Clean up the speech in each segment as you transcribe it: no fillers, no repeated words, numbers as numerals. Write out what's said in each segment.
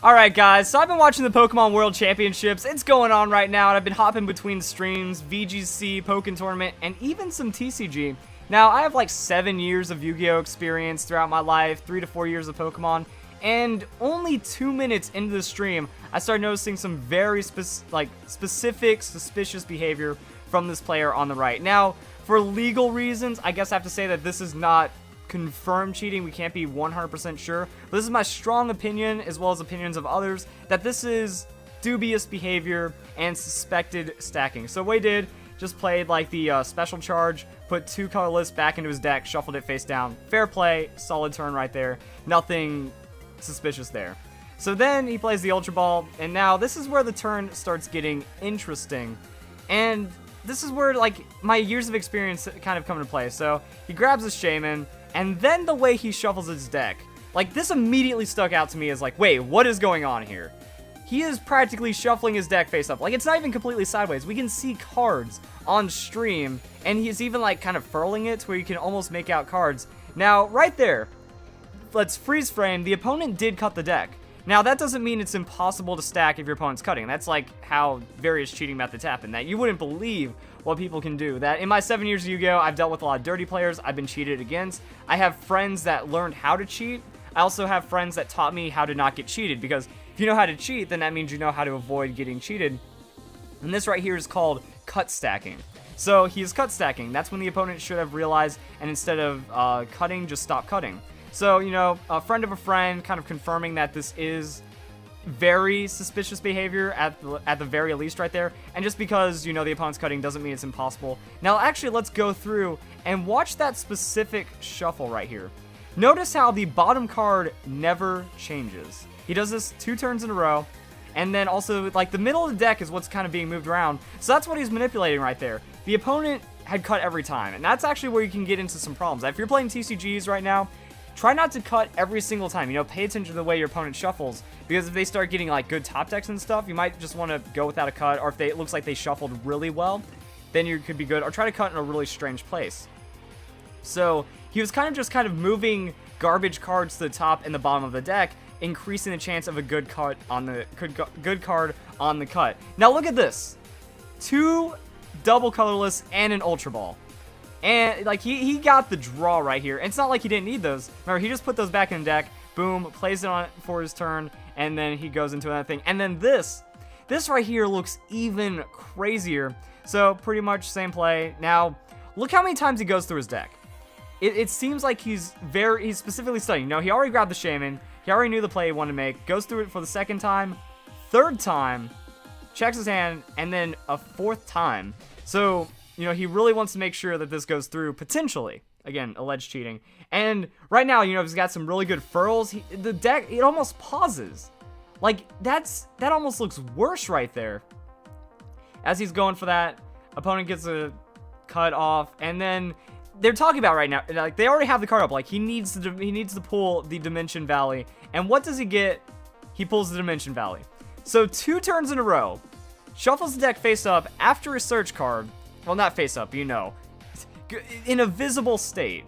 Alright guys, so I've been watching the Pokemon World Championships. It's going on right now, and I've been hopping between streams, VGC, Pokken Tournament, and even some TCG. Now, I have like 7 years of Yu-Gi-Oh! Experience throughout my life, 3 to 4 years of Pokemon, and only 2 minutes into the stream, I started noticing some very specific, suspicious behavior from this player on the right. Now, for legal reasons, I guess I have to say that this is not confirmed cheating. We can't be 100% sure, but this is my strong opinion, as well as opinions of others, that this is dubious behavior and suspected stacking. So what he did, just played like the special charge, put 2 colorless back into his deck, shuffled it face down. Fair play, solid turn right there. Nothing suspicious there. So then he plays the Ultra Ball, and now this is where the turn starts getting interesting. And this is where like my years of experience kind of come into play. So he grabs his Shaman, and then the way he shuffles his deck, like this immediately stuck out to me as like, wait, what is going on here? He is practically shuffling his deck face up. Like, it's not even completely sideways. We can see cards on stream, and he's even like kind of furling it to where you can almost make out cards. Now, right there, let's freeze frame. The opponent did cut the deck. Now, that doesn't mean it's impossible to stack if your opponent's cutting. That's like how various cheating methods happen, that you wouldn't believe what people can do. That in my 7 years of Yu-Gi-Oh! I've dealt with a lot of dirty players. I've been cheated against. I have friends that learned how to cheat. I also have friends that taught me how to not get cheated, because if you know how to cheat, then that means you know how to avoid getting cheated. And this right here is called cut stacking. So he is cut stacking. That's when the opponent should have realized, and instead of cutting, just stop cutting. So, you know, a friend of a friend kind of confirming that this is very suspicious behavior at the very least right there. And just because, you know, the opponent's cutting doesn't mean it's impossible. Now, actually, let's go through and watch that specific shuffle right here. Notice how the bottom card never changes. He does this 2 turns in a row, and then also, like, the middle of the deck is what's kind of being moved around. So that's what he's manipulating right there. The opponent had cut every time, and that's actually where you can get into some problems. If you're playing TCGs right now, try not to cut every single time. You know, pay attention to the way your opponent shuffles, because if they start getting, like, good top decks and stuff, you might just want to go without a cut, or if it looks like they shuffled really well, then you could be good, or try to cut in a really strange place. So he was kind of moving garbage cards to the top and the bottom of the deck, increasing the chance of a good cut on the good card on the cut. Now look at this: 2 double colorless and an Ultra Ball, and like he got the draw right here. And it's not like he didn't need those. Remember, he just put those back in the deck. Boom, plays it on for his turn, and then he goes into another thing. And then this right here looks even crazier. So pretty much same play. Now look how many times he goes through his deck. It seems like he's specifically studying. No, he already grabbed the Shaman. He already knew the play he wanted to make. Goes through it for the 2nd time, 3rd time, checks his hand, and then a 4th time. So, you know, he really wants to make sure that this goes through, potentially. Again, alleged cheating. And right now, you know, he's got some really good furls. The deck, it almost pauses. Like, that almost looks worse right there. As he's going for that, opponent gets a cut off, and then they're talking about right now, like, they already have the card up. Like, he needs to pull the Dimension Valley. And what does he get? He pulls the Dimension Valley. So 2 turns in a row, shuffles the deck face up after a search card. Well, not face up, you know, in a visible state.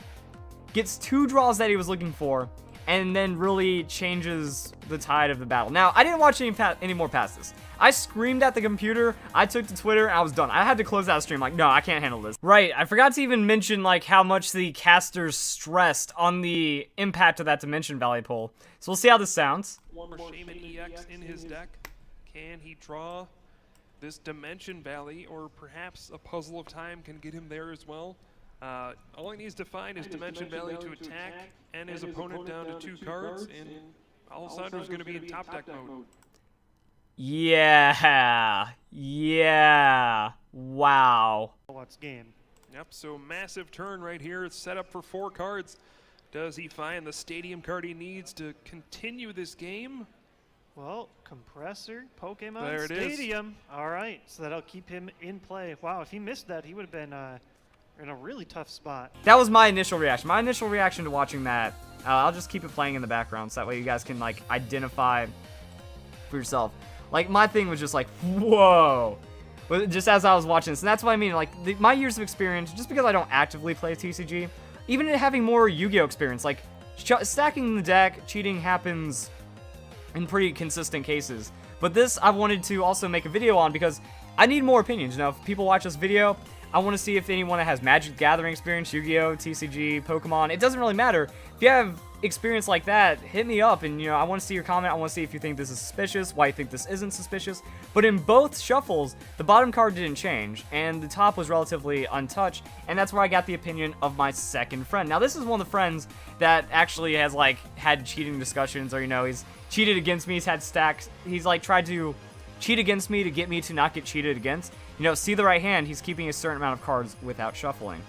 Gets 2 draws that he was looking for, and then really changes the tide of the battle. Now, I didn't watch any more past this. I screamed at the computer, I took to Twitter, and I was done. I had to close out the stream, like, no, I can't handle this. Right, I forgot to even mention, like, how much the casters stressed on the impact of that Dimension Valley pull. So we'll see how this sounds. One more Shaman EX in his deck. Can he draw this Dimension Valley, or perhaps a Puzzle of Time can get him there as well? All he needs to find is Dimension Valley to attack, and his opponent down to 2 cards, and Alessandra's going to be in top deck mode. Yeah, wow. What's game? Yep, so massive turn right here. It's set up for 4 cards. Does he find the stadium card he needs to continue this game? Well, compressor, Pokemon there it Stadium. All right, so that'll keep him in play. Wow, if he missed that, he would have been in a really tough spot. That was my initial reaction. My initial reaction to watching that, I'll just keep it playing in the background so that way you guys can, like, identify for yourself. Like, my thing was just like, whoa. Just as I was watching this. And that's what I mean. Like, my years of experience, just because I don't actively play TCG, even having more Yu-Gi-Oh! Experience, like, stacking the deck, cheating happens in pretty consistent cases. But this I wanted to also make a video on because I need more opinions. You know, if people watch this video, I want to see if anyone that has Magic the Gathering experience, Yu-Gi-Oh, TCG, Pokemon, it doesn't really matter. If you have experience like that, hit me up, and I want to see your comment. I want to see if you think this is suspicious, why you think this isn't suspicious. But in both shuffles, the bottom card didn't change, and the top was relatively untouched, and that's where I got the opinion of my second friend. Now, this is one of the friends that actually has, had cheating discussions, or, he's cheated against me, he's had stacks, he's, tried to cheat against me to get me to not get cheated against. See the right hand, he's keeping a certain amount of cards without shuffling.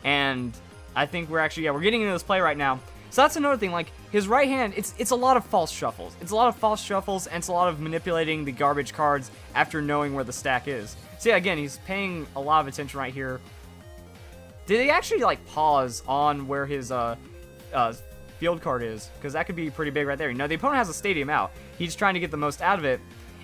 And I think we're getting into this play right now. So that's another thing, his right hand, it's a lot of false shuffles. It's a lot of false shuffles, and it's a lot of manipulating the garbage cards after knowing where the stack is. So yeah, again, he's paying a lot of attention right here. Did he actually, pause on where his field card is? Because that could be pretty big right there. The opponent has a stadium out. He's trying to get the most out of it.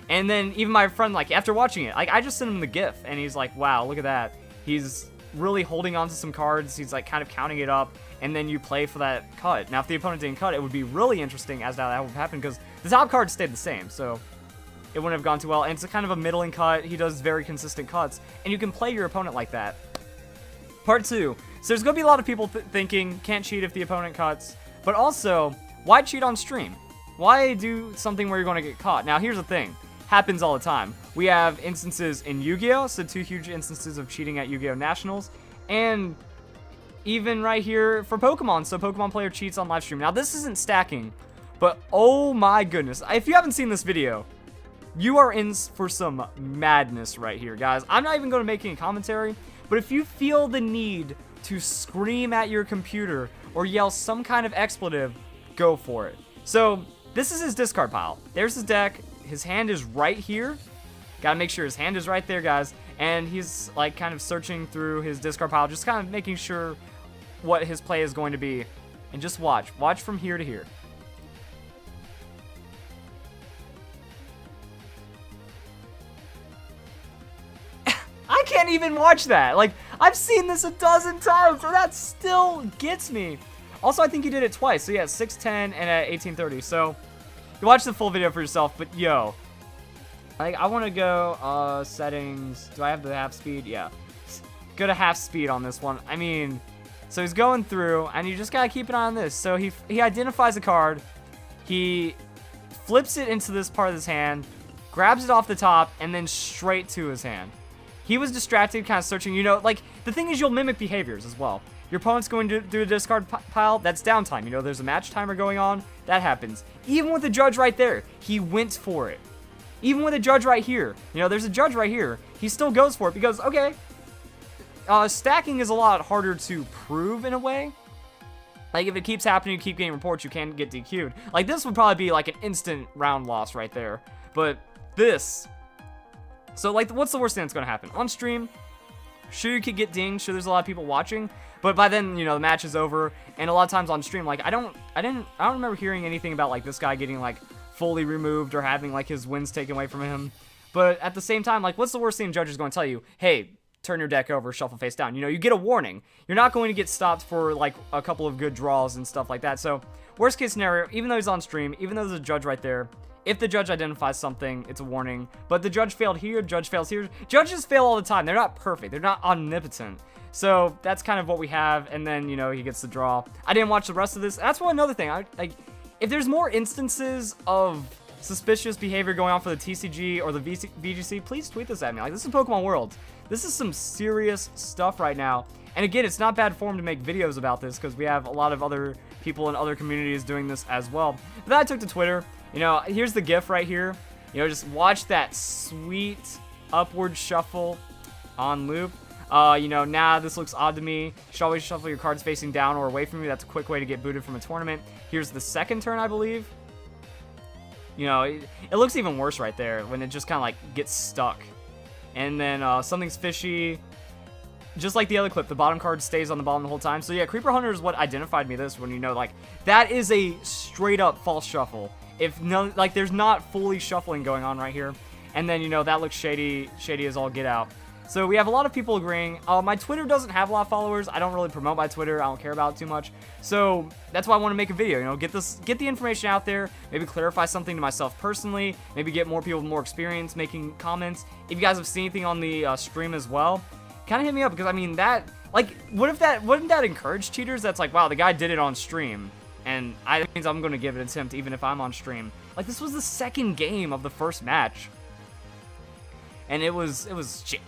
And then even my friend, after watching it, I just sent him the GIF, and he's like, wow, look at that. He's really holding on to some cards. He's, kind of counting it up, and then you play for that cut. Now, if the opponent didn't cut, it would be really interesting as to how that would happen, because the top card stayed the same, so it wouldn't have gone too well. And it's a kind of a middling cut. He does very consistent cuts, and you can play your opponent like that. Part 2. So there's going to be a lot of people thinking, can't cheat if the opponent cuts, but also, why cheat on stream? Why do something where you're going to get caught? Now, here's the thing. Happens all the time. We have instances in Yu-Gi-Oh! So 2 huge instances of cheating at Yu-Gi-Oh! Nationals. And even right here for Pokemon. So Pokemon player cheats on live stream. Now this isn't stacking, but oh my goodness. If you haven't seen this video, you are in for some madness right here, guys. I'm not even going to make any commentary, but if you feel the need to scream at your computer or yell some kind of expletive, go for it. So this is his discard pile. There's his deck. His hand is right here. Gotta make sure his hand is right there, guys. And he's, kind of searching through his discard pile, just kind of making sure what his play is going to be. And just watch. Watch from here to here. I can't even watch that. I've seen this a dozen times, and that still gets me. Also, I think he did it twice. So, yeah, 6'10 and at 1830. So, you watch the full video for yourself, but yo, I want to go settings. Do I have the half speed? Yeah, go to half speed on this one. I mean, so he's going through, and you just gotta keep an eye on this. So he identifies a card, he flips it into this part of his hand, grabs it off the top, and then straight to his hand. He was distracted, kind of searching. The thing is, you'll mimic behaviors as well. Your opponent's going to do a discard pile, that's downtime. There's a match timer going on, that happens. Even with the judge right there, he went for it. Even with a judge right here, there's a judge right here, he still goes for it because, okay, stacking is a lot harder to prove in a way. If it keeps happening, you keep getting reports, you can get DQ'd. This would probably be an instant round loss right there. But this, so what's the worst thing that's going to happen? On stream, sure you could get dinged, sure there's a lot of people watching, but by then, the match is over, and a lot of times on stream, I don't remember hearing anything about, this guy getting, fully removed or having, his wins taken away from him. But at the same time, what's the worst thing the judge is going to tell you? Hey, turn your deck over, shuffle face down. You get a warning. You're not going to get stopped for, a couple of good draws and stuff like that. So, worst case scenario, even though he's on stream, even though there's a judge right there, if the judge identifies something, it's a warning. But the judge failed here, judge fails here. Judges fail all the time. They're not perfect. They're not omnipotent. So that's kind of what we have, and then, he gets the draw. I didn't watch the rest of this. That's another thing. If there's more instances of suspicious behavior going on for the TCG or the VGC, please tweet this at me. This is Pokemon World. This is some serious stuff right now. And again, it's not bad form to make videos about this because we have a lot of other people in other communities doing this as well. But then I took to Twitter. Here's the GIF right here. Just watch that sweet upward shuffle on loop. This looks odd to me. You should always shuffle your cards facing down or away from you. That's a quick way to get booted from a tournament. Here's the second turn, I believe. It looks even worse right there when it just kind of gets stuck. And then something's fishy. Just like the other clip, the bottom card stays on the bottom the whole time. So yeah, Creeper Hunter is what identified me this when that is a straight up false shuffle. If no, there's not fully shuffling going on right here. And then, that looks shady as all get out. So we have a lot of people agreeing. My Twitter doesn't have a lot of followers. I don't really promote my Twitter. I don't care about it too much. So that's why I want to make a video, you know, get the information out there, maybe clarify something to myself personally, maybe get more people with more experience making comments. If you guys have seen anything on the stream as well, kind of hit me up, because I mean, that, like, wouldn't that encourage cheaters? That's like, wow, the guy did it on stream, and that means I'm going to give it an attempt even if I'm on stream. Like, this was the second game of the first match, and it was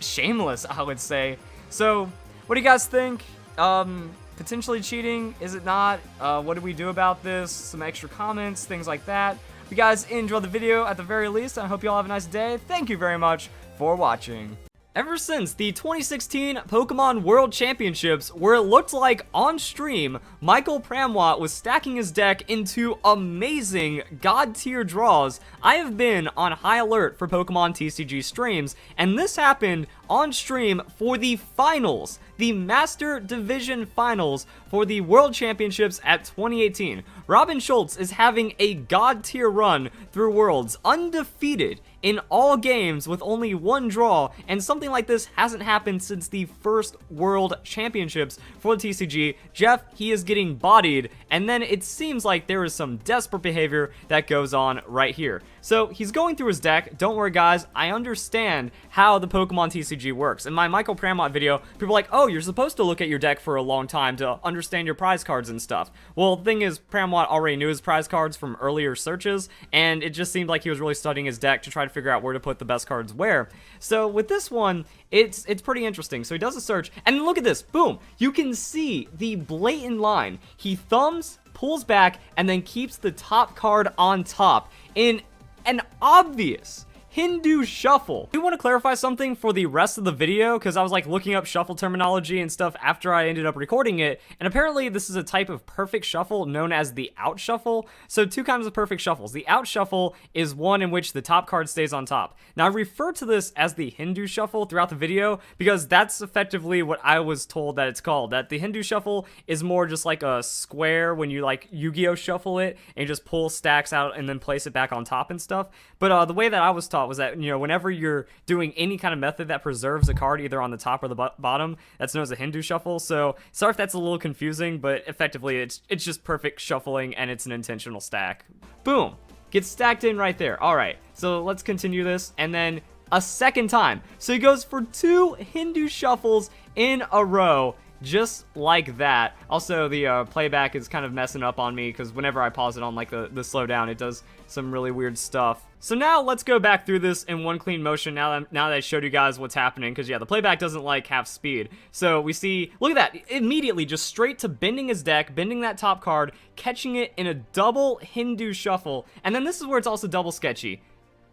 shameless, I would say. So, what do you guys think? Potentially cheating? Is it not? What do we do about this? Some extra comments, things like that. If you guys enjoyed the video at the very least, I hope you all have a nice day. Thank you very much for watching. Ever since the 2016 Pokemon World Championships, where it looked like on stream, Michael Pramwat was stacking his deck into amazing god tier draws, I have been on high alert for Pokemon TCG streams, and this happened on stream for the finals, the Master Division Finals for the World Championships at 2018. Robin Schultz is having a god tier run through Worlds, undefeated in all games with only one draw, and something like this hasn't happened since the first World Championships for the TCG. Jeff, he is getting bodied, and then it seems like there is some desperate behavior that goes on right here. So he's going through his deck. Don't worry guys, I understand how the Pokemon TCG works. In my Michael Pramwat video, people are like, oh, you're supposed to look at your deck for a long time to understand your prize cards and stuff. Well, the thing is, Pramwat already knew his prize cards from earlier searches, and it just seemed like he was really studying his deck to try to figure out where to put the best cards where. So with this one, it's pretty interesting. So he does a search, and look at this, boom, you can see the blatant line. He thumbs, pulls back, and then keeps the top card on top in an obvious Hindu shuffle. I do want to clarify something for the rest of the video, because I was like looking up shuffle terminology and stuff after I ended up recording it, and apparently this is a type of perfect shuffle known as the out shuffle. So two kinds of perfect shuffles. The out shuffle is one in which the top card stays on top. Now I refer to this as the Hindu shuffle throughout the video because that's effectively what I was told that it's called. That the Hindu shuffle is more just like a square when you like Yu-Gi-Oh shuffle it and you just pull stacks out and then place it back on top and stuff. But the way that I was taught was that, you know, whenever you're doing any kind of method that preserves a card either on the top or the bottom, that's known as a Hindu shuffle. So sorry if that's a little confusing, but effectively it's just perfect shuffling and it's an intentional stack. Boom, gets stacked in right there. All right, so let's continue this, and then a second time. So he goes for 2 Hindu shuffles in a row, just like that. Also, the playback is kind of messing up on me because whenever I pause it on like the slowdown, it does some really weird stuff. So now let's go back through this in one clean motion now that I showed you guys what's happening, because yeah, the playback doesn't like half speed. So we see, look at that, immediately just straight to bending his deck, bending that top card, catching it in a double Hindu shuffle, and then this is where it's also double sketchy.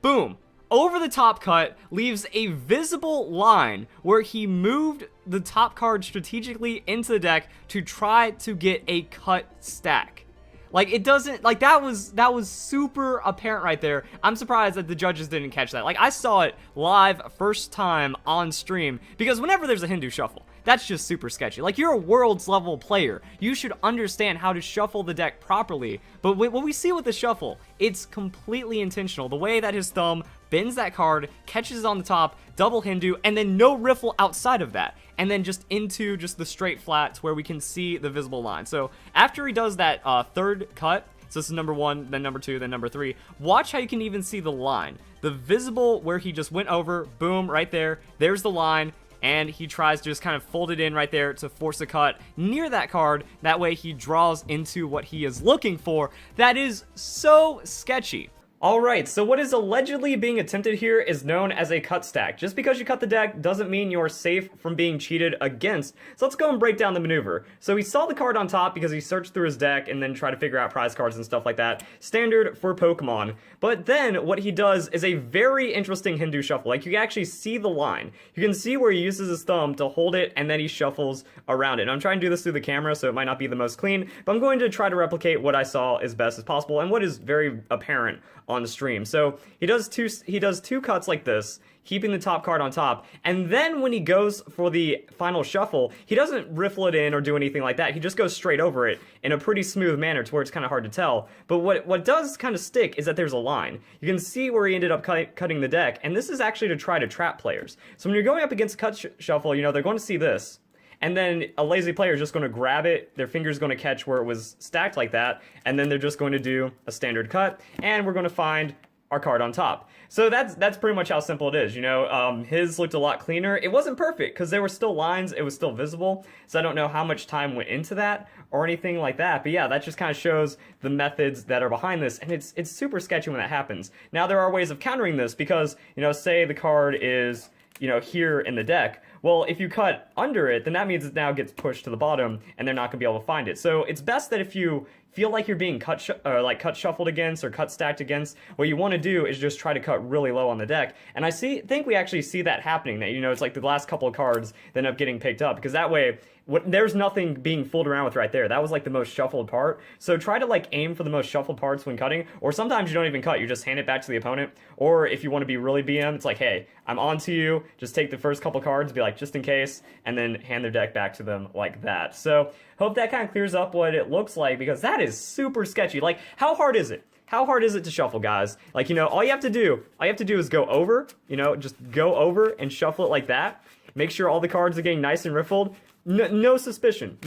Boom. Over the top cut leaves a visible line where he moved the top card strategically into the deck to try to get a cut stack. Like, it doesn't, like, that was super apparent right there. I'm surprised that the judges didn't catch that. Like, I saw it live first time on stream, because whenever there's a Hindu shuffle, that's just super sketchy. Like, you're a Worlds level player. You should understand how to shuffle the deck properly. But what we see with the shuffle, it's completely intentional. The way that his thumb bends that card, catches it on the top, double Hindu, and then no riffle outside of that. And then just into just the straight flats where we can see the visible line. So after he does that third cut, so this is number 1, then number 2, then number 3, watch how you can even see the line. The visible where he just went over, boom, right there, there's the line, and he tries to just kind of fold it in right there to force a cut near that card. That way he draws into what he is looking for. That is so sketchy. Alright, so what is allegedly being attempted here is known as a cut stack. Just because you cut the deck doesn't mean you're safe from being cheated against. So let's go and break down the maneuver. So he saw the card on top because he searched through his deck and then tried to figure out prize cards and stuff like that. Standard for Pokemon. But then what he does is a very interesting Hindu shuffle. Like, you can actually see the line. You can see where he uses his thumb to hold it and then he shuffles around it. And I'm trying to do this through the camera, so it might not be the most clean, but I'm going to try to replicate what I saw as best as possible and what is very apparent on the stream. So he does two cuts like this, keeping the top card on top, and then when he goes for the final shuffle, he doesn't riffle it in or do anything like that. He just goes straight over it in a pretty smooth manner to where it's kind of hard to tell. But what does kind of stick is that there's a line. You can see where he ended up cutting the deck, and this is actually to try to trap players. So when you're going up against cut shuffle, you know, they're going to see this. And then a lazy player is just going to grab it, their finger's going to catch where it was stacked like that, and then they're just going to do a standard cut, and we're going to find our card on top. So that's pretty much how simple it is, you know. His looked a lot cleaner. It wasn't perfect, because there were still lines, it was still visible, so I don't know how much time went into that, or anything like that, but yeah, that just kind of shows the methods that are behind this, and it's super sketchy when that happens. Now, there are ways of countering this, because, you know, say the card is, you know, here in the deck. Well, if you cut under it, then that means it now gets pushed to the bottom, and they're not going to be able to find it. So it's best that if you feel like you're being cut shuffled against or cut stacked against, what you want to do is just try to cut really low on the deck. And I think we actually see that happening. That, you know, it's like the last couple of cards that end up getting picked up, because that way there's nothing being fooled around with right there. That was like the most shuffled part. So try to like aim for the most shuffled parts when cutting, or sometimes you don't even cut, you just hand it back to the opponent. Or if you want to be really BM, it's like, hey, I'm on to you, just take the first couple cards, be like, just in case, and then hand their deck back to them like that. So hope that kind of clears up what it looks like, because that is super sketchy. Like, how hard is it? How hard is it to shuffle, guys? Like, you know, all you have to do is go over, you know, just go over and shuffle it like that. Make sure all the cards are getting nice and riffled. No suspicion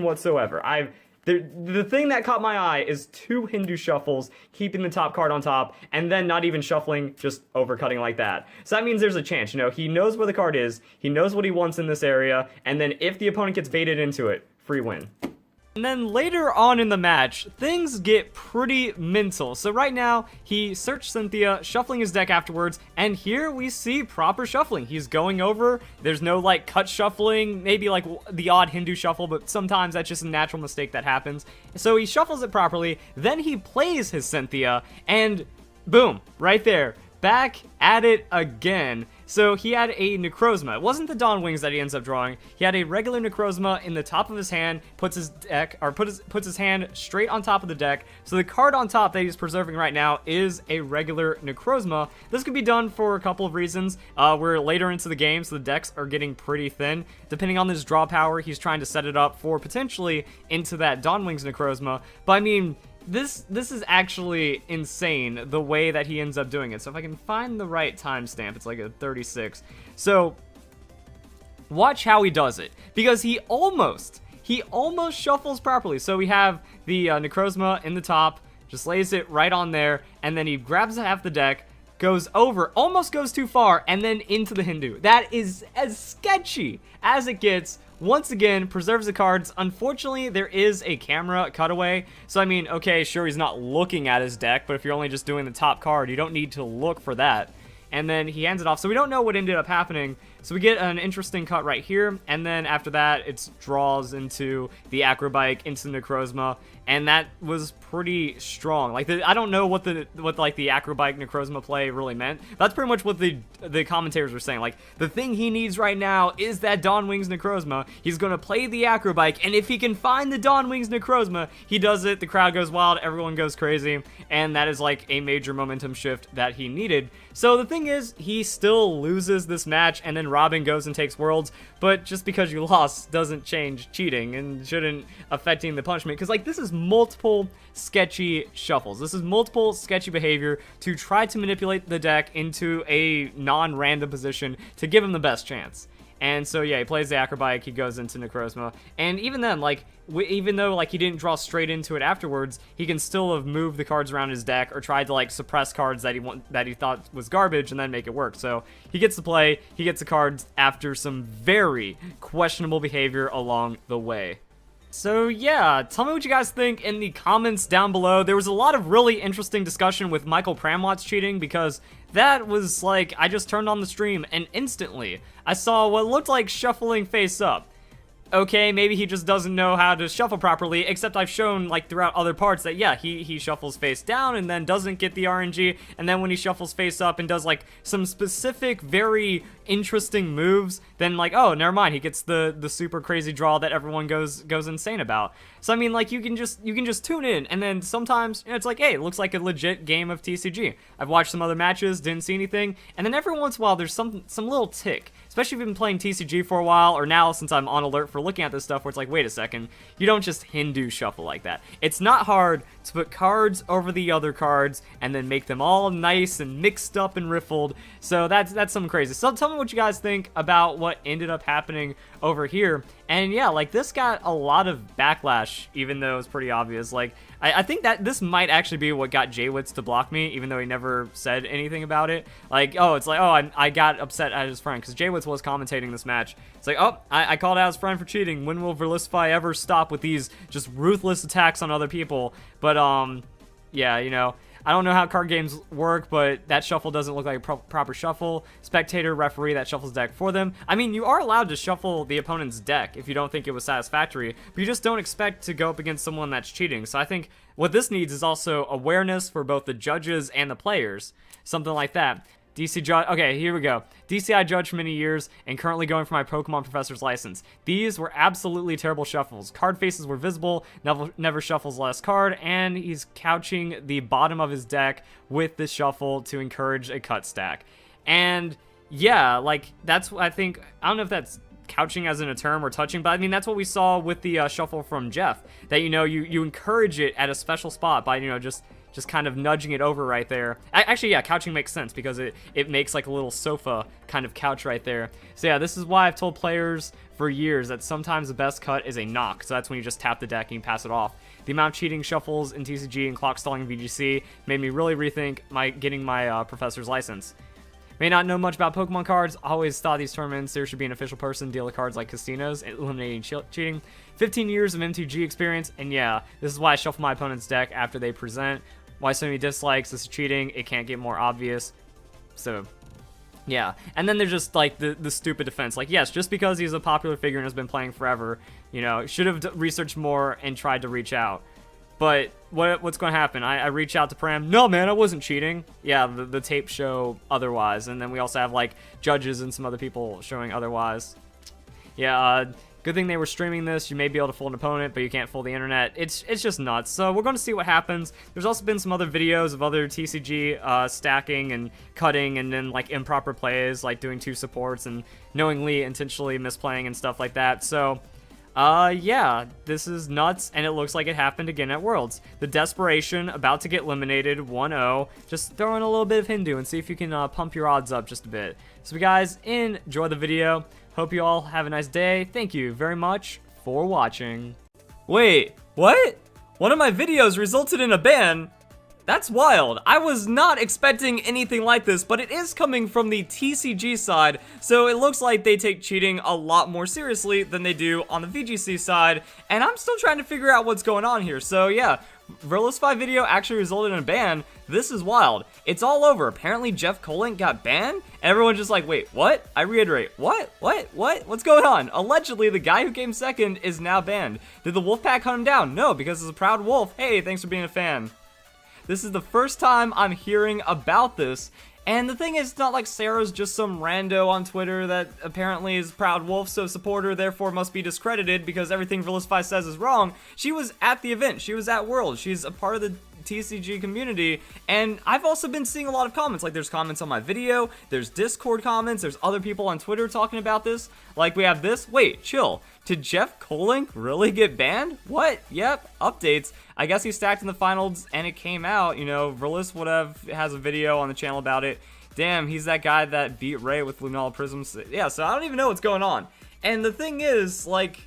whatsoever. The thing that caught my eye is 2 Hindu shuffles, keeping the top card on top, and then not even shuffling, just overcutting like that. So that means there's a chance, you know, he knows where the card is, he knows what he wants in this area, and then if the opponent gets baited into it, free win. And then later on in the match, things get pretty mental. So right now, he searched Cynthia, shuffling his deck afterwards, and here we see proper shuffling. He's going over, there's no like cut shuffling, maybe like the odd Hindu shuffle, but sometimes that's just a natural mistake that happens. So he shuffles it properly, then he plays his Cynthia, and boom, right there. Back at it again. So he had a Necrozma. It wasn't the Dawn Wings that he ends up drawing. He had a regular Necrozma in the top of his hand, puts his hand straight on top of the deck. So the card on top that he's preserving right now is a regular Necrozma. This could be done for a couple of reasons. We're later into the game, so the decks are getting pretty thin. Depending on his draw power, he's trying to set it up for potentially into that Dawn Wings Necrozma. But I mean, this is actually insane, the way that he ends up doing it. So if I can find the right timestamp, it's like a 36. So watch how he does it, because he almost shuffles properly. So we have the Necrozma in the top, just lays it right on there, and then he grabs half the deck, goes over, almost goes too far, and then into the Hindu. That is as sketchy as it gets. Once again, preserves the cards. Unfortunately, there is a camera cutaway. So, I mean, okay, sure, he's not looking at his deck, but if you're only just doing the top card, you don't need to look for that. And then he hands it off. So we don't know what ended up happening. So we get an interesting cut right here. And then after that, it draws into the Acrobike, into Necrozma. And that was pretty strong. Like, I don't know what the Acrobike Necrozma play really meant. That's pretty much what the commentators were saying. Like, the thing he needs right now is that Dawn Wings Necrozma. He's going to play the Acrobike, and if he can find the Dawn Wings Necrozma, he does it. The crowd goes wild, everyone goes crazy, and that is like a major momentum shift that he needed. So the thing is, he still loses this match, and then Robin goes and takes Worlds, but just because you lost doesn't change cheating and shouldn't affecting the punishment, because like, this is multiple sketchy shuffles. This is multiple sketchy behavior to try to manipulate the deck into a non-random position to give him the best chance. And so yeah, he plays the Acrobike, he goes into Necrozma, and even then, like, even though like he didn't draw straight into it afterwards, he can still have moved the cards around his deck or tried to like suppress cards that he thought was garbage and then make it work. So he gets to play, he gets the cards after some very questionable behavior along the way. So yeah, tell me what you guys think in the comments down below. There was a lot of really interesting discussion with Michael Pramwat's cheating, because that was like, I just turned on the stream and instantly I saw what looked like shuffling face up. Okay, maybe he just doesn't know how to shuffle properly, except I've shown like throughout other parts that yeah, he shuffles face down and then doesn't get the RNG, and then when he shuffles face up and does like some specific very interesting moves, then like, oh, never mind, he gets the super crazy draw that everyone goes insane about. So I mean, like, you can just tune in, and then sometimes, you know, it's like, hey, it looks like a legit game of TCG. I've watched some other matches, didn't see anything, and then every once in a while there's some little tick. Especially if you've been playing TCG for a while, or now since I'm on alert for looking at this stuff, where it's like, wait a second, you don't just Hindu shuffle like that. It's not hard to put cards over the other cards and then make them all nice and mixed up and riffled. So that's something crazy. So tell me what you guys think about what ended up happening over here. And yeah, like, this got a lot of backlash, even though it's pretty obvious. Like, I think that this might actually be what got Jaywitz to block me, even though he never said anything about it. Like, oh, it's like, oh, I got upset at his friend, because Jaywitz was commentating this match. It's like, oh, I called out his friend for cheating. When will Verlisify ever stop with these just ruthless attacks on other people? But, yeah, you know, I don't know how card games work, but that shuffle doesn't look like a proper shuffle. Spectator, referee, that shuffles deck for them. I mean, you are allowed to shuffle the opponent's deck if you don't think it was satisfactory, but you just don't expect to go up against someone that's cheating. So I think what this needs is also awareness for both the judges and the players. Something like that. DC judge. Okay, here we go. DCI judge for many years and currently going for my Pokemon Professor's license. These were absolutely terrible shuffles. Card faces were visible, never shuffles last card, and he's couching the bottom of his deck with this shuffle to encourage a cut stack. And yeah, like, that's, I think, I don't know if that's couching as in a term or touching, but I mean, that's what we saw with the shuffle from Jeff, that, you know, you encourage it at a special spot by, you know, just kind of nudging it over right there. Actually, yeah, couching makes sense because it makes like a little sofa kind of couch right there. So yeah, this is why I've told players for years that sometimes the best cut is a knock. So that's when you just tap the deck and you pass it off. The amount of cheating shuffles in TCG and clock stalling in VGC made me really rethink getting my professor's license. May not know much about Pokemon cards. Always thought these tournaments there should be an official person deal with cards like casinos, eliminating cheating. 15 years of MTG experience, and yeah, this is why I shuffle my opponent's deck after they present. Why so many dislikes? This is cheating. It can't get more obvious. So, yeah. And then there's just like the stupid defense. Like, yes, just because he's a popular figure and has been playing forever, you know, should have researched more and tried to reach out. But what's going to happen? I reach out to Pram. No, man, I wasn't cheating. Yeah, the tapes show otherwise. And then we also have like judges and some other people showing otherwise. Yeah, good thing they were streaming this. You may be able to fool an opponent, but you can't fool the internet. It's just nuts. So we're going to see what happens. There's also been some other videos of other TCG stacking and cutting and then like improper plays, like doing 2 supports and knowingly, intentionally misplaying and stuff like that. So yeah, this is nuts, and it looks like it happened again at Worlds. The desperation, about to get eliminated, 1-0. Just throw in a little bit of Hindu and see if you can pump your odds up just a bit. So guys, enjoy the video. Hope you all have a nice day. Thank you very much for watching. Wait, what? One of my videos resulted in a ban? That's wild. I was not expecting anything like this, but it is coming from the TCG side, so it looks like they take cheating a lot more seriously than they do on the VGC side, and I'm still trying to figure out what's going on here. So yeah, Verlisify video actually resulted in a ban. This is wild. It's all over. Apparently Jeff Kolenc got banned, and everyone's just like, wait, what? I reiterate, what? What's going on? Allegedly, the guy who came second is now banned. Did the Wolfpack hunt him down? No, because it's a proud wolf. Hey, thanks for being a fan. This is the first time I'm hearing about this, and the thing is, it's not like Sarah's just some rando on Twitter that apparently is Proud Wolf, so supporter, therefore must be discredited because everything Verlisify says is wrong. She was at the event. She was at World. She's a part of the TCG community, and I've also been seeing a lot of comments. Like, there's comments on my video, there's Discord comments, there's other people on Twitter talking about this. Like, we have this. Wait, chill. Did Jeff Kolenc really get banned? What? Yep, updates. I guess he stacked in the finals and it came out. You know, Verlis has a video on the channel about it. Damn, he's that guy that beat Ray with Lunala Prisms. Yeah, so I don't even know what's going on. And the thing is, like,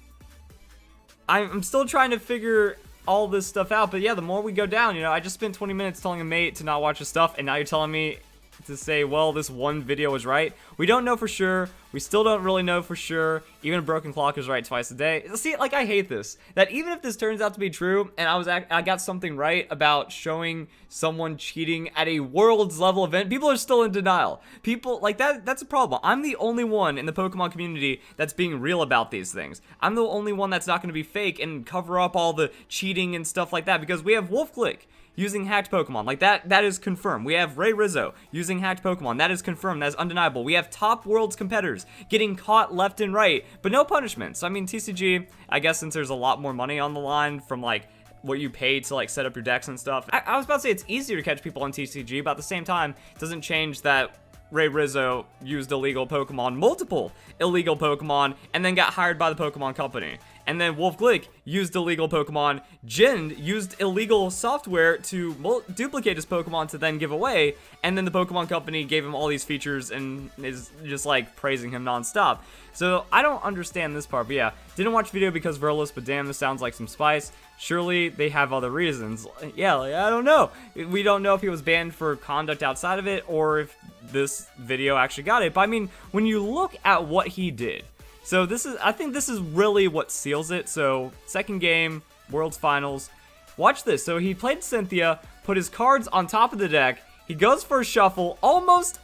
I'm still trying to figure all this stuff out, but yeah, the more we go down, you know, I just spent 20 minutes telling a mate to not watch his stuff, and now you're telling me to say, well, this one video was right. We don't know for sure. We still don't really know for sure. Even a broken clock is right twice a day. See, like, I hate this. That even if this turns out to be true, and I got something right about showing someone cheating at a Worlds level event, people are still in denial. People, like, that's a problem. I'm the only one in the Pokemon community that's being real about these things. I'm the only one that's not going to be fake and cover up all the cheating and stuff like that, because we have WolfClick. using hacked Pokemon. Like, that is confirmed. We have Ray Rizzo using hacked Pokemon. That is confirmed. That is undeniable. We have top Worlds competitors getting caught left and right, but no punishments. I mean, TCG, I guess since there's a lot more money on the line from, like, what you pay to, like, set up your decks and stuff. I was about to say it's easier to catch people on TCG, but at the same time, it doesn't change that Ray Rizzo used illegal Pokemon, multiple illegal Pokemon, and then got hired by the Pokemon Company. And then Wolf Glick used illegal Pokemon. Jin used illegal software to duplicate his Pokemon to then give away. And then the Pokemon Company gave him all these features and is just like praising him nonstop. So I don't understand this part. But yeah, didn't watch video because Verlis, but damn, this sounds like some spice. Surely they have other reasons. Yeah, like, I don't know. We don't know if he was banned for conduct outside of it or if this video actually got it. But I mean, when you look at what he did, so I think this is really what seals it. So second game, World's Finals. Watch this. So he played Cynthia, put his cards on top of the deck. He goes for a shuffle, almost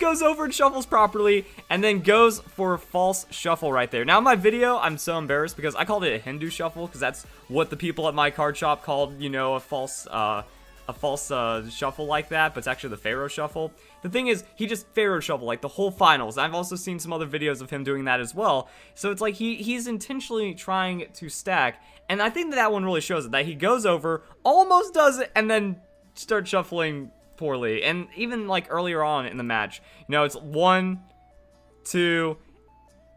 goes over and shuffles properly, and then goes for a false shuffle right there. Now in my video, I'm so embarrassed because I called it a Hindu shuffle because that's what the people at my card shop called, you know, a false shuffle like that, but it's actually the Pharaoh shuffle. The thing is, he just Pharaoh shuffle like the whole finals. I've also seen some other videos of him doing that as well. So it's like he's intentionally trying to stack, and I think that one really shows it, that he goes over, almost does it, and then starts shuffling poorly. And even like earlier on in the match, you know, it's 1, 2,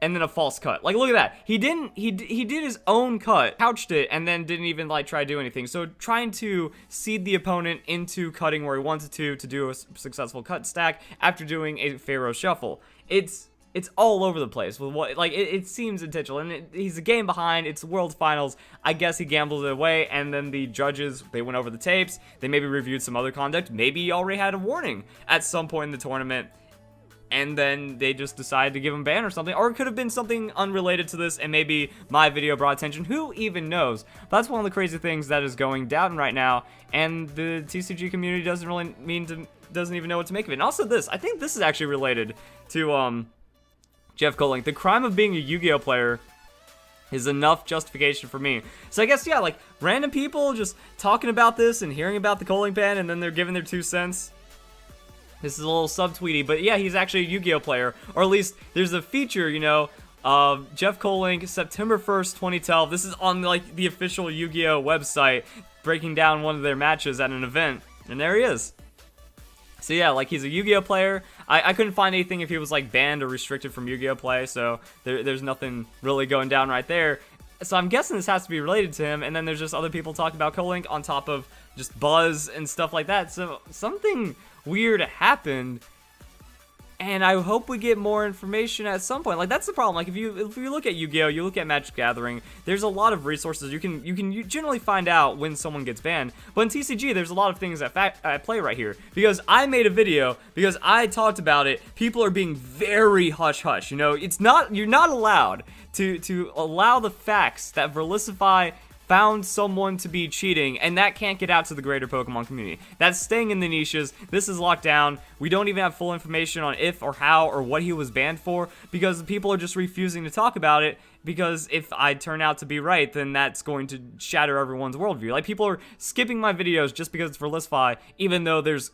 and then a false cut. Like, look at that. He did his own cut, couched it, and then didn't even like try to do anything. So trying to seed the opponent into cutting where he wanted to do a successful cut stack after doing a Pharaoh shuffle. It's all over the place with what, like, it seems intentional, and he's a game behind. It's World Finals. I guess he gambled it away, and then the judges, they went over the tapes. They maybe reviewed some other conduct. Maybe he already had a warning at some point in the tournament, and then they just decided to give him a ban or something. Or it could have been something unrelated to this, and maybe my video brought attention. Who even knows? But that's one of the crazy things that is going down right now, and the TCG community doesn't even know what to make of it. And also this, I think this is actually related to Jeff Kolenc. The crime of being a Yu-Gi-Oh player is enough justification for me. So I guess, yeah, like, random people just talking about this and hearing about the Kolenc ban, and then they're giving their 2 cents. This is a little sub-tweety, but yeah, he's actually a Yu-Gi-Oh player. Or at least there's a feature, you know, of Jeff Kolenc, September 1st, 2012. This is on, like, the official Yu-Gi-Oh website, breaking down one of their matches at an event. And there he is. So yeah, like, he's a Yu-Gi-Oh player. I couldn't find anything if he was, like, banned or restricted from Yu-Gi-Oh play, so there's nothing really going down right there. So I'm guessing this has to be related to him, and then there's just other people talking about Kolenc on top of just buzz and stuff like that. So something weird happened, and I hope we get more information at some point. Like, that's the problem. Like, if you look at Yu-Gi-Oh, you look at Magic Gathering, there's a lot of resources. You can generally find out when someone gets banned. But in TCG, there's a lot of things at play right here. Because I made a video, because I talked about it, people are being very hush-hush. You know, you're not allowed to allow the facts that Verlisify found someone to be cheating, and that can't get out to the greater Pokemon community. That's staying in the niches. This is locked down. We don't even have full information on if or how or what he was banned for, because people are just refusing to talk about it, because if I turn out to be right, then that's going to shatter everyone's worldview. Like, people are skipping my videos just because it's for Listify, even though there's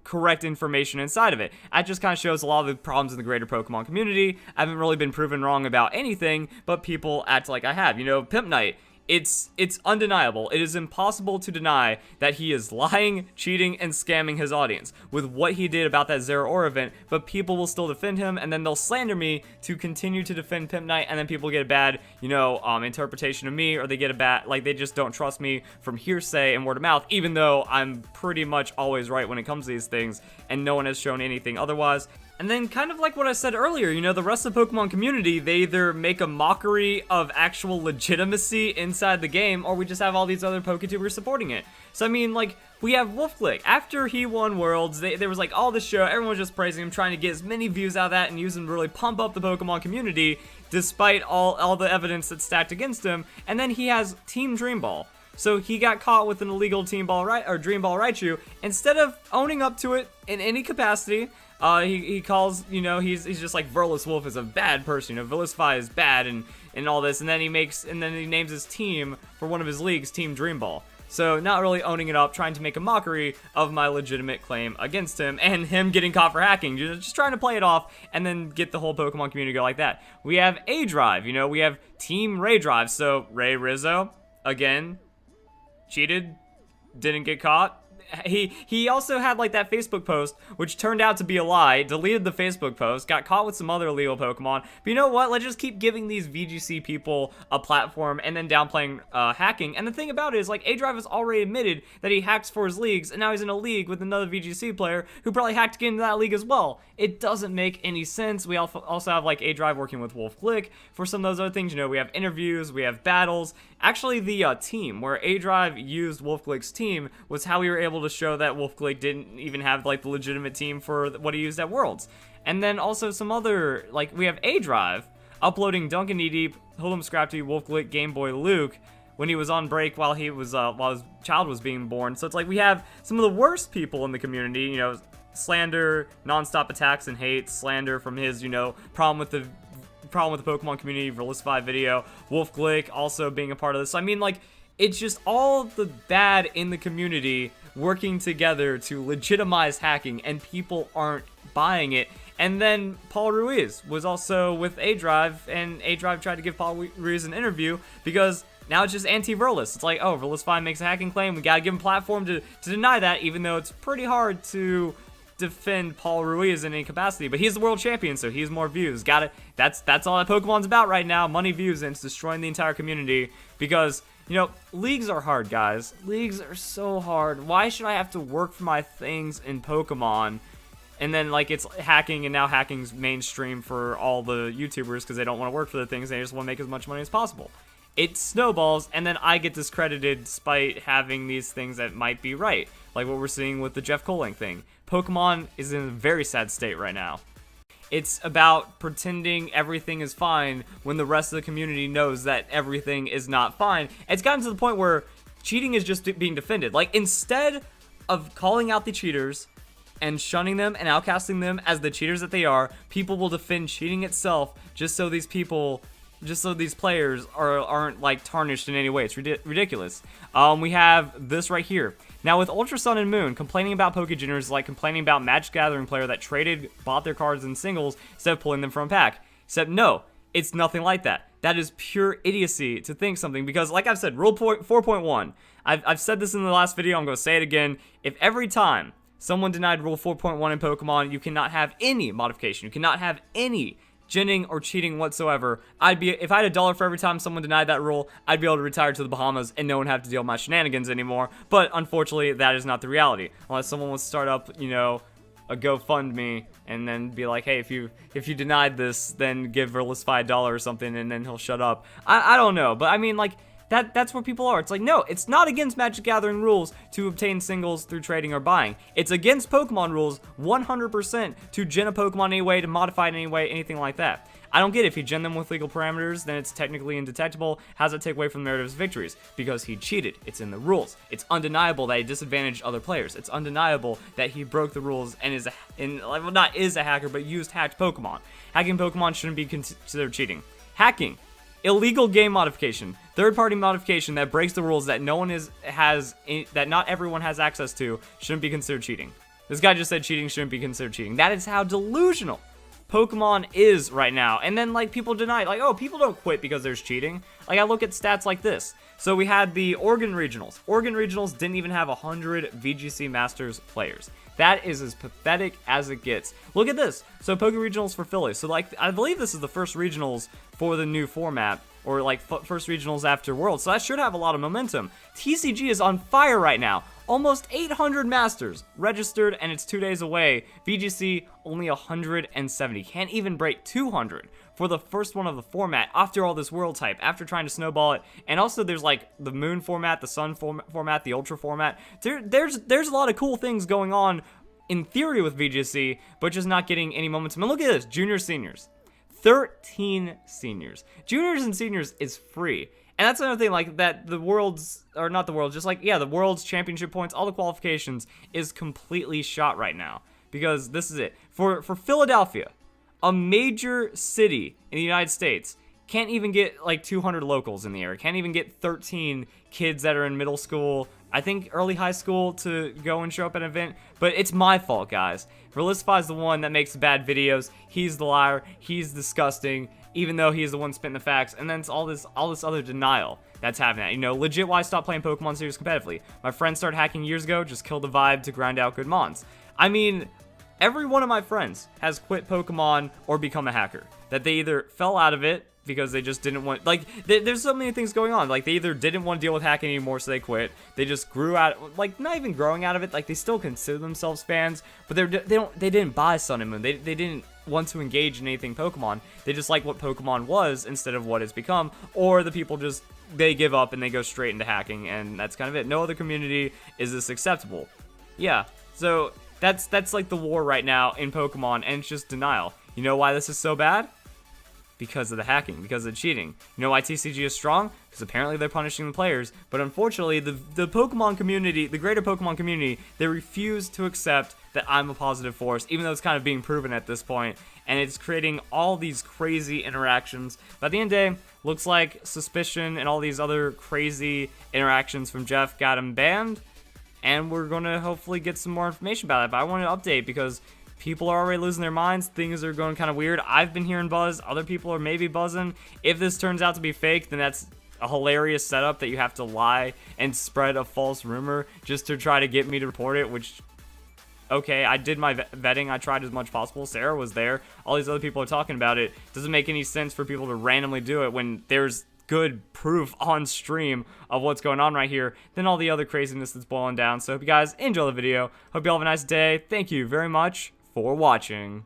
correct information inside of it. That just kind of shows a lot of the problems in the greater Pokemon community. I haven't really been proven wrong about anything, but people act like I have. You know, Pimp Knight, it's undeniable. It is impossible to deny that he is lying, cheating, and scamming his audience with what he did about that Zero Ore event, but people will still defend him, and then they'll slander me to continue to defend Pimp Knight, and then people get a bad, you know, interpretation of me, or they get a bad, like, they just don't trust me from hearsay and word of mouth, even though I'm pretty much always right when it comes to these things, and no one has shown anything otherwise. And then, kind of like what I said earlier, you know, the rest of the Pokemon community, they either make a mockery of actual legitimacy inside the game, or we just have all these other Poketubers supporting it. So, I mean, like, we have Wolfglick. After he won Worlds, there was, like, all this show, everyone was just praising him, trying to get as many views out of that and use him to really pump up the Pokemon community, despite all the evidence that's stacked against him. And then he has Team Dream Ball. So he got caught with an illegal Dream Ball Raichu. Instead of owning up to it in any capacity, he calls, you know, he's just like, Verlis Wolf is a bad person, you know, Verlisify is bad and all this, and then he names his team for one of his leagues, Team Dream Ball. So not really owning it up, trying to make a mockery of my legitimate claim against him, and him getting caught for hacking, just trying to play it off and then get the whole Pokemon community to go like that. We have A Drive, you know, we have Team Ray Drive. So Ray Rizzo, again, cheated, didn't get caught. He also had like that Facebook post, which turned out to be a lie, deleted the Facebook post, got caught with some other illegal Pokemon. But you know what? Let's just keep giving these VGC people a platform and then downplaying hacking. And the thing about it is, like, A Drive has already admitted that he hacks for his leagues, and now he's in a league with another VGC player who probably hacked to get into that league as well. It doesn't make any sense. We also have like A Drive working with Wolf Glick for some of those other things. You know, we have interviews, we have battles. Actually, the team where A Drive used Wolf Glick's team was how we were able to show that Wolf Glick didn't even have like the legitimate team for what he used at Worlds. And then also some other, like, we have A Drive uploading Duncan Knee Deep, Hoodlum Scrapty, Wolf Glick, Game Boy Luke when he was on break while he was while his child was being born. So it's like we have some of the worst people in the community, you know, slander, nonstop attacks and hate, slander from his, you know, problem with the Pokemon community, Verlisify video, Wolf Glick also being a part of this. I mean, like, it's just all the bad in the community working together to legitimize hacking, and people aren't buying it. And then Paul Ruiz was also with A Drive, and A Drive tried to give Paul Ruiz an interview because now it's just anti-Verlis. It's like, oh, Verlisify makes a hacking claim, we gotta give him a platform to deny that, even though it's pretty hard to defend Paul Ruiz in any capacity. But he's the world champion, so he's more views. Got it. That's all that Pokemon's about right now. Money, views, and it's destroying the entire community because, you know, leagues are hard, guys. Leagues are so hard. Why should I have to work for my things in Pokemon? And then, like, it's hacking, and now hacking's mainstream for all the YouTubers because they don't want to work for the things. They just want to make as much money as possible. It snowballs, and then I get discredited despite having these things that might be right. Like what we're seeing with the Jeff Kolenc thing. Pokemon is in a very sad state right now. It's about pretending everything is fine when the rest of the community knows that everything is not fine. It's gotten to the point where cheating is just being defended. Like, instead of calling out the cheaters and shunning them and outcasting them as the cheaters that they are, people will defend cheating itself just so these players aren't like tarnished in any way. It's ridiculous. We have this right here. Now with Ultra Sun and Moon, complaining about Pokegeners is like complaining about Magic Gathering player that bought their cards in singles instead of pulling them from a pack. Except no, it's nothing like that. That is pure idiocy to think something, because like I've said, Rule 4.1, I've said this in the last video, I'm going to say it again. If every time someone denied Rule 4.1 in Pokemon, you cannot have any modification, you cannot have any ginning or cheating whatsoever, if I had $1 for every time someone denied that rule, I'd be able to retire to the Bahamas and no one have to deal with my shenanigans anymore. But unfortunately, that is not the reality. Unless someone wants to start up, you know, a GoFundMe and then be like, hey, if you denied this, then give Verlisify $1 or something, and then he'll shut up. I don't know, but I mean, like, that's where people are. It's like, no, it's not against Magic Gathering rules to obtain singles through trading or buying. It's against Pokemon rules 100% to gen a Pokemon anyway, to modify it anyway, anything like that. I don't get it. If you gen them with legal parameters, then it's technically indetectable. How does that take away from the merit of his victories? Because he cheated. It's in the rules. It's undeniable that he disadvantaged other players. It's undeniable that he broke the rules and is a hacker, but used hacked Pokemon. Hacking Pokemon shouldn't be considered cheating. Hacking. Illegal game modification, third-party modification that breaks the rules that that not everyone has access to, shouldn't be considered cheating. This guy just said cheating shouldn't be considered cheating. That is how delusional Pokemon is right now. And then, like, people deny it. Like, oh, people don't quit because there's cheating. Like, I look at stats like this. So we had the Oregon Regionals. Oregon Regionals didn't even have 100 VGC Masters players. That is as pathetic as it gets. Look at this. So Poke Regionals for Philly. So, like, I believe this is the first regionals for the new format, or like first regionals after Worlds. So that should have a lot of momentum. TCG is on fire right now. Almost 800 Masters registered, and it's 2 days away. VGC only 170. Can't even break 200 for the first one of the format after all this World type, after trying to snowball it. And also there's like the Moon format, the Sun format, the Ultra format. There's a lot of cool things going on in theory with VGC, but just not getting any momentum. And look at this, juniors, seniors. 13 seniors. Juniors and seniors is free. And that's another thing, like, that the world's, or not the world's, just like, yeah, the world's championship points, all the qualifications is completely shot right now. Because this is it. For Philadelphia, a major city in the United States, can't even get like 200 locals in the area. Can't even get 13 kids that are in middle school I think, early high school to go and show up at an event, but it's my fault, guys. Relistify's the one that makes bad videos. He's the liar. He's disgusting, even though he's the one spitting the facts. And then it's all this other denial that's happening. You know, legit why I stopped playing Pokemon series competitively. My friends started hacking years ago, just killed the vibe to grind out good mons. I mean, every one of my friends has quit Pokemon or become a hacker. That they either fell out of it because they just didn't want, like, there's so many things going on. Like, they either didn't want to deal with hacking anymore, so they quit. They just grew out, like, not even growing out of it. Like, they still consider themselves fans, but they didn't buy Sun and Moon. They didn't want to engage in anything Pokemon. They just like what Pokemon was instead of what it's become. Or the people just, they give up and they go straight into hacking, and that's kind of it. No other community is this acceptable. Yeah, so that's like the war right now in Pokemon, and it's just denial. You know why this is so bad? Because of the hacking, because of the cheating. You know why TCG is strong? Because apparently they're punishing the players, but unfortunately the Pokemon community, the greater Pokemon community, they refuse to accept that I'm a positive force, even though it's kind of being proven at this point, and it's creating all these crazy interactions. But at the end of the day, looks like suspicion and all these other crazy interactions from Jeff got him banned, and we're gonna hopefully get some more information about it. But I want to update because people are already losing their minds. Things are going kind of weird. I've been hearing buzz. Other people are maybe buzzing. If this turns out to be fake, then that's a hilarious setup that you have to lie and spread a false rumor just to try to get me to report it, which, okay, I did my vetting. I tried as much as possible. Sarah was there. All these other people are talking about it. Doesn't make any sense for people to randomly do it when there's good proof on stream of what's going on right here than all the other craziness that's boiling down. So hope you guys enjoy the video. Hope you all have a nice day. Thank you very much for watching.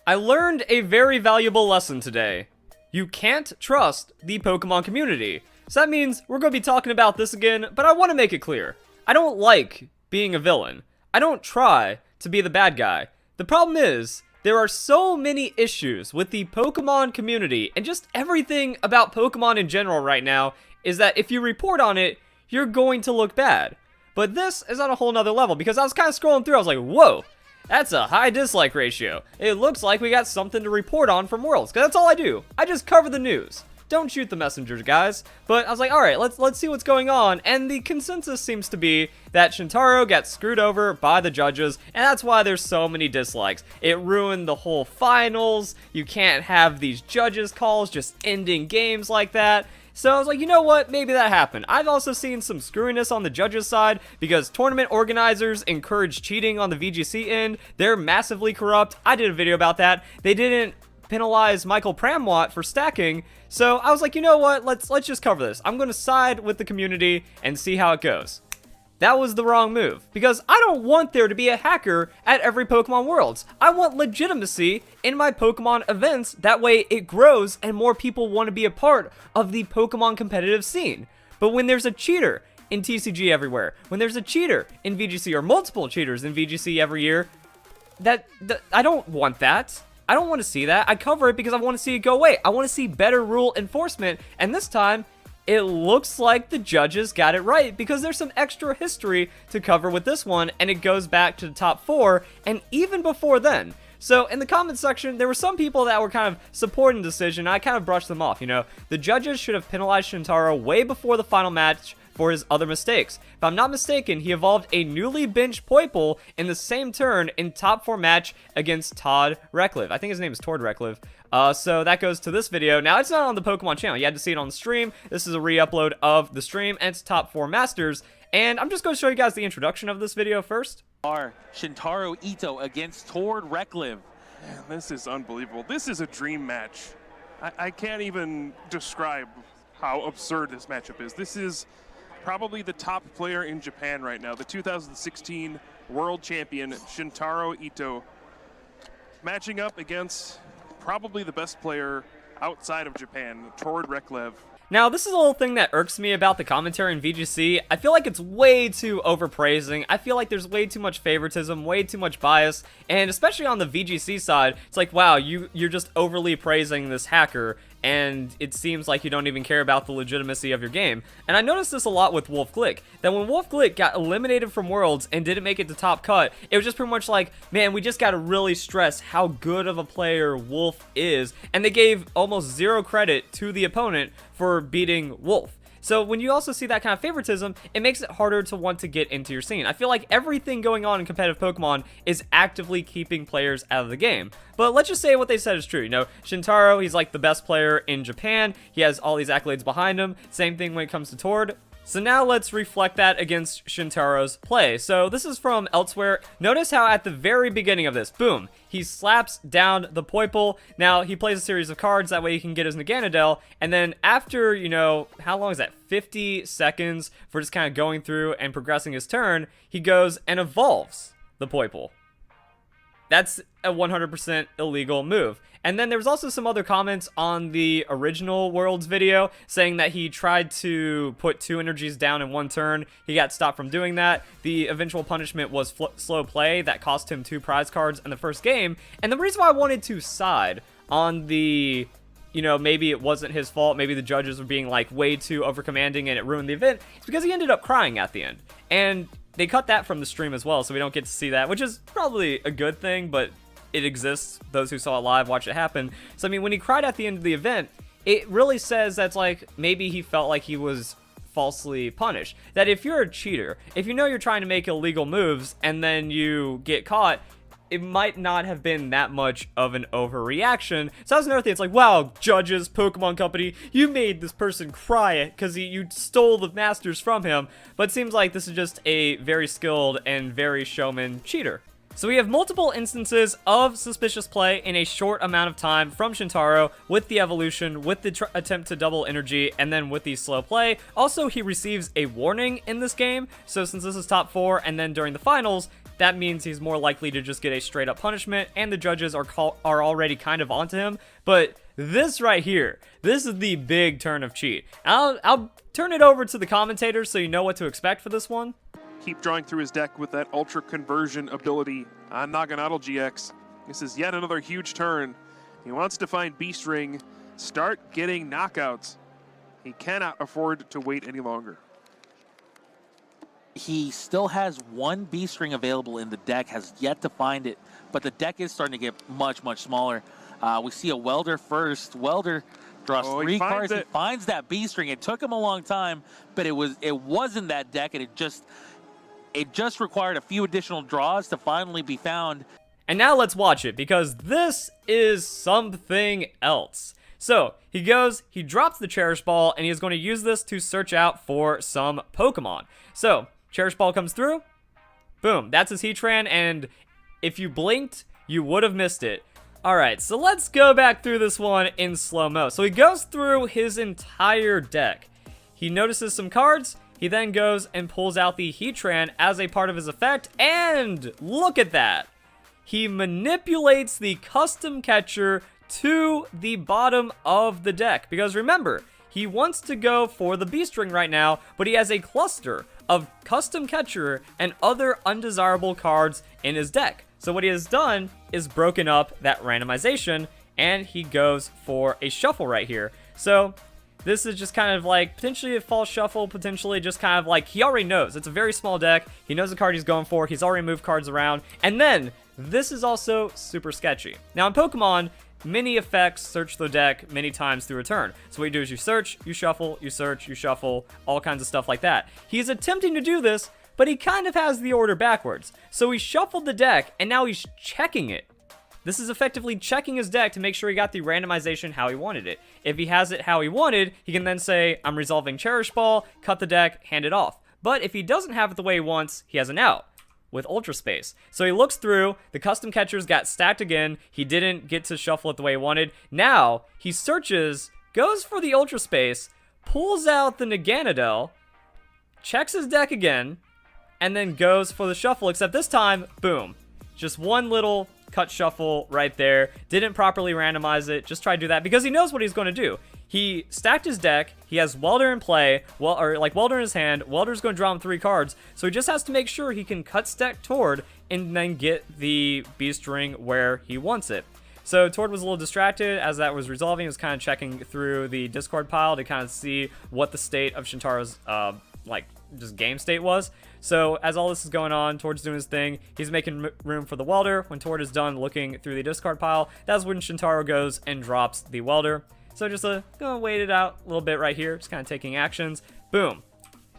I learned a very valuable lesson today. You can't trust the Pokemon community. So that means we're going to be talking about this again, but I want to make it clear. I don't like being a villain. I don't try to be the bad guy. The problem is, there are so many issues with the Pokemon community, and just everything about Pokemon in general right now is that if you report on it, you're going to look bad. But this is on a whole nother level, because I was kind of scrolling through, I was like, whoa, that's a high dislike ratio. It looks like we got something to report on from Worlds, because that's all I do. I just cover the news. Don't shoot the messengers, guys. But I was like, alright, let's see what's going on, and the consensus seems to be that Shintaro got screwed over by the judges, and that's why there's so many dislikes. It ruined the whole finals. You can't have these judges calls just ending games like that. So I was like, you know what, maybe that happened. I've also seen some screwiness on the judges' side because tournament organizers encourage cheating on the VGC end. They're massively corrupt. I did a video about that. They didn't penalize Michael Pramwat for stacking, so I was like, you know what, let's just cover this. I'm going to side with the community and see how it goes. That was the wrong move, because I don't want there to be a hacker at every Pokemon Worlds. I want legitimacy in my Pokemon events, that way it grows and more people want to be a part of the Pokemon competitive scene. But when there's a cheater in TCG everywhere, when there's a cheater in VGC or multiple cheaters in VGC every year, I don't want that. I don't want to see that. I cover it because I want to see it go away. I want to see better rule enforcement, and this time, it looks like the judges got it right because there's some extra history to cover with this one, and it goes back to the top 4, and even before then. So in the comment section, there were some people that were kind of supporting the decision. I kind of brushed them off, you know. The judges should have penalized Shintaro way before the final match for his other mistakes. If I'm not mistaken, he evolved a newly benched Poipole in the same turn in top 4 match against Tord Reklev. I think his name is Tord Reklev. So that goes to this video. Now, it's not on the Pokemon channel. You had to see it on the stream. This is a re-upload of the stream, and it's top 4 Masters. And I'm just going to show you guys the introduction of this video first. Shintaro Ito against Tord Reklev. Man, this is unbelievable. This is a dream match. I can't even describe how absurd this matchup is. This is probably the top player in Japan right now, the 2016 world champion Shintaro Ito, matching up against probably the best player outside of Japan, Tord Reklev. Now, this is a little thing that irks me about the commentary in VGC. I feel like it's way too overpraising. I feel like there's way too much favoritism, way too much bias, and especially on the VGC side, it's like, wow, you're just overly praising this hacker, and it seems like you don't even care about the legitimacy of your game. And I noticed this a lot with Wolf Glick, that when Wolf Glick got eliminated from Worlds and didn't make it to top cut, it was just pretty much like, man, we just gotta really stress how good of a player Wolf is, and they gave almost zero credit to the opponent for beating Wolf. So when you also see that kind of favoritism, it makes it harder to want to get into your scene. I feel like everything going on in competitive Pokemon is actively keeping players out of the game. But let's just say what they said is true. You know, Shintaro, he's like the best player in Japan. He has all these accolades behind him. Same thing when it comes to Tord. So now let's reflect that against Shintaro's play. So this is from elsewhere. Notice how at the very beginning of this, boom, he slaps down the Poipole. Now he plays a series of cards, that way he can get his Naganadel. And then after, you know, how long is that? 50 seconds for just kind of going through and progressing his turn, he goes and evolves the Poipole. That's a 100% illegal move. And then there was also some other comments on the original Worlds video saying that he tried to put 2 energies down in 1 turn. He got stopped from doing that. The eventual punishment was slow play that cost him 2 prize cards in the first game. And the reason why I wanted to side on the, you know, maybe it wasn't his fault, maybe the judges were being like way too overcommanding and it ruined the event, is because he ended up crying at the end. And they cut that from the stream as well, so we don't get to see that, which is probably a good thing, but it exists. Those who saw it live watch it happen. So I mean, when he cried at the end of the event, it really says that's like maybe he felt like he was falsely punished. That if you're a cheater, if you know you're trying to make illegal moves and then you get caught, it might not have been that much of an overreaction. So that's another thing. It's like, wow, judges, Pokemon Company, you made this person cry because you stole the masters from him. But it seems like this is just a very skilled and very showman cheater. So we have multiple instances of suspicious play in a short amount of time from Shintaro with the evolution, with the attempt to double energy, and then with the slow play. Also, he receives a warning in this game, so since this is top 4 and then during the finals, that means he's more likely to just get a straight up punishment, and the judges are already kind of onto him. But this right here, this is the big turn of cheat. I'll turn it over to the commentators so you know what to expect for this one. Keep drawing through his deck with that Ultra Conversion ability on Naganadel GX. This is yet another huge turn. He wants to find Beast Ring, start getting knockouts. He cannot afford to wait any longer. He still has 1 Beast Ring available in the deck, has yet to find it, but the deck is starting to get much, much smaller. We see a Welder first. Welder draws 3 cards. He finds that Beast Ring. It took him a long time, but it wasn't that deck, and it just required a few additional draws to finally be found. And now let's watch it, because this is something else. So, he goes, he drops the Cherish Ball, and he is going to use this to search out for some Pokemon. So, Cherish Ball comes through, boom, that's his Heatran, and if you blinked, you would have missed it. Alright, so let's go back through this one in slow-mo. So he goes through his entire deck. He notices some cards. He then goes and pulls out the Heatran as a part of his effect, and look at that. He manipulates the custom catcher to the bottom of the deck, because remember, he wants to go for the Beast Ring right now, but he has a cluster of custom catcher and other undesirable cards in his deck. So what he has done is broken up that randomization, and he goes for a shuffle right here. So this is just kind of like potentially a false shuffle, potentially just kind of like he already knows. It's a very small deck. He knows the card he's going for. He's already moved cards around. And then this is also super sketchy. Now in Pokemon, many effects search the deck many times through a turn. So what you do is you search, you shuffle, you search, you shuffle, all kinds of stuff like that. He's attempting to do this, but he kind of has the order backwards. So he shuffled the deck, and now he's checking it. This is effectively checking his deck to make sure he got the randomization how he wanted it. If he has it how he wanted, he can then say, I'm resolving Cherish Ball, cut the deck, hand it off. But if he doesn't have it the way he wants, he has an out with Ultra Space. So he looks through, the custom catchers got stacked again, he didn't get to shuffle it the way he wanted. Now, he searches, goes for the Ultra Space, pulls out the Naganadel, checks his deck again, and then goes for the shuffle, except this time, boom. Just one little cut shuffle right there. Didn't properly randomize it. Just try to do that because he knows what he's going to do. He stacked his deck. He has Welder in play, Welder in his hand. Welder's going to draw him 3 cards. So he just has to make sure he can cut stack Tord and then get the Beast Ring where he wants it. So Tord was a little distracted as that was resolving. He was kind of checking through the Discord pile to kind of see what the state of Shintaro's just game state was. So as all this is going on, Tord's doing his thing. He's making room for the Welder. When Tord is done looking through the discard pile, that's when Shintaro goes and drops the Welder. So just gonna wait it out a little bit right here, just kind of taking actions. Boom.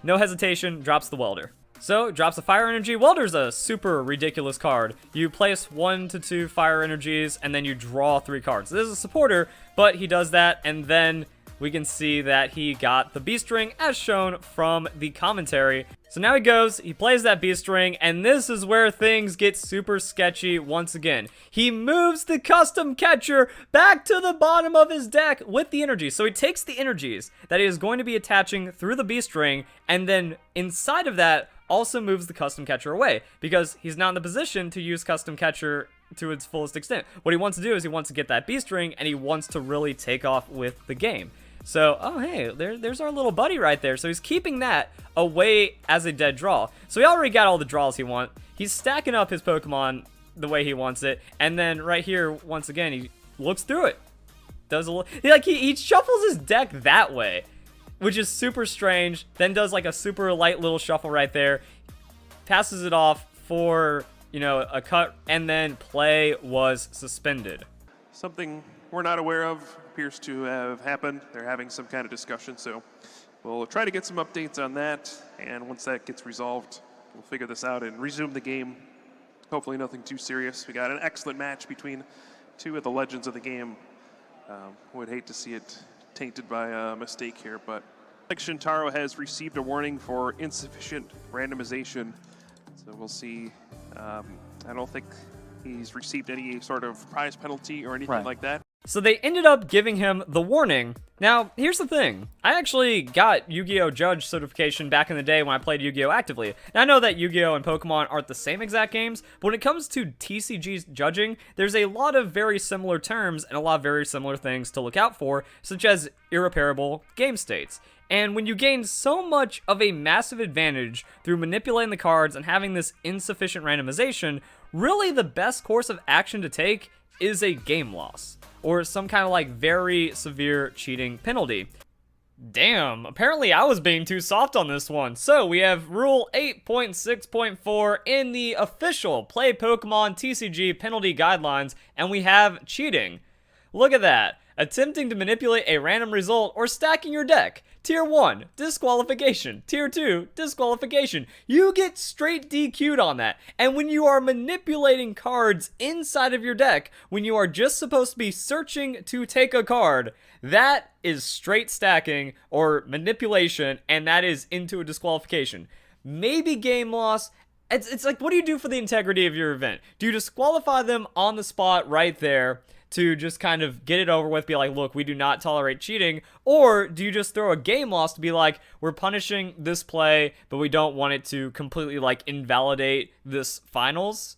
No hesitation, drops the Welder. So, drops a Fire Energy. Welder's a super ridiculous card. You place 1 to 2 Fire Energies, and then you draw 3 cards. This is a supporter, but he does that, and then we can see that he got the Beast Ring as shown from the commentary. So now he goes, he plays that Beast Ring, and this is where things get super sketchy once again. He moves the custom catcher back to the bottom of his deck with the energy. So he takes the energies that he is going to be attaching through the Beast Ring, and then inside of that also moves the custom catcher away because he's not in the position to use custom catcher to its fullest extent. What he wants to do is he wants to get that Beast Ring, and he wants to really take off with the game. So, oh hey, there's our little buddy right there. So he's keeping that away as a dead draw. So he already got all the draws he wants. He's stacking up his Pokemon the way he wants it. And then right here, once again, he looks through it. Does a little, he shuffles his deck that way, which is super strange. Then does like a super light little shuffle right there. Passes it off for, you know, a cut, and then play was suspended. Something we're not aware of appears to have happened. They're having some kind of discussion, so we'll try to get some updates on that, and once that gets resolved, we'll figure this out and resume the game. Hopefully nothing too serious. We got an excellent match between two of the legends of the game. Would hate to see it tainted by a mistake here, but like Shintaro has received a warning for insufficient randomization, so we'll see. I don't think he's received any sort of prize penalty or anything like that. So they ended up giving him the warning. Now, here's the thing. I actually got Yu-Gi-Oh! Judge certification back in the day when I played Yu-Gi-Oh! Actively. Now, I know that Yu-Gi-Oh! And Pokemon aren't the same exact games, but when it comes to TCG's judging, there's a lot of very similar terms and a lot of very similar things to look out for, such as irreparable game states. And when you gain so much of a massive advantage through manipulating the cards and having this insufficient randomization, really the best course of action to take is a game loss, or some kind of like very severe cheating penalty. Damn, apparently I was being too soft on this one. So we have Rule 8.6.4 in the official Play Pokemon TCG penalty guidelines, and we have cheating. Look at that. Attempting to manipulate a random result or stacking your deck. Tier 1, disqualification. Tier 2, disqualification. You get straight DQ'd on that. And when you are manipulating cards inside of your deck, when you are just supposed to be searching to take a card, that is straight stacking or manipulation, and that is into a disqualification. Maybe game loss. It's like, what do you do for the integrity of your event? Do you disqualify them on the spot right there to just kind of get it over with, be like, look, we do not tolerate cheating? Or do you just throw a game loss to be like, we're punishing this play, but we don't want it to completely like invalidate this finals?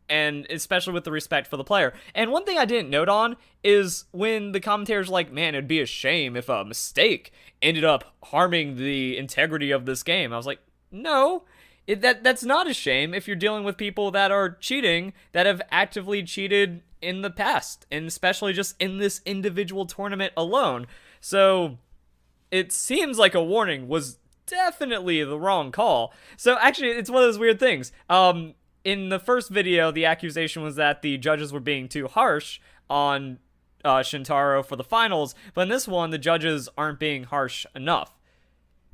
And especially with the respect for the player. And one thing I didn't note on is when the commentators like, man, it'd be a shame if a mistake ended up harming the integrity of this game. I was like, no. That's not a shame if you're dealing with people that are cheating, that have actively cheated in the past, and especially just in this individual tournament alone. So it seems like a warning was definitely the wrong call. So actually, it's one of those weird things. In the first video, the accusation was that the judges were being too harsh on Shintaro for the finals, but in this one, the judges aren't being harsh enough.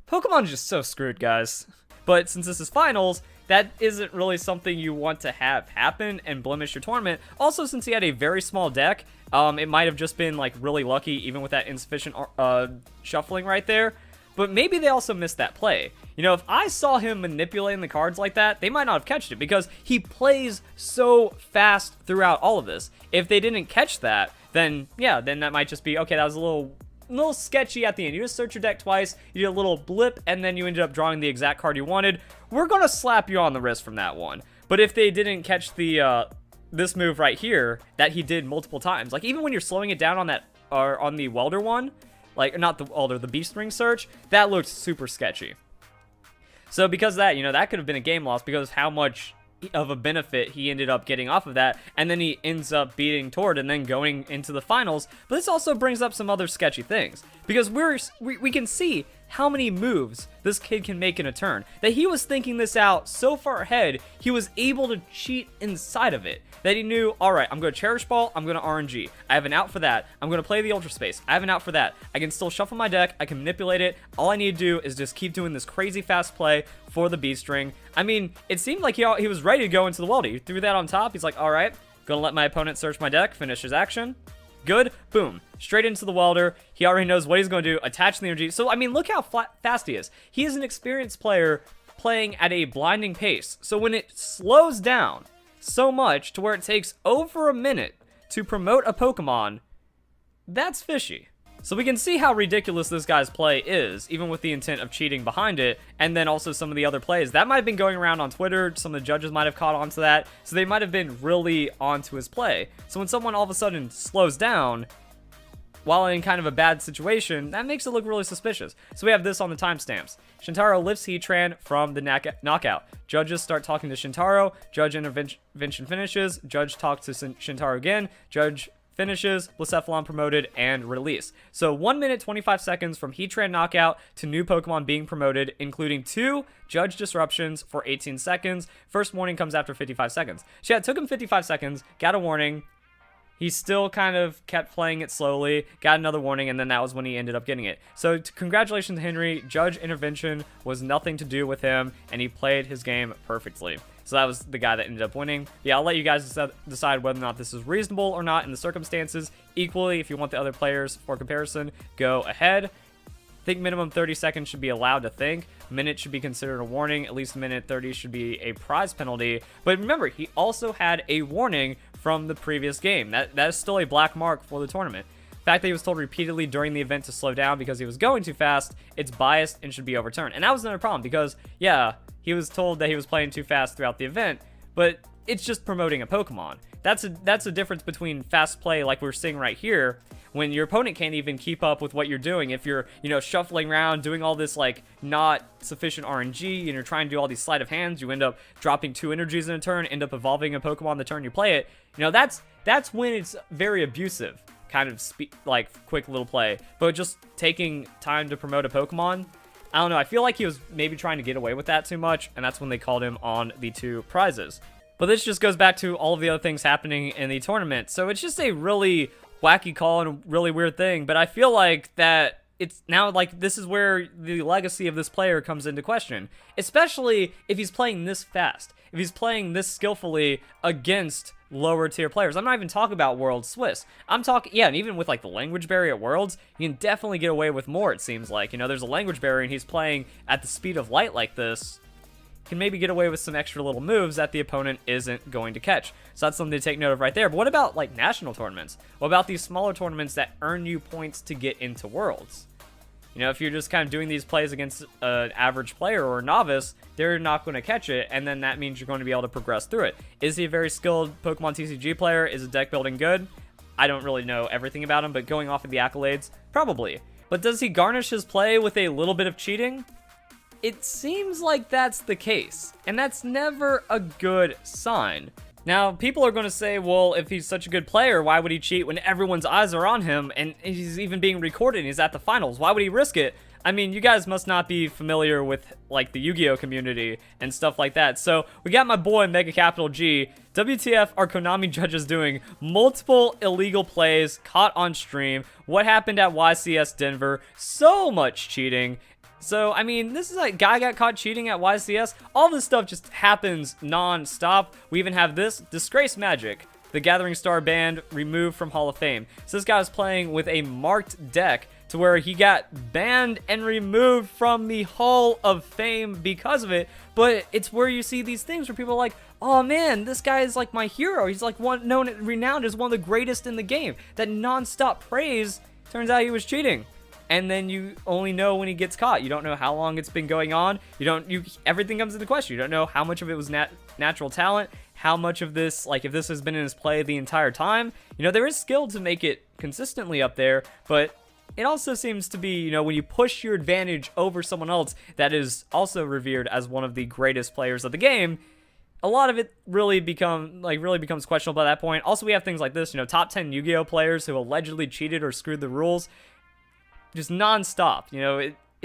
Pokemon's just so screwed, guys. But since this is finals, that isn't really something you want to have happen and blemish your tournament. Also, since he had a very small deck, it might have just been like really lucky, even with that insufficient shuffling right there. But maybe they also missed that play. You know, if I saw him manipulating the cards like that, they might not have catched it because he plays so fast throughout all of this. If they didn't catch that, then yeah, then that might just be, okay, that was a little sketchy at the end. You just search your deck twice, you did a little blip, and then you ended up drawing the exact card you wanted. We're gonna slap you on the wrist from that one. But if they didn't catch the this move right here that he did multiple times, like even when you're slowing it down on that on the Welder one, like not the Welder, the Beast Ring search, that looked super sketchy. So because of that, you know, that could have been a game loss because of how much of a benefit he ended up getting off of that, and then he ends up beating Tord and then going into the finals. But this also brings up some other sketchy things because we can see how many moves this kid can make in a turn. That he was thinking this out so far ahead, he was able to cheat inside of it. That he knew, alright, I'm going to Cherish Ball, I'm going to RNG. I have an out for that. I'm going to play the Ultra Space. I have an out for that. I can still shuffle my deck, I can manipulate it. All I need to do is just keep doing this crazy fast play for the B string. I mean, it seemed like he was ready to go into the Weldy. He threw that on top, he's like, alright, gonna let my opponent search my deck, finish his action. Good, boom, straight into the welder. He already knows what he's going to do, attach the energy. So, I mean, look how fast he is. He is an experienced player playing at a blinding pace. So when it slows down so much to where it takes over a minute to promote a Pokemon, that's fishy. So we can see how ridiculous this guy's play is, even with the intent of cheating behind it, and then also some of the other plays. That might have been going around on Twitter, some of the judges might have caught on to that, so they might have been really onto his play. So when someone all of a sudden slows down, while in kind of a bad situation, that makes it look really suspicious. So we have this on the timestamps. Shintaro lifts Heatran from the knockout. Judges start talking to Shintaro, Judge intervention finishes, Judge talks to Shintaro again, Judge finishes, Blacephalon promoted, and release. So 1 minute 25 seconds from Heatran knockout to new Pokemon being promoted, including 2 Judge disruptions for 18 seconds. First warning comes after 55 seconds. So yeah, it took him 55 seconds, got a warning. He still kind of kept playing it slowly, got another warning, and then that was when he ended up getting it. So congratulations, Henry. Judge intervention was nothing to do with him, and he played his game perfectly. So that was the guy that ended up winning. Yeah, I'll let you guys decide whether or not this is reasonable or not in the circumstances. Equally, if you want the other players for comparison, go ahead. I think minimum 30 seconds should be allowed to think. Minute should be considered a warning. At least minute 30 should be a prize penalty. But remember, he also had a warning from the previous game. That is still a black mark for the tournament. The fact that he was told repeatedly during the event to slow down because he was going too fast, it's biased and should be overturned. And that was another problem because, yeah, he was told that he was playing too fast throughout the event, but it's just promoting a Pokemon. That's a difference between fast play like we're seeing right here, when your opponent can't even keep up with what you're doing. If you're, shuffling around, doing all this, like, not sufficient RNG, and you're trying to do all these sleight of hands, you end up dropping 2 energies in a turn, end up evolving a Pokemon the turn you play it. That's when it's very abusive, kind of, quick little play. But just taking time to promote a Pokemon, I don't know, I feel like he was maybe trying to get away with that too much, and that's when they called him on the 2 prizes. But this just goes back to all of the other things happening in the tournament. So it's just a really wacky call and a really weird thing, but I feel like that it's now like this is where the legacy of this player comes into question, especially if he's playing this fast, if he's playing this skillfully against lower tier players. I'm not even talking about World Swiss. I'm talking, yeah, and even with like the language barrier at Worlds, you can definitely get away with more, it seems like. There's a language barrier and he's playing at the speed of light like this, can maybe get away with some extra little moves that the opponent isn't going to catch. So that's something to take note of right there. But what about like national tournaments? What about these smaller tournaments that earn you points to get into Worlds? If you're just kind of doing these plays against an average player or a novice, they're not going to catch it, and then that means you're going to be able to progress through it. Is he a very skilled Pokemon TCG player? Is his deck building good? I don't really know everything about him, but going off of the accolades, probably. But does he garnish his play with a little bit of cheating? It seems like that's the case, and that's never a good sign. Now, people are going to say, well, if he's such a good player, why would he cheat when everyone's eyes are on him, and he's even being recorded and he's at the finals? Why would he risk it? I mean, you guys must not be familiar with, like, the Yu-Gi-Oh! Community and stuff like that. So, we got my boy, Mega Capital G. WTF are Konami judges doing? Multiple illegal plays caught on stream. What happened at YCS Denver? So much cheating. So, I mean, this is like, guy got caught cheating at YCS. All this stuff just happens non-stop. We even have this, Disgrace Magic, the Gathering Star band removed from Hall of Fame. So this guy was playing with a marked deck to where he got banned and removed from the Hall of Fame because of it. But it's where you see these things where people are like, oh man, this guy is like my hero. He's like renowned as one of the greatest in the game. That non-stop praise, turns out he was cheating. And then you only know when he gets caught. You don't know how long it's been going on. Everything comes into question. You don't know how much of it was natural talent, how much of this, like if this has been in his play the entire time. There is skill to make it consistently up there, but it also seems to be, when you push your advantage over someone else that is also revered as one of the greatest players of the game, a lot of it really becomes questionable by that point. Also, we have things like this, top 10 Yu-Gi-Oh players who allegedly cheated or screwed the rules. Just non-stop,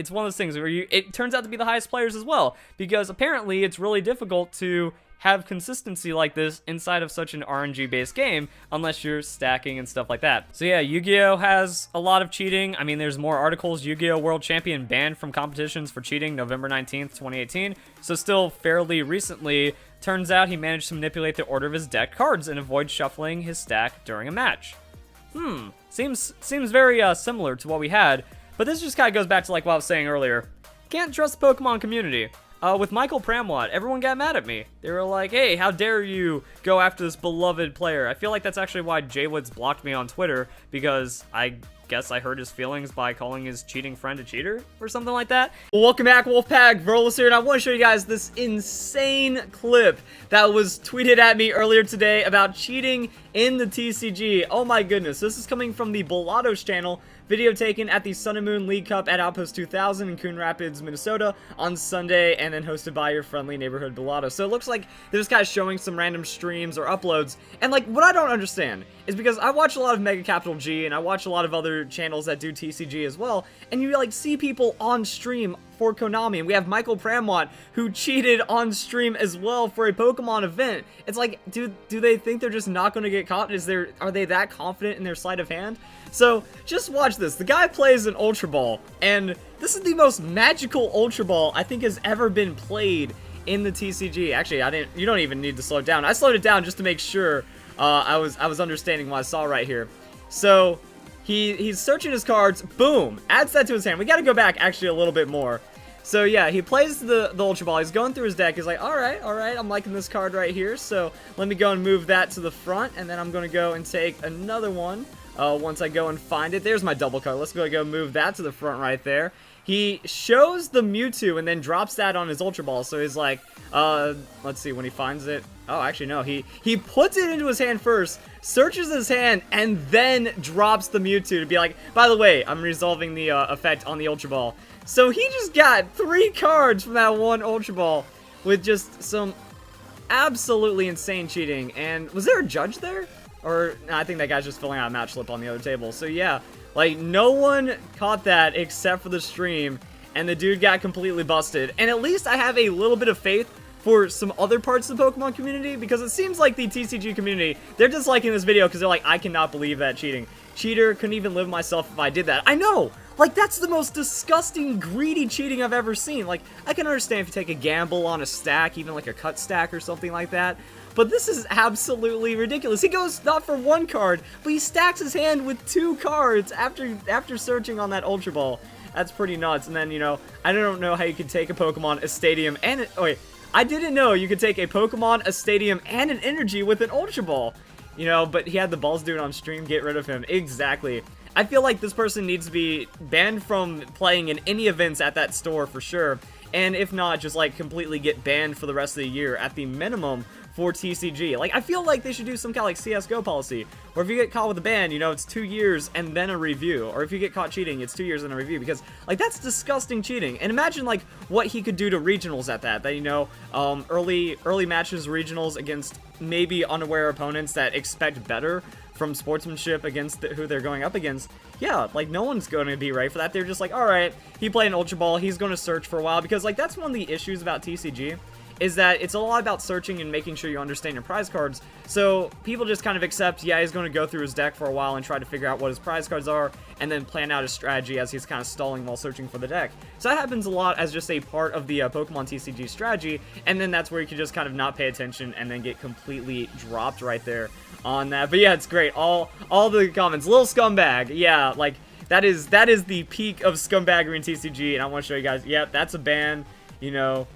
it's one of those things where it turns out to be the highest players as well, because apparently it's really difficult to have consistency like this inside of such an RNG-based game unless you're stacking and stuff like that. So yeah, Yu-Gi-Oh! Has a lot of cheating. I mean, there's more articles. Yu-Gi-Oh! World Champion banned from competitions for cheating November 19th, 2018. So still fairly recently, turns out he managed to manipulate the order of his deck cards and avoid shuffling his stack during a match. Seems very similar to what we had, but this just kind of goes back to like what I was saying earlier. Can't trust the Pokemon community. With Michael Pramwat, everyone got mad at me. They were like, hey, how dare you go after this beloved player? I feel like that's actually why Jay Woods blocked me on Twitter, because I guess I hurt his feelings by calling his cheating friend a cheater or something like that. Welcome back, Wolfpack. Verlis here, and I want to show you guys this insane clip that was tweeted at me earlier today about cheating in the TCG. Oh my goodness, this is coming from the Bolados channel. Video taken at the Sun and Moon League Cup at Outpost 2000 in Coon Rapids, Minnesota on Sunday, and then hosted by your friendly neighborhood Bolados. So it looks like they're just kind of showing some random streams or uploads, and like what I don't understand is because I watch a lot of Mega Capital G and I watch a lot of other channels that do TCG as well, and you like see people on stream for Konami, and we have Michael Pramwat who cheated on stream as well for a Pokemon event. It's like, do they think they're just not going to get caught? Are they that confident in their sleight of hand? So just watch this. The guy plays an Ultra Ball, and this is the most magical Ultra Ball I think has ever been played in the TCG. Actually, you don't even need to slow it down. I slowed it down just to make sure I was understanding what I saw right here. So he's searching his cards. Boom, adds that to his hand. We got to go back actually a little bit more. So yeah, he plays the Ultra Ball. He's going through his deck. He's like, all right, I'm liking this card right here. So let me go and move that to the front, and then I'm going to go and take another one. Once I go and find it. There's my double card. Let's go move that to the front right there. He shows the Mewtwo and then drops that on his Ultra Ball. So he's like, let's see, when he finds it. Oh, actually, no. He puts it into his hand first, searches his hand, and then drops the Mewtwo to be like, by the way, I'm resolving the effect on the Ultra Ball. So he just got 3 cards from that one Ultra Ball with just some absolutely insane cheating. And was there a judge there? Or, no, I think that guy's just filling out a match slip on the other table. So yeah, like, no one caught that except for the stream, and the dude got completely busted. And at least I have a little bit of faith for some other parts of the Pokemon community, because it seems like the TCG community, they're disliking this video because they're like, I cannot believe that cheating. Cheater, couldn't even live myself if I did that. I know! Like, that's the most disgusting, greedy cheating I've ever seen. Like, I can understand if you take a gamble on a stack, even like a cut stack or something like that. But this is absolutely ridiculous. He goes not for 1 card, but he stacks his hand with 2 cards after searching on that Ultra Ball. That's pretty nuts. And then, you know, I don't know how you could take a Pokemon, a Stadium, and oh wait, I didn't know you could take a Pokemon, a Stadium, and an Energy with an Ultra Ball. You know, but he had the balls do it on stream. Get rid of him. Exactly. I feel like this person needs to be banned from playing in any events at that store for sure. And if not, just like completely get banned for the rest of the year at the minimum for TCG. Like, I feel like they should do some kind of like CSGO policy, where if you get caught with a ban, you know, it's 2 years and then a review. Or if you get caught cheating, it's 2 years and a review, because like that's disgusting cheating. And imagine like what he could do to regionals at that, you know, early matches, regionals against maybe unaware opponents that expect better from sportsmanship against who they're going up against. Yeah, like no one's going to be ready for that. They're just like, all right, he played an Ultra Ball, he's going to search for a while, because like that's one of the issues about TCG, is that it's a lot about searching and making sure you understand your prize cards. So people just kind of accept, yeah, he's going to go through his deck for a while and try to figure out what his prize cards are, and then plan out his strategy as he's kind of stalling while searching for the deck. So that happens a lot as just a part of the Pokemon TCG strategy, and then that's where you can just kind of not pay attention and then get completely dropped right there on that. But yeah, it's great. All the comments, little scumbag. Yeah, like that is the peak of scumbaggery in TCG, and I want to show you guys. Yep, that's a ban. You know,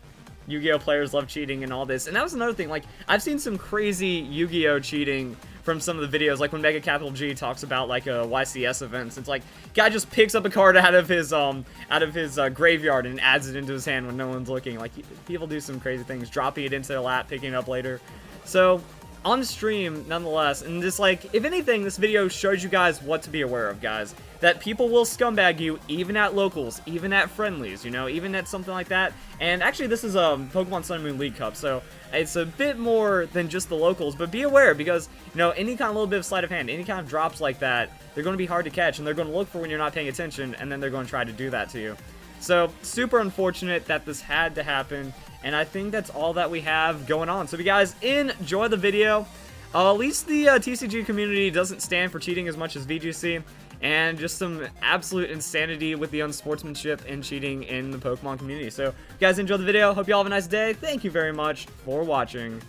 Yu-Gi-Oh! Players love cheating and all this. And that was another thing, like, I've seen some crazy Yu-Gi-Oh! Cheating from some of the videos, like when Mega Capital G talks about, like, YCS events. It's like, guy just picks up a card out of his graveyard and adds it into his hand when no one's looking. Like, people do some crazy things, dropping it into their lap, picking it up later. So, on stream, nonetheless, and just like, if anything, this video shows you guys what to be aware of, guys. That people will scumbag you, even at locals, even at friendlies, you know, even at something like that. And actually, this is a Pokemon Sun and Moon League Cup, so it's a bit more than just the locals, but be aware, because, you know, any kind of little bit of sleight of hand, any kind of drops like that, they're going to be hard to catch, and they're going to look for when you're not paying attention, and then they're going to try to do that to you. So, super unfortunate that this had to happen, and I think that's all that we have going on. So if you guys enjoy the video, at least the TCG community doesn't stand for cheating as much as VGC, and just some absolute insanity with the unsportsmanship and cheating in the Pokemon community. So if you guys enjoyed the video, hope you all have a nice day. Thank you very much for watching.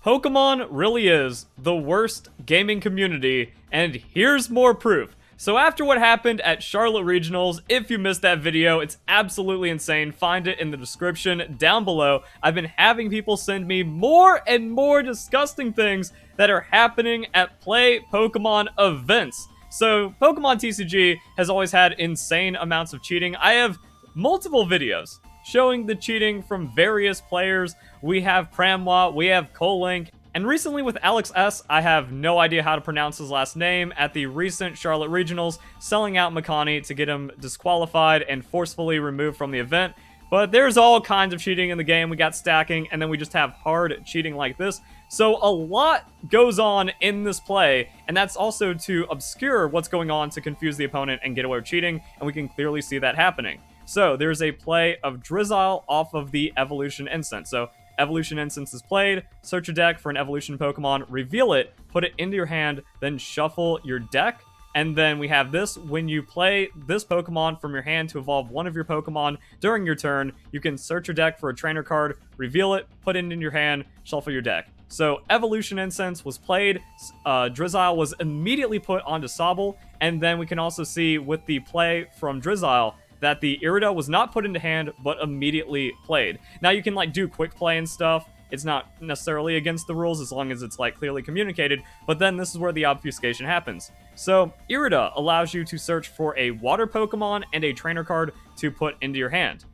Pokemon really is the worst gaming community, and here's more proof. So after what happened at Charlotte Regionals, if you missed that video, it's absolutely insane. Find it in the description down below. I've been having people send me more and more disgusting things that are happening at Play Pokemon events. So Pokemon TCG has always had insane amounts of cheating. I have multiple videos showing the cheating from various players. We have Pramwat, we have Kolenc, and recently with Alex S, I have no idea how to pronounce his last name, at the recent Charlotte Regionals, selling out Makani to get him disqualified and forcefully removed from the event. But there's all kinds of cheating in the game. We got stacking, and then we just have hard cheating like this. So a lot goes on in this play, and that's also to obscure what's going on to confuse the opponent and get away with cheating, and we can clearly see that happening. So there's a play of Drizzile off of the Evolution Instance. So Evolution Instance is played, search your deck for an Evolution Pokemon, reveal it, put it into your hand, then shuffle your deck. And then we have this: when you play this Pokemon from your hand to evolve one of your Pokemon during your turn, you can search your deck for a trainer card, reveal it, put it in your hand, shuffle your deck. So Evolution Incense was played, Drizzile was immediately put onto Sobble, and then we can also see with the play from Drizzile that the Irida was not put into hand, but immediately played. Now you can like do quick play and stuff. It's not necessarily against the rules as long as it's like clearly communicated, but then this is where the obfuscation happens. So Irida allows you to search for a water Pokemon and a trainer card to put into your hand.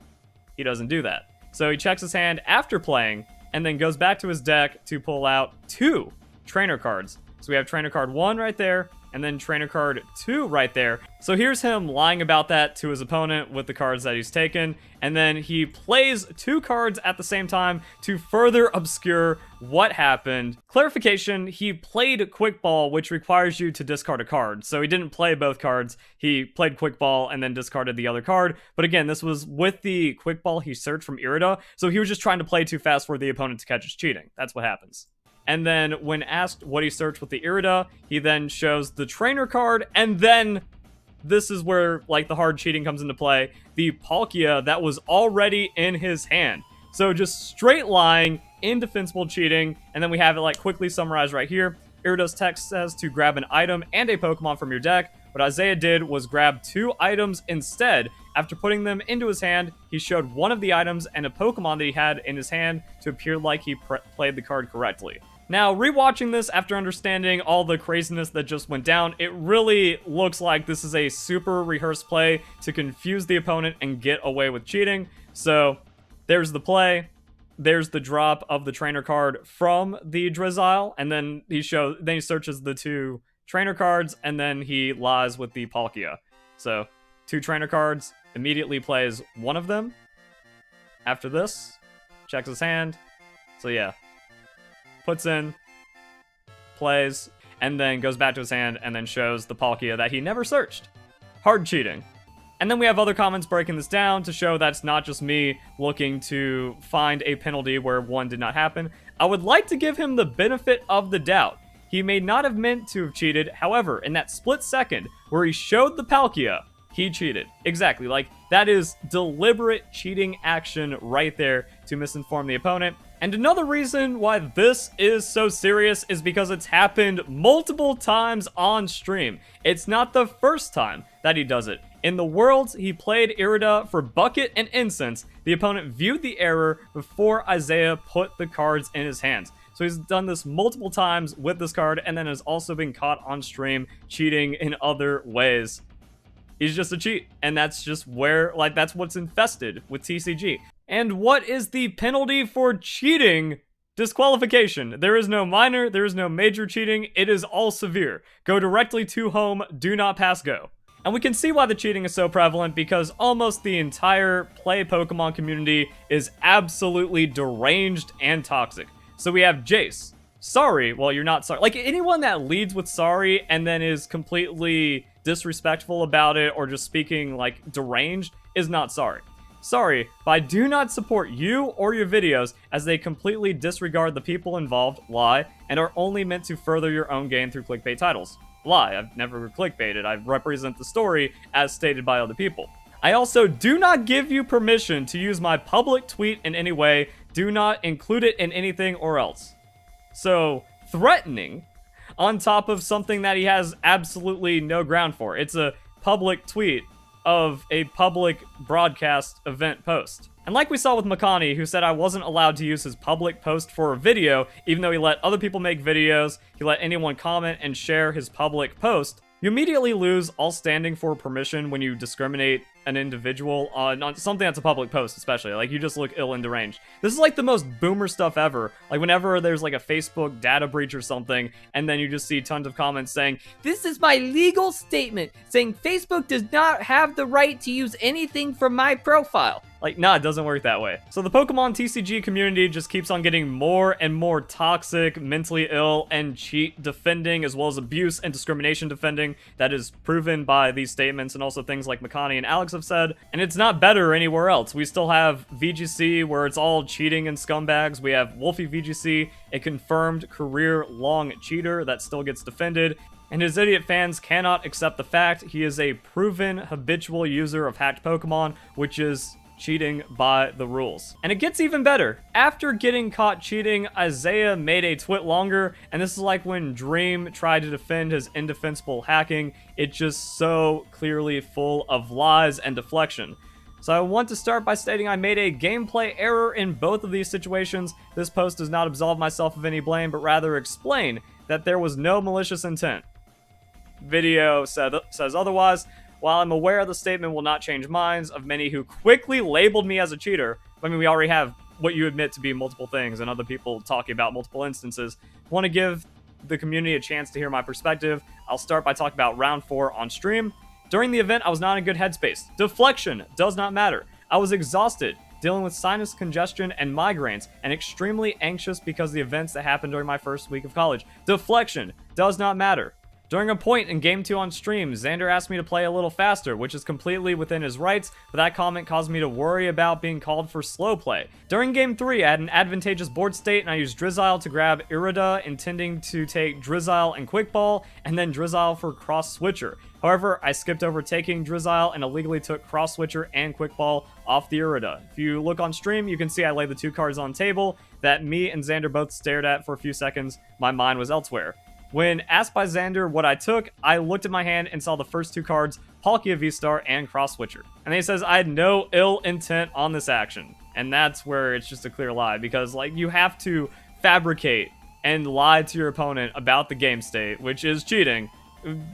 He doesn't do that. So he checks his hand after playing, and then goes back to his deck to pull out 2 trainer cards. So we have trainer card 1 right there, and then trainer card 2 right there. So here's him lying about that to his opponent with the cards that he's taken, and then he plays 2 cards at the same time to further obscure what happened. Clarification: he played Quick Ball, which requires you to discard a card. So he didn't play both cards. He played Quick Ball and then discarded the other card. But again, this was with the Quick Ball he searched from Irida, so he was just trying to play too fast for the opponent to catch his cheating. That's what happens. And then when asked what he searched with the Irida, he then shows the trainer card, and then this is where like the hard cheating comes into play. The Palkia that was already in his hand. So just straight lying, indefensible cheating, and then we have it like quickly summarized right here. Irida's text says to grab an item and a Pokemon from your deck. What Isaiah did was grab 2 items instead. After putting them into his hand, he showed one of the items and a Pokemon that he had in his hand to appear like he played the card correctly. Now, rewatching this after understanding all the craziness that just went down, it really looks like this is a super rehearsed play to confuse the opponent and get away with cheating. So, there's the play. There's the drop of the trainer card from the Drizzile, and then he searches the 2 trainer cards, and then he lies with the Palkia. So, 2 trainer cards, immediately plays one of them. After this, checks his hand. So yeah, puts in, plays, and then goes back to his hand and then shows the Palkia that he never searched. Hard cheating. And then we have other comments breaking this down to show that's not just me looking to find a penalty where one did not happen. I would like to give him the benefit of the doubt. He may not have meant to have cheated, however, in that split second where he showed the Palkia, he cheated. Exactly, like, that is deliberate cheating action right there to misinform the opponent. And another reason why this is so serious is because it's happened multiple times on stream. It's not the first time that he does it. In the Worlds, he played Irida for Bucket and Incense. The opponent viewed the error before Isaiah put the cards in his hands. So he's done this multiple times with this card, and then has also been caught on stream cheating in other ways. He's just a cheat, and that's just where, like, that's what's infested with TCG. And what is the penalty for cheating? Disqualification. There is no minor, there is no major cheating, it is all severe. Go directly to home, do not pass go. And we can see why the cheating is so prevalent, because almost the entire Play Pokemon community is absolutely deranged and toxic. So we have Jace. Sorry, well, you're not sorry. Like, anyone that leads with sorry and then is completely disrespectful about it or just speaking, like, deranged is not sorry. Sorry, but I do not support you or your videos as they completely disregard the people involved, lie, and are only meant to further your own gain through clickbait titles. Lie, I've never clickbaited, I represent the story as stated by other people. I also do not give you permission to use my public tweet in any way, do not include it in anything or else. So, threatening, on top of something that he has absolutely no ground for. It's a public tweet of a public broadcast event post. And like we saw with Makani, who said I wasn't allowed to use his public post for a video, even though he let other people make videos, he let anyone comment and share his public post, you immediately lose all standing for permission when you discriminate an individual on something that's a public post, especially. Like, you just look ill and deranged. This is like the most boomer stuff ever. Like, whenever there's like a Facebook data breach or something, and then you just see tons of comments saying, "This is my legal statement saying Facebook does not have the right to use anything from my profile." Like, nah, it doesn't work that way. So the Pokemon TCG community just keeps on getting more and more toxic, mentally ill, and cheat defending, as well as abuse and discrimination defending. That is proven by these statements, and also things like Makani and Alex have said. And it's not better anywhere else. We still have VGC, where it's all cheating and scumbags. We have Wolfie VGC, a confirmed career-long cheater that still gets defended. And his idiot fans cannot accept the fact he is a proven habitual user of hacked Pokemon, which is cheating by the rules. And it gets even better. After getting caught cheating, Isaiah made a twit longer, and this is like when Dream tried to defend his indefensible hacking. It's just so clearly full of lies and deflection. So I want to start by stating I made a gameplay error in both of these situations. This post does not absolve myself of any blame, but rather explain that there was no malicious intent. Video says otherwise. While I'm aware the statement will not change minds of many who quickly labeled me as a cheater, I mean, we already have what you admit to be multiple things and other people talking about multiple instances. I want to give the community a chance to hear my perspective. I'll start by talking about round 4 on stream. During the event, I was not in good headspace. Deflection does not matter. I was exhausted, dealing with sinus congestion and migraines, and extremely anxious because of the events that happened during my first week of college. Deflection does not matter. During a point in Game 2 on stream, Xander asked me to play a little faster, which is completely within his rights, but that comment caused me to worry about being called for slow play. During Game 3, I had an advantageous board state, and I used Drizzile to grab Irida, intending to take Drizzile and Quick Ball, and then Drizzile for Cross Switcher. However, I skipped over taking Drizzile and illegally took Cross Switcher and Quick Ball off the Irida. If you look on stream, you can see I laid the 2 cards on table that me and Xander both stared at for a few seconds. My mind was elsewhere. When asked by Xander what I took, I looked at my hand and saw the first 2 cards, Palkia V-Star and Cross Switcher. And then he says I had no ill intent on this action. And that's where it's just a clear lie, because like, you have to fabricate and lie to your opponent about the game state, which is cheating,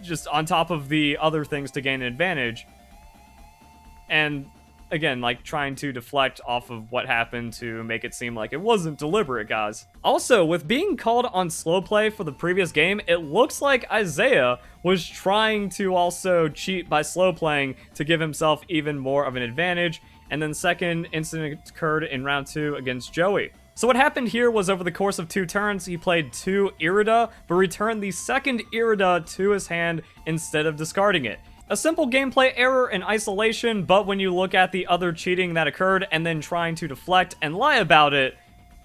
just on top of the other things to gain an advantage. And again, like, trying to deflect off of what happened to make it seem like it wasn't deliberate, guys. Also, with being called on slow play for the previous game, it looks like Isaiah was trying to also cheat by slow playing to give himself even more of an advantage. And then second incident occurred in round 2 against Joey. So what happened here was over the course of 2 turns, he played 2 Irida, but returned the second Irida to his hand instead of discarding it. A simple gameplay error in isolation, but when you look at the other cheating that occurred and then trying to deflect and lie about it,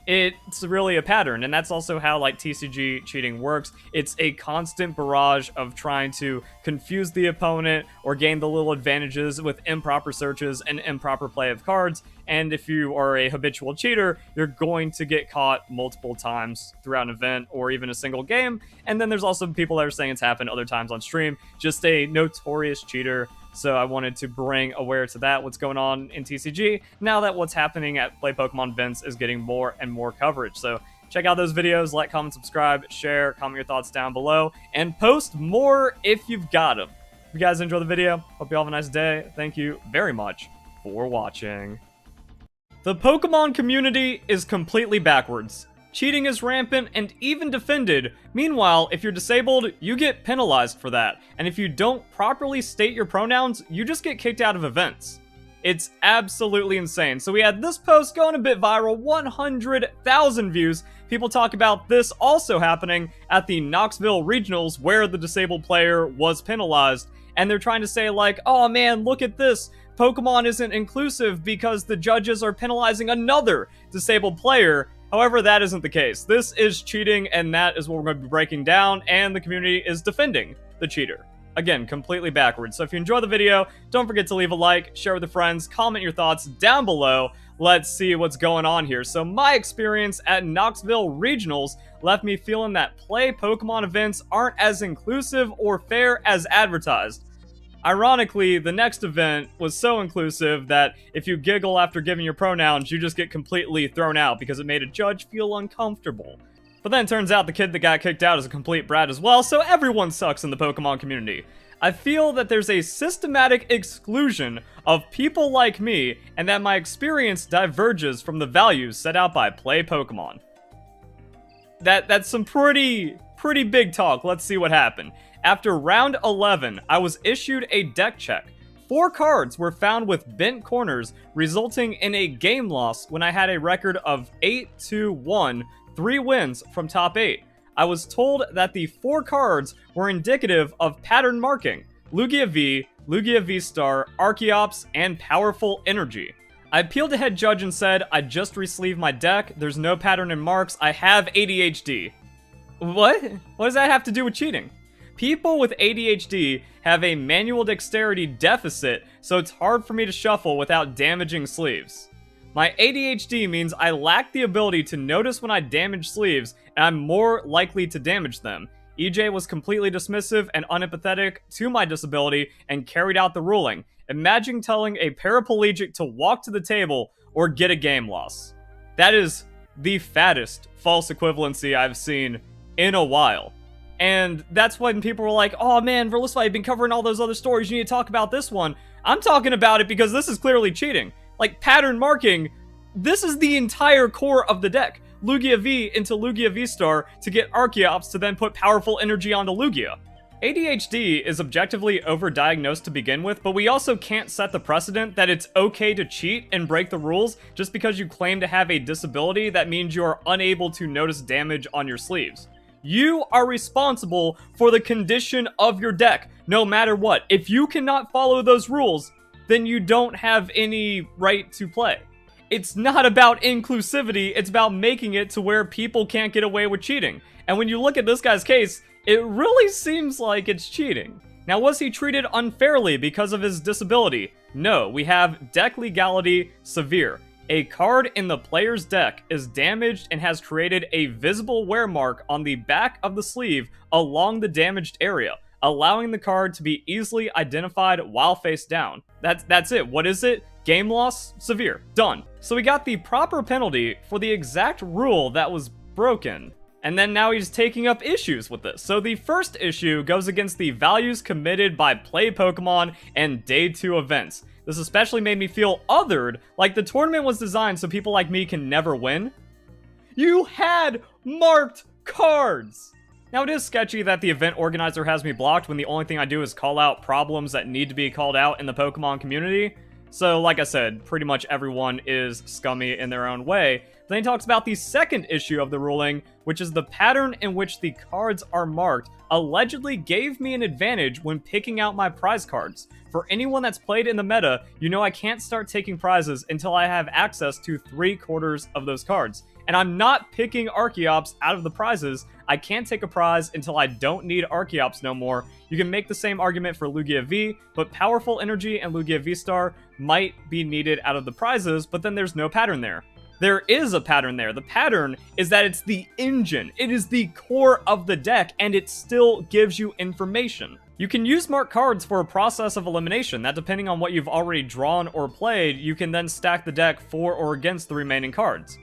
it's really a pattern. And that's also how like TCG cheating works. It's a constant barrage of trying to confuse the opponent or gain the little advantages with improper searches and improper play of cards. And if you are a habitual cheater, you're going to get caught multiple times throughout an event or even a single game. And then there's also people that are saying it's happened other times on stream. Just a notorious cheater. So I wanted to bring awareness to that, what's going on in TCG, now that what's happening at Play Pokemon events is getting more and more coverage. So check out those videos, like, comment, subscribe, share, comment your thoughts down below, and post more if you've got them. If you guys enjoyed the video, hope you all have a nice day. Thank you very much for watching. The Pokemon community is completely backwards. Cheating is rampant and even defended. Meanwhile, if you're disabled, you get penalized for that. And if you don't properly state your pronouns, you just get kicked out of events. It's absolutely insane. So we had this post going a bit viral, 100,000 views. People talk about this also happening at the Knoxville Regionals where the disabled player was penalized. And they're trying to say like, oh man, look at this. Pokemon isn't inclusive because the judges are penalizing another disabled player. However, that isn't the case. This is cheating, and that is what we're going to be breaking down, and the community is defending the cheater. Again, completely backwards. So if you enjoy the video, don't forget to leave a like, share with your friends, comment your thoughts down below. Let's see what's going on here. So my experience at Knoxville Regionals left me feeling that Play Pokemon events aren't as inclusive or fair as advertised. Ironically, the next event was so inclusive that if you giggle after giving your pronouns, you just get completely thrown out because it made a judge feel uncomfortable. But then it turns out the kid that got kicked out is a complete brat as well, so everyone sucks in the Pokemon community. I feel that there's a systematic exclusion of people like me, and that my experience diverges from the values set out by Play Pokemon. That's some pretty big talk. Let's see what happened. After round 11, I was issued a deck check. 4 cards were found with bent corners, resulting in a game loss when I had a record of 8-1, 3 wins from top 8. I was told that the 4 cards were indicative of pattern marking: Lugia V, Lugia V-Star, Archeops, and Powerful Energy. I appealed to head judge and said, I just resleeved my deck, there's no pattern in marks, I have ADHD. What? What does that have to do with cheating? People with ADHD have a manual dexterity deficit, so it's hard for me to shuffle without damaging sleeves. My ADHD means I lack the ability to notice when I damage sleeves, and I'm more likely to damage them. EJ was completely dismissive and unempathetic to my disability and carried out the ruling. Imagine telling a paraplegic to walk to the table or get a game loss. That is the fattest false equivalency I've seen in a while. And that's when people were like, oh man, Verlisify, you've been covering all those other stories, you need to talk about this one. I'm talking about it because this is clearly cheating. Like, pattern marking, this is the entire core of the deck. Lugia V into Lugia V-Star to get Archeops to then put Powerful Energy onto Lugia. ADHD is objectively overdiagnosed to begin with, but we also can't set the precedent that it's okay to cheat and break the rules just because you claim to have a disability that means you are unable to notice damage on your sleeves. You are responsible for the condition of your deck, no matter what. If you cannot follow those rules, then you don't have any right to play. It's not about inclusivity, it's about making it to where people can't get away with cheating. And when you look at this guy's case, it really seems like it's cheating. Now, was he treated unfairly because of his disability? No, we have deck legality severe. A card in the player's deck is damaged and has created a visible wear mark on the back of the sleeve along the damaged area, allowing the card to be easily identified while face down. That's it. What is it? Game loss? Severe. Done. So we got the proper penalty for the exact rule that was broken. And then now he's taking up issues with this. So the first issue goes against the values committed by Play Pokemon and Day 2 events. This especially made me feel othered, like the tournament was designed so people like me can never win. You had marked cards! Now, it is sketchy that the event organizer has me blocked when the only thing I do is call out problems that need to be called out in the Pokemon community. So, like I said, pretty much everyone is scummy in their own way. Then he talks about the second issue of the ruling, which is the pattern in which the cards are marked allegedly gave me an advantage when picking out my prize cards. For anyone that's played in the meta, you know I can't start taking prizes until I have access to 3/4 of those cards. And I'm not picking Archeops out of the prizes. I can't take a prize until I don't need Archeops no more. You can make the same argument for Lugia V, but Powerful Energy and Lugia V-Star might be needed out of the prizes, but then there's no pattern there. There is a pattern there. The pattern is that it's the engine. It is the core of the deck, and it still gives you information. You can use marked cards for a process of elimination, that depending on what you've already drawn or played, you can then stack the deck for or against the remaining cards.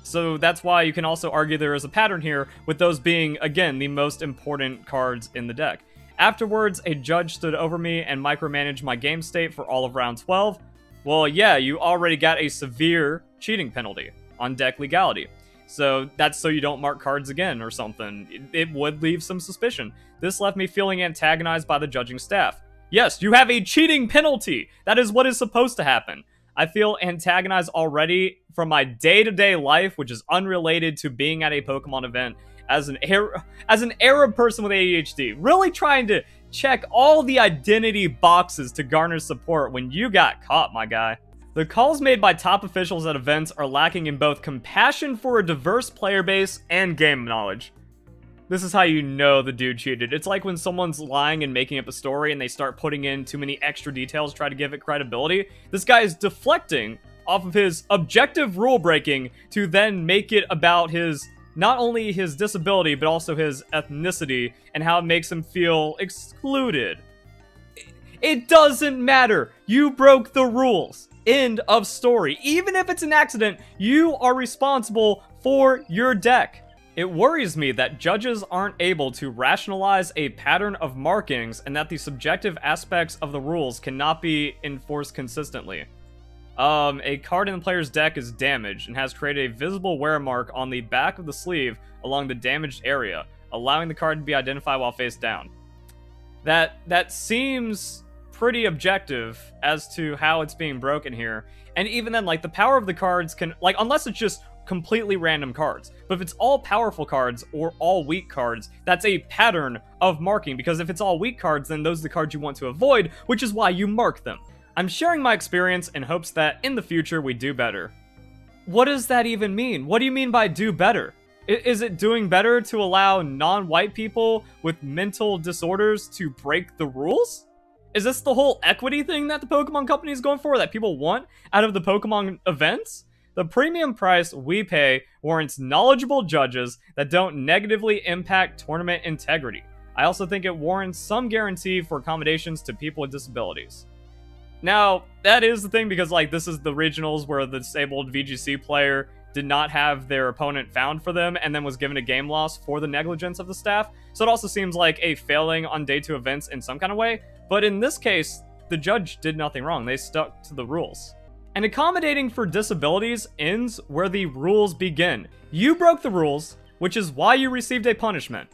So that's why you can also argue there is a pattern here, with those being, again, the most important cards in the deck. Afterwards, a judge stood over me and micromanaged my game state for all of round 12. Well, yeah, you already got a severe cheating penalty on deck legality. So that's so you don't mark cards again or something. It would leave some suspicion. This left me feeling antagonized by the judging staff. Yes, you have a cheating penalty. That is what is supposed to happen. I feel antagonized already from my day-to-day life, which is unrelated to being at a Pokemon event, as an Arab person with ADHD, really trying to check all the identity boxes to garner support when you got caught, my guy. The calls made by top officials at events are lacking in both compassion for a diverse player base and game knowledge. This is how you know the dude cheated. It's like when someone's lying and making up a story and they start putting in too many extra details to try to give it credibility. This guy is deflecting off of his objective rule breaking to then make it about his, not only his disability, but also his ethnicity and how it makes him feel excluded. It doesn't matter. You broke the rules. End of story. Even if it's an accident, you are responsible for your deck. It worries me that judges aren't able to rationalize a pattern of markings and that the subjective aspects of the rules cannot be enforced consistently. A card in the player's deck is damaged and has created a visible wear mark on the back of the sleeve along the damaged area, allowing the card to be identified while face down. That seems pretty objective as to how it's being broken here. And even then, like, the power of the cards can, like, unless it's just completely random cards. But if it's all powerful cards or all weak cards, that's a pattern of marking, because if it's all weak cards, then those are the cards you want to avoid, which is why you mark them. I'm sharing my experience in hopes that in the future we do better. What does that even mean? What do you mean by do better? Is it doing better to allow non-white people with mental disorders to break the rules? Is this the whole equity thing that the Pokemon company is going for, that people want out of the Pokemon events? The premium price we pay warrants knowledgeable judges that don't negatively impact tournament integrity. I also think it warrants some guarantee for accommodations to people with disabilities. Now, that is the thing, because, like, this is the regionals where the disabled VGC player did not have their opponent found for them and then was given a game loss for the negligence of the staff. So it also seems like a failing on day 2 events in some kind of way. But in this case, the judge did nothing wrong. They stuck to the rules. And accommodating for disabilities ends where the rules begin. You broke the rules, which is why you received a punishment.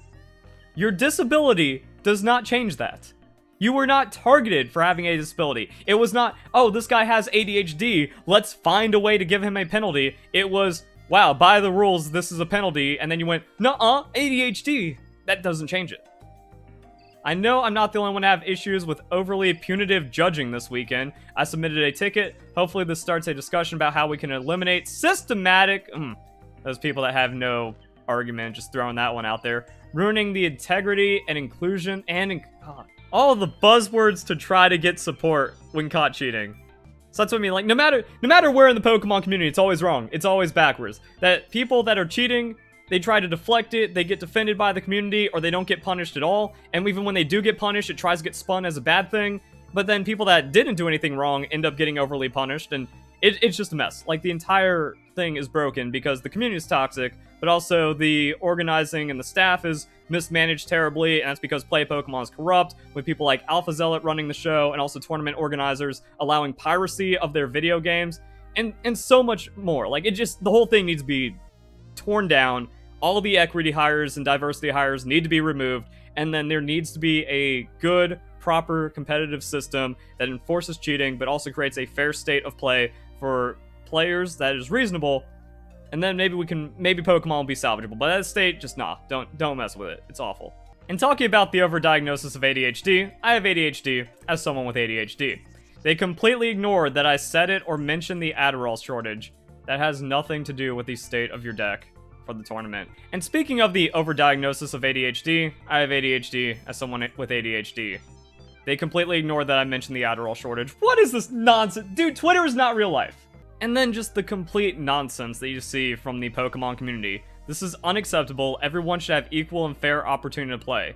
Your disability does not change that. You were not targeted for having a disability. It was not, oh, this guy has ADHD, let's find a way to give him a penalty. It was, wow, by the rules, this is a penalty. And then you went, nuh-uh, ADHD. That doesn't change it. I know I'm not the only one to have issues with overly punitive judging this weekend. I submitted a ticket. Hopefully this starts a discussion about how we can eliminate systematic... those people that have no argument, just throwing that one out there. Ruining the integrity and inclusion and... all the buzzwords to try to get support when caught cheating. So that's what I mean. Like, no matter where in the Pokemon community, it's always wrong. It's always backwards. That people that are cheating... they try to deflect it, they get defended by the community, or they don't get punished at all. And even when they do get punished, it tries to get spun as a bad thing. But then people that didn't do anything wrong end up getting overly punished, and it's just a mess. Like, the entire thing is broken because the community is toxic, but also the organizing and the staff is mismanaged terribly, and that's because Play Pokemon is corrupt, with people like Alpha Zealot running the show, and also tournament organizers allowing piracy of their video games, and so much more. Like, the whole thing needs to be torn down. All of the equity hires and diversity hires need to be removed, and then there needs to be a good, proper, competitive system that enforces cheating, but also creates a fair state of play for players that is reasonable, and then maybe Pokemon will be salvageable. But that state, just nah, don't mess with it. It's awful. And talking about the overdiagnosis of ADHD, I have ADHD as someone with ADHD. They completely ignored that I said it or mentioned the Adderall shortage. That has nothing to do with the state of your deck for the tournament. And speaking of the overdiagnosis of ADHD, I have ADHD as someone with ADHD. They completely ignored that I mentioned the Adderall shortage. What is this nonsense? Dude, Twitter is not real life. And then just the complete nonsense that you see from the Pokemon community. This is unacceptable. Everyone should have equal and fair opportunity to play.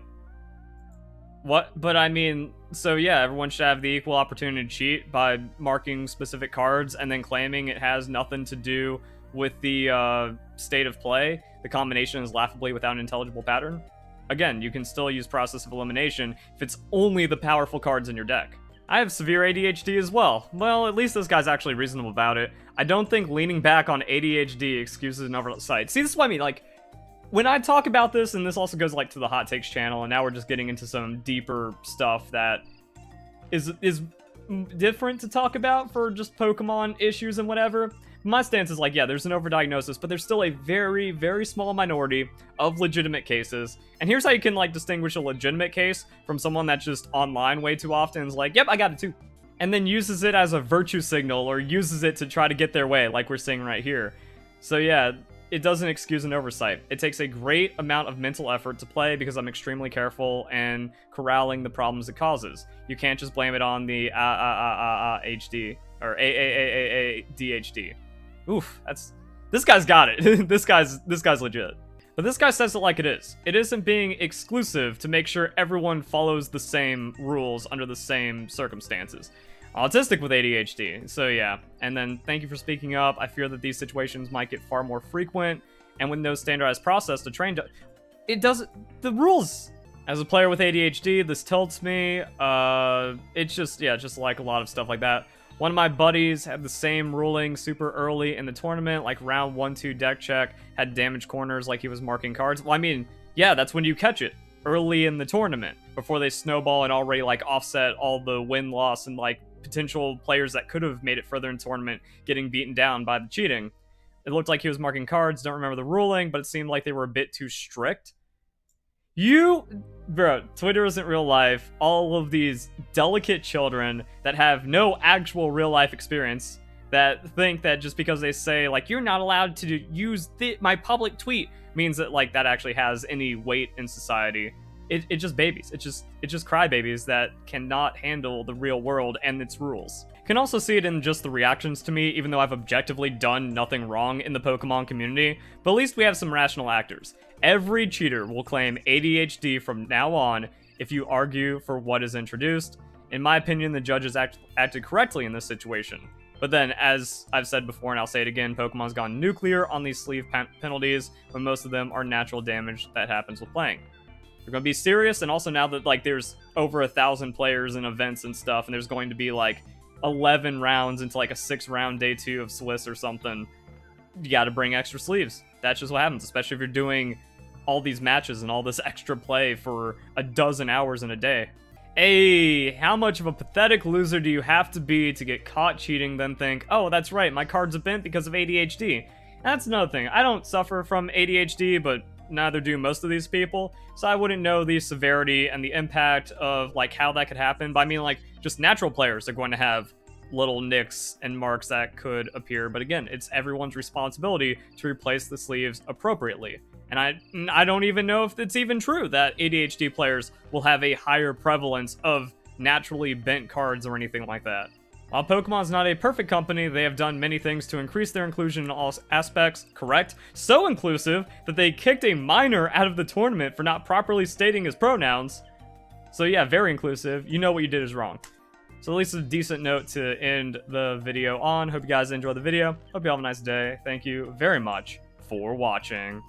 What? But I mean, so yeah, everyone should have the equal opportunity to cheat by marking specific cards and then claiming it has nothing to do with the state of play. The combination is laughably without an intelligible pattern. Again, you can still use process of elimination if it's only the powerful cards in your deck. I have severe ADHD as well. Well, at least this guy's actually reasonable about it. I don't think leaning back on ADHD excuses an oversight. See, this is what I mean. Like, when I talk about this, and this also goes like to the Hot Takes channel, and now we're just getting into some deeper stuff that is different to talk about for just Pokemon issues and whatever. My stance is like, yeah, there's an overdiagnosis, but there's still a very, very small minority of legitimate cases. And here's how you can, like, distinguish a legitimate case from someone that's just online way too often is like, yep, I got it too. And then uses it as a virtue signal or uses it to try to get their way, like we're seeing right here. So yeah, it doesn't excuse an oversight. It takes a great amount of mental effort to play because I'm extremely careful and corralling the problems it causes. You can't just blame it on the HD or DHD. Oof, this guy's got it. this guy's legit. But this guy says it like it is. It isn't being exclusive to make sure everyone follows the same rules under the same circumstances. Autistic with ADHD, so yeah. And then, thank you for speaking up. I fear that these situations might get far more frequent, and with no standardized process to train it doesn't, the rules. As a player with ADHD, this tilts me. It's just, yeah, just like a lot of stuff like that. One of my buddies had the same ruling super early in the tournament, like round 1-2 deck check, had damaged corners like he was marking cards. Well, I mean, yeah, that's when you catch it, early in the tournament, before they snowball and already, like, offset all the win-loss and, like, potential players that could have made it further in the tournament getting beaten down by the cheating. It looked like he was marking cards, don't remember the ruling, but it seemed like they were a bit too strict. Bro, Twitter isn't real life. All of these delicate children that have no actual real life experience that think that just because they say, like, you're not allowed to use my public tweet means that, like, that actually has any weight in society. It's just babies. It's just crybabies that cannot handle the real world and its rules. Can also see it in just the reactions to me, even though I've objectively done nothing wrong in the Pokemon community, but at least we have some rational actors. Every cheater will claim ADHD from now on if you argue for what is introduced. In my opinion, the judges acted correctly in this situation. But then, as I've said before, and I'll say it again, Pokemon's gone nuclear on these sleeve penalties, when most of them are natural damage that happens with playing. They're going to be serious, and also now that, like, there's over 1,000 players and events and stuff, and there's going to be, like, 11 rounds into, like, a 6-round day 2 of Swiss or something, you got to bring extra sleeves. That's just what happens, especially if you're doing all these matches and all this extra play for a dozen hours in a day. Hey, how much of a pathetic loser do you have to be to get caught cheating, then think, oh, that's right, my card's a bent because of ADHD? That's another thing. I don't suffer from ADHD, but neither do most of these people, so I wouldn't know the severity and the impact of, like, how that could happen. But I mean, like, just natural players are going to have little nicks and marks that could appear, but again, it's everyone's responsibility to replace the sleeves appropriately. And I don't even know if it's even true that ADHD players will have a higher prevalence of naturally bent cards or anything like that. While Pokemon's not a perfect company, they have done many things to increase their inclusion in all aspects, correct? So inclusive that they kicked a minor out of the tournament for not properly stating his pronouns. So yeah, very inclusive. You know what you did is wrong. So at least a decent note to end the video on. Hope you guys enjoyed the video. Hope you have a nice day. Thank you very much for watching.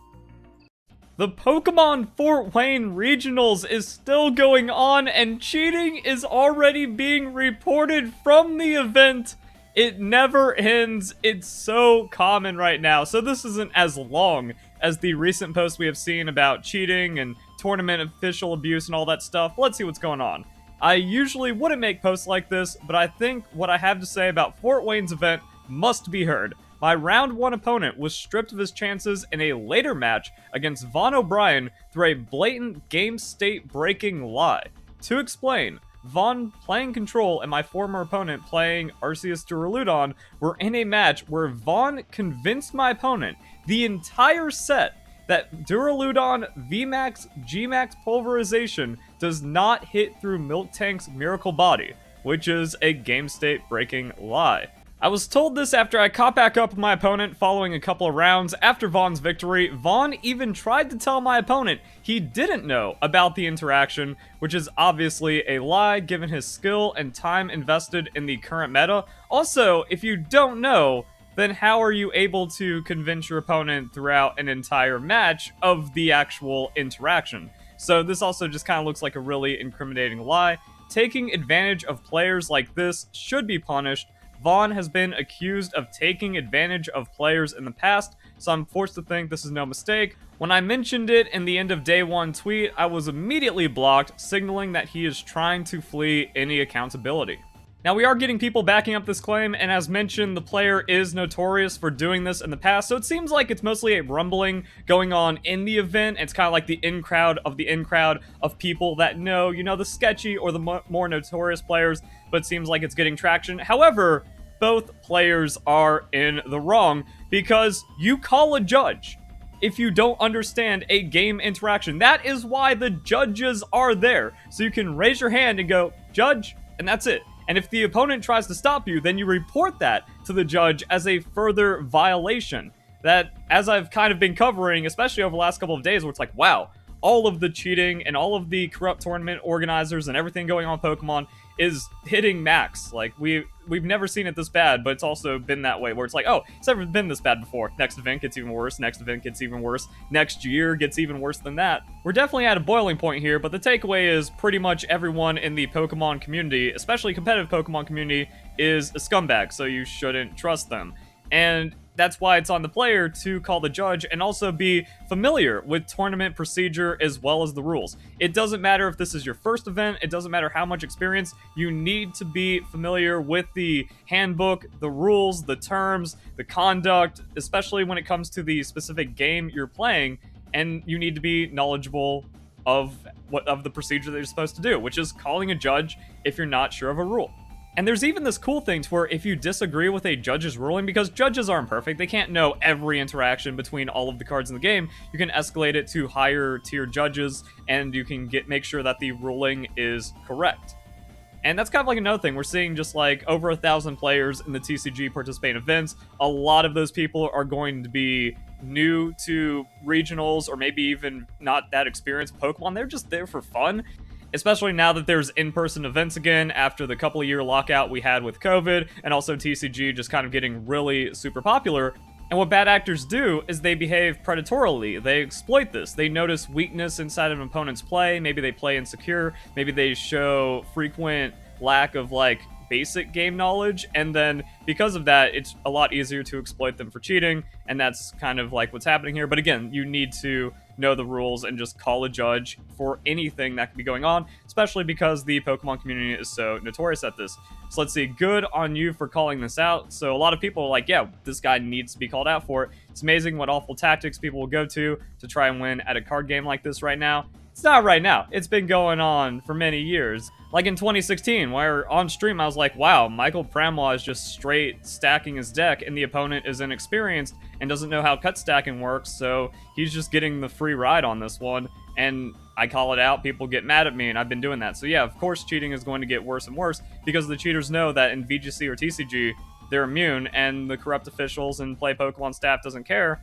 The Pokemon Fort Wayne Regionals is still going on, and cheating is already being reported from the event. It never ends. It's so common right now. So this isn't as long as the recent posts we have seen about cheating and tournament official abuse and all that stuff. Let's see what's going on. I usually wouldn't make posts like this, but I think what I have to say about Fort Wayne's event must be heard. My round 1 opponent was stripped of his chances in a later match against Vaughn O'Brien through a blatant game state breaking lie. To explain, Vaughn playing Control and my former opponent playing Arceus Duraludon were in a match where Vaughn convinced my opponent the entire set that Duraludon VMAX Gmax pulverization does not hit through Miltank's Miracle Body, which is a game state breaking lie. I was told this after I caught back up with my opponent following a couple of rounds. After Vaughn's victory, Vaughn even tried to tell my opponent he didn't know about the interaction, which is obviously a lie given his skill and time invested in the current meta. Also, if you don't know, then how are you able to convince your opponent throughout an entire match of the actual interaction? So this also just kind of looks like a really incriminating lie. Taking advantage of players like this should be punished. Vaughn has been accused of taking advantage of players in the past, so I'm forced to think this is no mistake. When I mentioned it in the end of day 1 tweet, I was immediately blocked, signaling that he is trying to flee any accountability. Now, we are getting people backing up this claim, and as mentioned, the player is notorious for doing this in the past, so it seems like it's mostly a rumbling going on in the event. It's kind of like the in-crowd of the in-crowd of people that know, you know, the sketchy or the more notorious players, but it seems like it's getting traction. However, both players are in the wrong, because you call a judge if you don't understand a game interaction. That is why the judges are there, so you can raise your hand and go, "Judge," and that's it. And if the opponent tries to stop you, then you report that to the judge as a further violation. That, as I've kind of been covering, especially over the last couple of days, where it's like, wow, all of the cheating and all of the corrupt tournament organizers and everything going on Pokemon is hitting max. Like, we've never seen it this bad, but it's also been that way, where it's like, oh, it's never been this bad before. Next event gets even worse, next event gets even worse, next year gets even worse than that. We're definitely at a boiling point here, but the takeaway is pretty much everyone in the Pokemon community, especially competitive Pokemon community, is a scumbag, so you shouldn't trust them. And that's why it's on the player to call the judge and also be familiar with tournament procedure as well as the rules. It doesn't matter if this is your first event, it doesn't matter how much experience, you need to be familiar with the handbook, the rules, the terms, the conduct, especially when it comes to the specific game you're playing, and you need to be knowledgeable of the procedure that you're supposed to do, which is calling a judge if you're not sure of a rule. And there's even this cool thing to where if you disagree with a judge's ruling, because judges aren't perfect, they can't know every interaction between all of the cards in the game, you can escalate it to higher tier judges, and you can make sure that the ruling is correct. And that's kind of like another thing. We're seeing just like over 1,000 players in the TCG participating events. A lot of those people are going to be new to regionals, or maybe even not that experienced with Pokemon. They're just there for fun. Especially now that there's in-person events again after the couple-year lockout we had with COVID, and also TCG just kind of getting really super popular. And what bad actors do is they behave predatorily. They exploit this. They notice weakness inside of an opponent's play. Maybe they play insecure. Maybe they show frequent lack of, like, basic game knowledge, and then because of that, it's a lot easier to exploit them for cheating, and that's kind of like what's happening here. But again, you need to know the rules and just call a judge for anything that could be going on, especially because the Pokemon community is so notorious at this. So let's see, good on you for calling this out. So a lot of people are like, yeah, this guy needs to be called out for it. It's amazing what awful tactics people will go to try and win at a card game like this right now. It's not right now. It's been going on for many years. Like in 2016, where on stream I was like, wow, Michael Pramwat is just straight stacking his deck, and the opponent is inexperienced and doesn't know how cut stacking works, so he's just getting the free ride on this one. And I call it out, people get mad at me, and I've been doing that. So yeah, of course cheating is going to get worse and worse, because the cheaters know that in VGC or TCG, they're immune, and the corrupt officials and Play Pokemon staff doesn't care,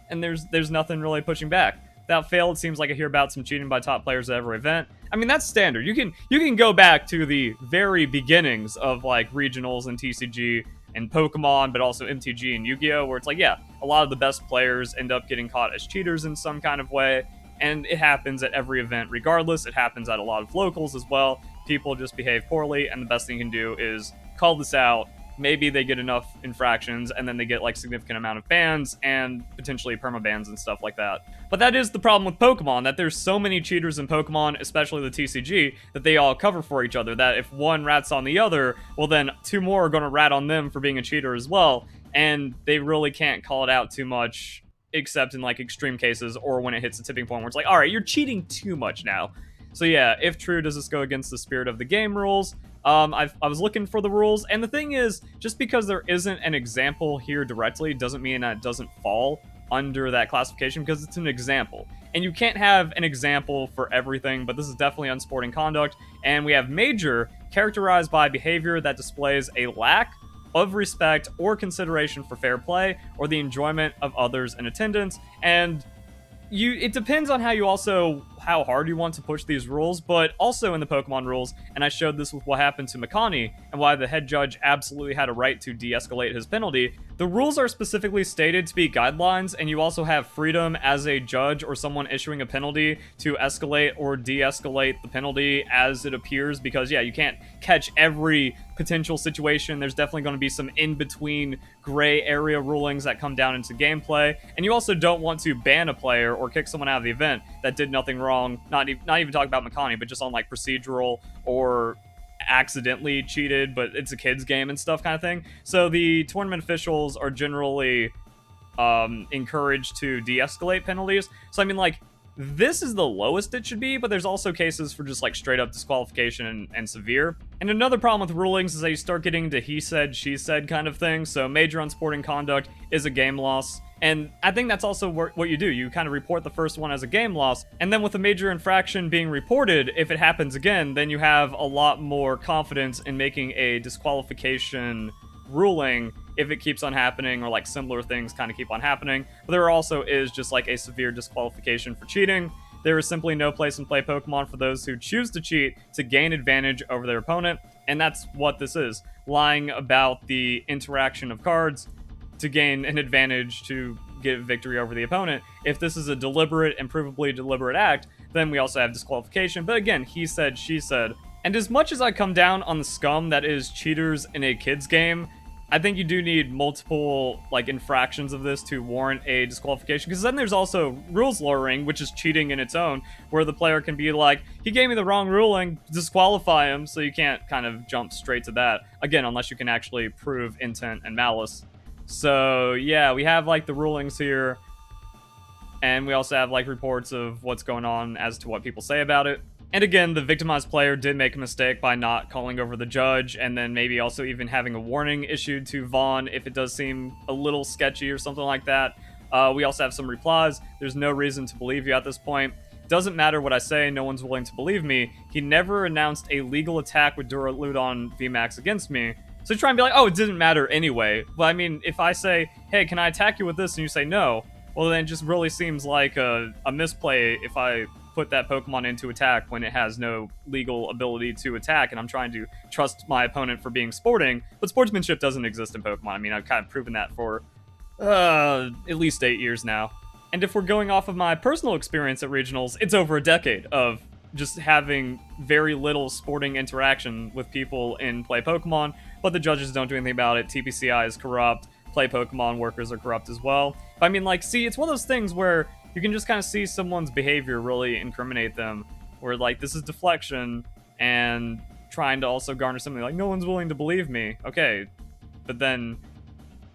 and there's nothing really pushing back. Without fail, it seems like I hear about some cheating by top players at every event. I mean, that's standard. You can go back to the very beginnings of like regionals and TCG and Pokemon, but also MTG and Yu-Gi-Oh, where it's like, yeah, a lot of the best players end up getting caught as cheaters in some kind of way, and it happens at every event regardless. It happens at a lot of locals as well. People just behave poorly, and the best thing you can do is call this out. Maybe they get enough infractions, and then they get like significant amount of bans and potentially permabans and stuff like that. But that is the problem with Pokemon, that there's so many cheaters in Pokemon, especially the TCG, that they all cover for each other, that if one rats on the other, well then two more are going to rat on them for being a cheater as well, and they really can't call it out too much, except in like extreme cases, or when it hits a tipping point where it's like, alright, you're cheating too much now. So yeah, if true, does this go against the spirit of the game rules? I was looking for the rules, and the thing is, just because there isn't an example here directly doesn't mean that it doesn't fall under that classification, because it's an example. And you can't have an example for everything, but this is definitely unsporting conduct, and we have major characterized by behavior that displays a lack of respect or consideration for fair play or the enjoyment of others in attendance. And it depends on how hard you want to push these rules, but also in the Pokemon rules, and I showed this with what happened to Makani and why the head judge absolutely had a right to de-escalate his penalty. The rules are specifically stated to be guidelines, and you also have freedom as a judge or someone issuing a penalty to escalate or de-escalate the penalty as it appears, because yeah, you can't catch every potential situation. There's definitely going to be some in-between gray area rulings that come down into gameplay, and you also don't want to ban a player or kick someone out of the event that did nothing wrong, not even talking about Makani, but just on like Procedural or accidentally cheated, but it's a kid's game and stuff kind of thing. So the tournament officials are generally encouraged to de-escalate penalties. So I mean, like, this is the lowest it should be, but there's also cases for just like straight up disqualification and severe. And another problem with rulings is that you start getting into he said, she said kind of thing. So major unsporting conduct is a game loss. And I think that's also what you do. You kind of report the first one as a game loss. And then with a major infraction being reported, if it happens again, then you have a lot more confidence in making a disqualification ruling if it keeps on happening, or like similar things kind of keep on happening. But there also is just like a severe disqualification for cheating. There is simply no place in Play Pokemon for those who choose to cheat to gain advantage over their opponent. And that's what this is. Lying about the interaction of cards to gain an advantage to get victory over the opponent. If this is a deliberate and provably deliberate act, then we also have disqualification. But again, he said, she said. And as much as I come down on the scum that is cheaters in a kid's game, I think you do need multiple like infractions of this to warrant a disqualification, because then there's also rules lawyering, which is cheating in its own, where the player can be like, he gave me the wrong ruling, disqualify him. So you can't kind of jump straight to that, again, unless you can actually prove intent and malice. So yeah, we have like the rulings here, and we also have like reports of what's going on as to what people say about it. And again, the victimized player did make a mistake by not calling over the judge, and then maybe also even having a warning issued to Vaughn if it does seem a little sketchy or something like that. We also have some replies. There's no reason to believe you at this point. Doesn't matter what I say, no one's willing to believe me. He never announced a legal attack with Duraludon VMAX against me. So you try and be like, oh, it didn't matter anyway. But I mean, if I say, hey, can I attack you with this? And you say no, well, then it just really seems like a misplay if I put that Pokemon into attack when it has no legal ability to attack, and I'm trying to trust my opponent for being sporting. But sportsmanship doesn't exist in Pokemon. I mean, I've kind of proven that for at least 8 years now. And if we're going off of my personal experience at regionals, it's over a decade of just having very little sporting interaction with people in Play Pokemon, but the judges don't do anything about it. TPCI is corrupt. Play Pokemon workers are corrupt as well. But I mean, like, see, it's one of those things where you can just kind of see someone's behavior really incriminate them, where like this is deflection and trying to also garner something like, no one's willing to believe me. Okay, but then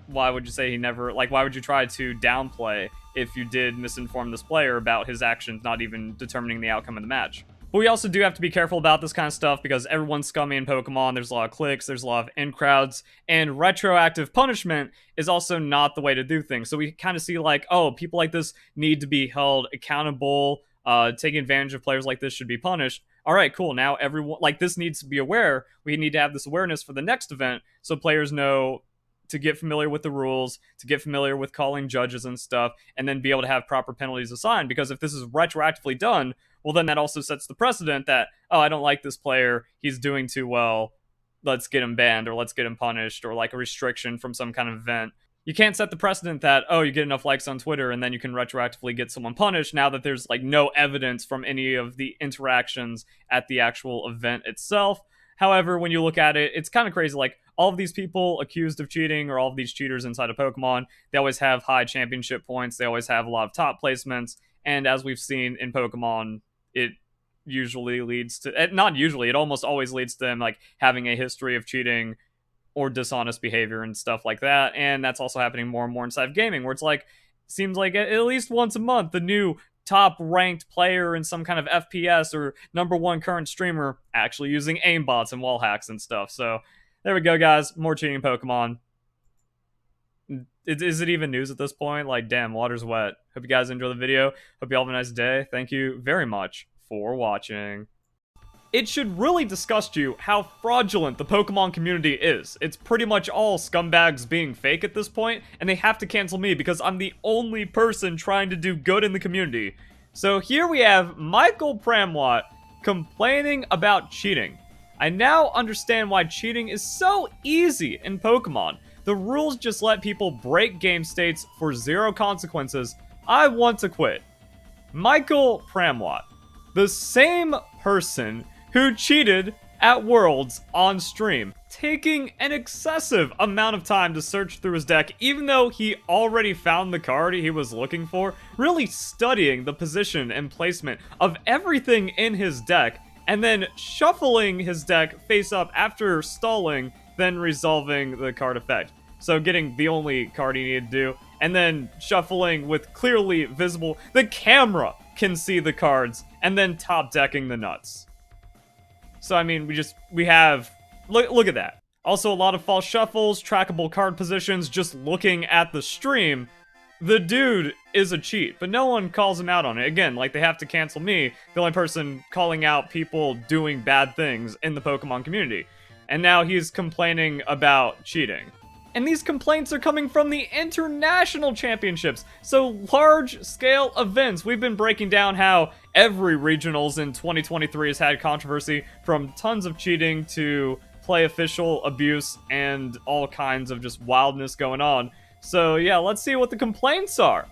why would you say he never, like, why would you try to downplay if you did misinform this player about his actions not even determining the outcome of the match? But we also do have to be careful about this kind of stuff because everyone's scummy in Pokemon. There's a lot of clicks, there's a lot of in-crowds, and retroactive punishment is also not the way to do things. So we kind of see like, oh, people like this need to be held accountable. Taking advantage of players like this should be punished. All right, cool. Now everyone, like, this needs to be aware. We need to have this awareness for the next event so players know to get familiar with the rules, to get familiar with calling judges and stuff, and then be able to have proper penalties assigned. Because if this is retroactively done, well, then that also sets the precedent that, oh, I don't like this player, he's doing too well, let's get him banned, or let's get him punished, or like a restriction from some kind of event. You can't set the precedent that, oh, you get enough likes on Twitter and then you can retroactively get someone punished now that there's like no evidence from any of the interactions at the actual event itself. However, when you look at it, it's kind of crazy. Like, all of these people accused of cheating, or all of these cheaters inside of Pokemon, they always have high championship points, they always have a lot of top placements, and as we've seen in Pokemon, it usually leads to, not usually, it almost always leads to them like having a history of cheating or dishonest behavior and stuff like that. And that's also happening more and more inside of gaming, where it's like, seems like at least once a month, the new top ranked player in some kind of FPS or #1 current streamer actually using aimbots and wall hacks and stuff. So there we go, guys. More cheating in Pokemon. Is it even news at this point? Like, damn, water's wet. Hope you guys enjoy the video. Hope you all have a nice day. Thank you very much for watching. It should really disgust you how fraudulent the Pokemon community is. It's pretty much all scumbags being fake at this point, and they have to cancel me because I'm the only person trying to do good in the community. So here we have Michael Pramwat complaining about cheating. I now understand why cheating is so easy in Pokemon. The rules just let people break game states for 0 consequences. I want to quit. Michael Pramwat, the same person who cheated at Worlds on stream, taking an excessive amount of time to search through his deck even though he already found the card he was looking for, really studying the position and placement of everything in his deck, and then shuffling his deck face up after stalling, then resolving the card effect. So getting the only card he needed to do, and then shuffling with clearly visible, the camera can see the cards, and then top decking the nuts. So I mean, we have, look at that. Also a lot of false shuffles, trackable card positions, just looking at the stream. The dude is a cheat, but no one calls him out on it. Again, like they have to cancel me, the only person calling out people doing bad things in the Pokemon community. And now he's complaining about cheating. And these complaints are coming from the international championships. So large-scale events. We've been breaking down how every regionals in 2023 has had controversy, from tons of cheating to play official abuse and all kinds of just wildness going on. So yeah, let's see what the complaints are.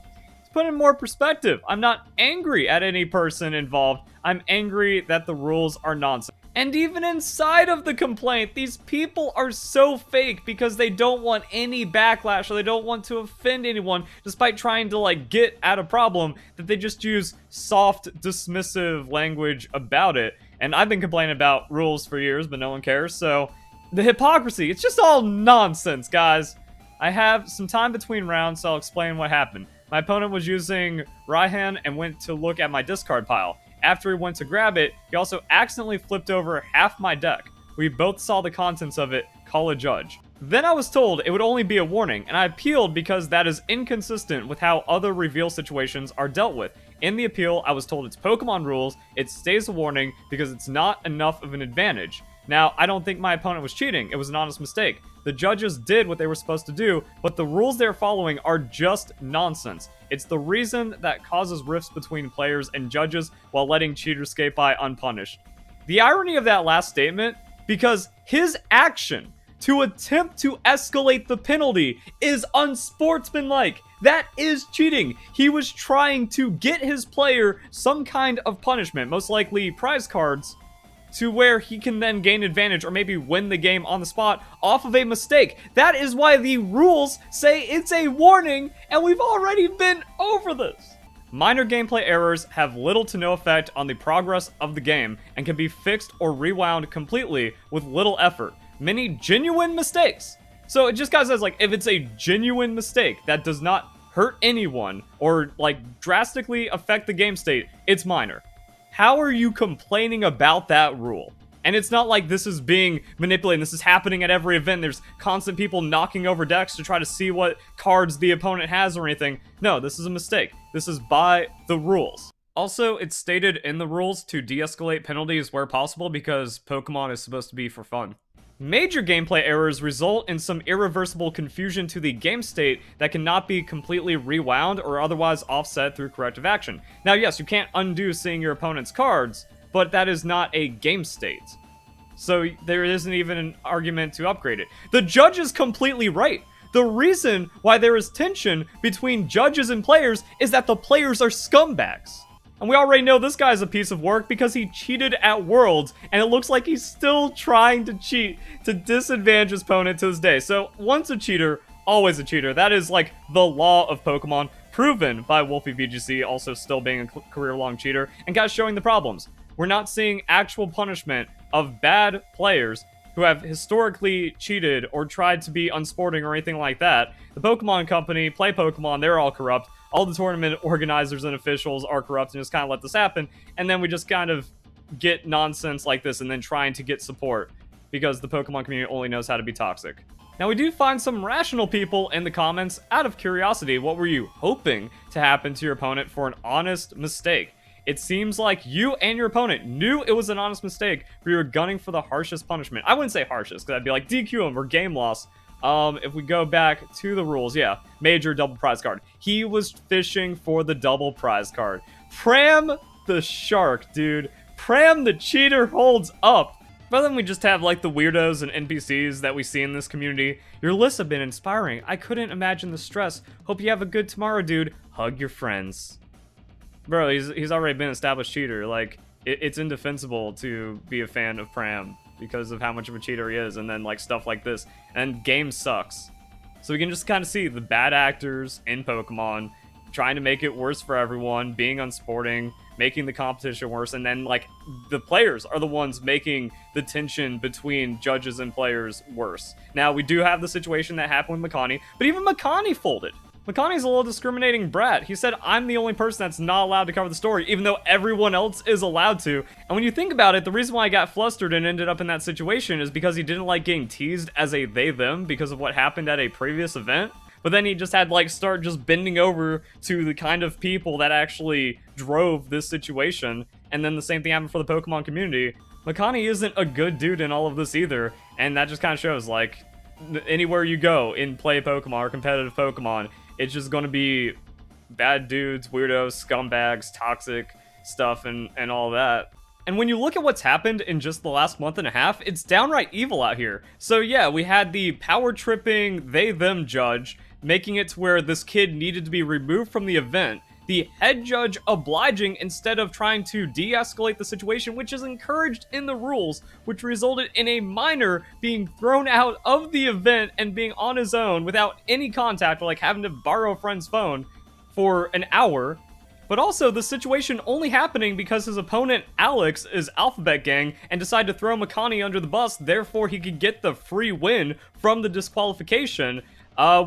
To put in more perspective, I'm not angry at any person involved. I'm angry that the rules are nonsense. And even inside of the complaint, these people are so fake because they don't want any backlash or they don't want to offend anyone, despite trying to like get at a problem, that they just use soft, dismissive language about it. And I've been complaining about rules for years, but no one cares. So the hypocrisy, it's just all nonsense, guys. I have some time between rounds, so I'll explain what happened. My opponent was using Raihan and went to look at my discard pile. After he went to grab it, he also accidentally flipped over half my deck. We both saw the contents of it, call a judge. Then I was told it would only be a warning, and I appealed because that is inconsistent with how other reveal situations are dealt with. In the appeal, I was told it's Pokemon rules, it stays a warning because it's not enough of an advantage. Now, I don't think my opponent was cheating, it was an honest mistake. The judges did what they were supposed to do, but the rules they're following are just nonsense. It's the reason that causes rifts between players and judges while letting cheaters skate by unpunished. The irony of that last statement, because his action to attempt to escalate the penalty is unsportsmanlike. That is cheating. He was trying to get his player some kind of punishment, most likely prize cards, to where he can then gain advantage or maybe win the game on the spot off of a mistake. That is why the rules say it's a warning, and we've already been over this. Minor gameplay errors have little to no effect on the progress of the game and can be fixed or rewound completely with little effort. Many genuine mistakes. So it just kind of says, like, if it's a genuine mistake that does not hurt anyone or like drastically affect the game state, it's minor. How are you complaining about that rule? And it's not like this is being manipulated. This is happening at every event. There's constant people knocking over decks to try to see what cards the opponent has or anything. No, this is a mistake. This is by the rules. Also, it's stated in the rules to de-escalate penalties where possible because Pokemon is supposed to be for fun. Major gameplay errors result in some irreversible confusion to the game state that cannot be completely rewound or otherwise offset through corrective action. Now, yes, you can't undo seeing your opponent's cards, but that is not a game state. So there isn't even an argument to upgrade it. The judge is completely right. The reason why there is tension between judges and players is that the players are scumbags. And we already know this guy's a piece of work because he cheated at Worlds, and it looks like he's still trying to cheat to disadvantage his opponent to this day. So once a cheater, always a cheater. That is like the law of Pokemon, proven by Wolfie VGC also still being a career-long cheater, and guys showing the problems. We're not seeing actual punishment of bad players who have historically cheated or tried to be unsporting or anything like that. The Pokemon Company, Play Pokemon, they're all corrupt. All the tournament organizers and officials are corrupt and just kind of let this happen. And then we just kind of get nonsense like this and then trying to get support because the Pokemon community only knows how to be toxic. Now, we do find some rational people in the comments. Out of curiosity, what were you hoping to happen to your opponent for an honest mistake? It seems like you and your opponent knew it was an honest mistake, but you were gunning for the harshest punishment. I wouldn't say harshest, because I'd be like, DQ him or game loss. If we go back to the rules, yeah, major double prize card. He was fishing for the double prize card. Pram the shark, dude. Pram the cheater holds up. Rather than we just have like the weirdos and NPCs that we see in this community, your lists have been inspiring. I couldn't imagine the stress. Hope you have a good tomorrow, dude. Hug your friends. Bro, he's already been an established cheater. Like, it's indefensible to be a fan of Pram because of how much of a cheater he is, and then like stuff like this. And game sucks. So we can just kind of see the bad actors in Pokemon trying to make it worse for everyone, being unsporting, making the competition worse, and then like the players are the ones making the tension between judges and players worse. Now, we do have the situation that happened with Makani, but even Makani folded. Makani's a little discriminating brat. He said, I'm the only person that's not allowed to cover the story, even though everyone else is allowed to. And when you think about it, the reason why he got flustered and ended up in that situation is because he didn't like getting teased as a they-them because of what happened at a previous event. But then he just had like start just bending over to the kind of people that actually drove this situation. And then the same thing happened for the Pokemon community. Makani isn't a good dude in all of this either. And that just kind of shows, like, anywhere you go in play Pokemon or competitive Pokemon, it's just going to be bad dudes, weirdos, scumbags, toxic stuff, and all that. And when you look at what's happened in just the last month and a half, it's downright evil out here. So yeah, we had the power-tripping they-them judge making it to where this kid needed to be removed from the event. The head judge obliging instead of trying to de-escalate the situation, which is encouraged in the rules, which resulted in a minor being thrown out of the event and being on his own without any contact, or like having to borrow a friend's phone for an hour. But also the situation only happening because his opponent, Alex, is Alphabet Gang and decided to throw Makani under the bus, therefore he could get the free win from the disqualification.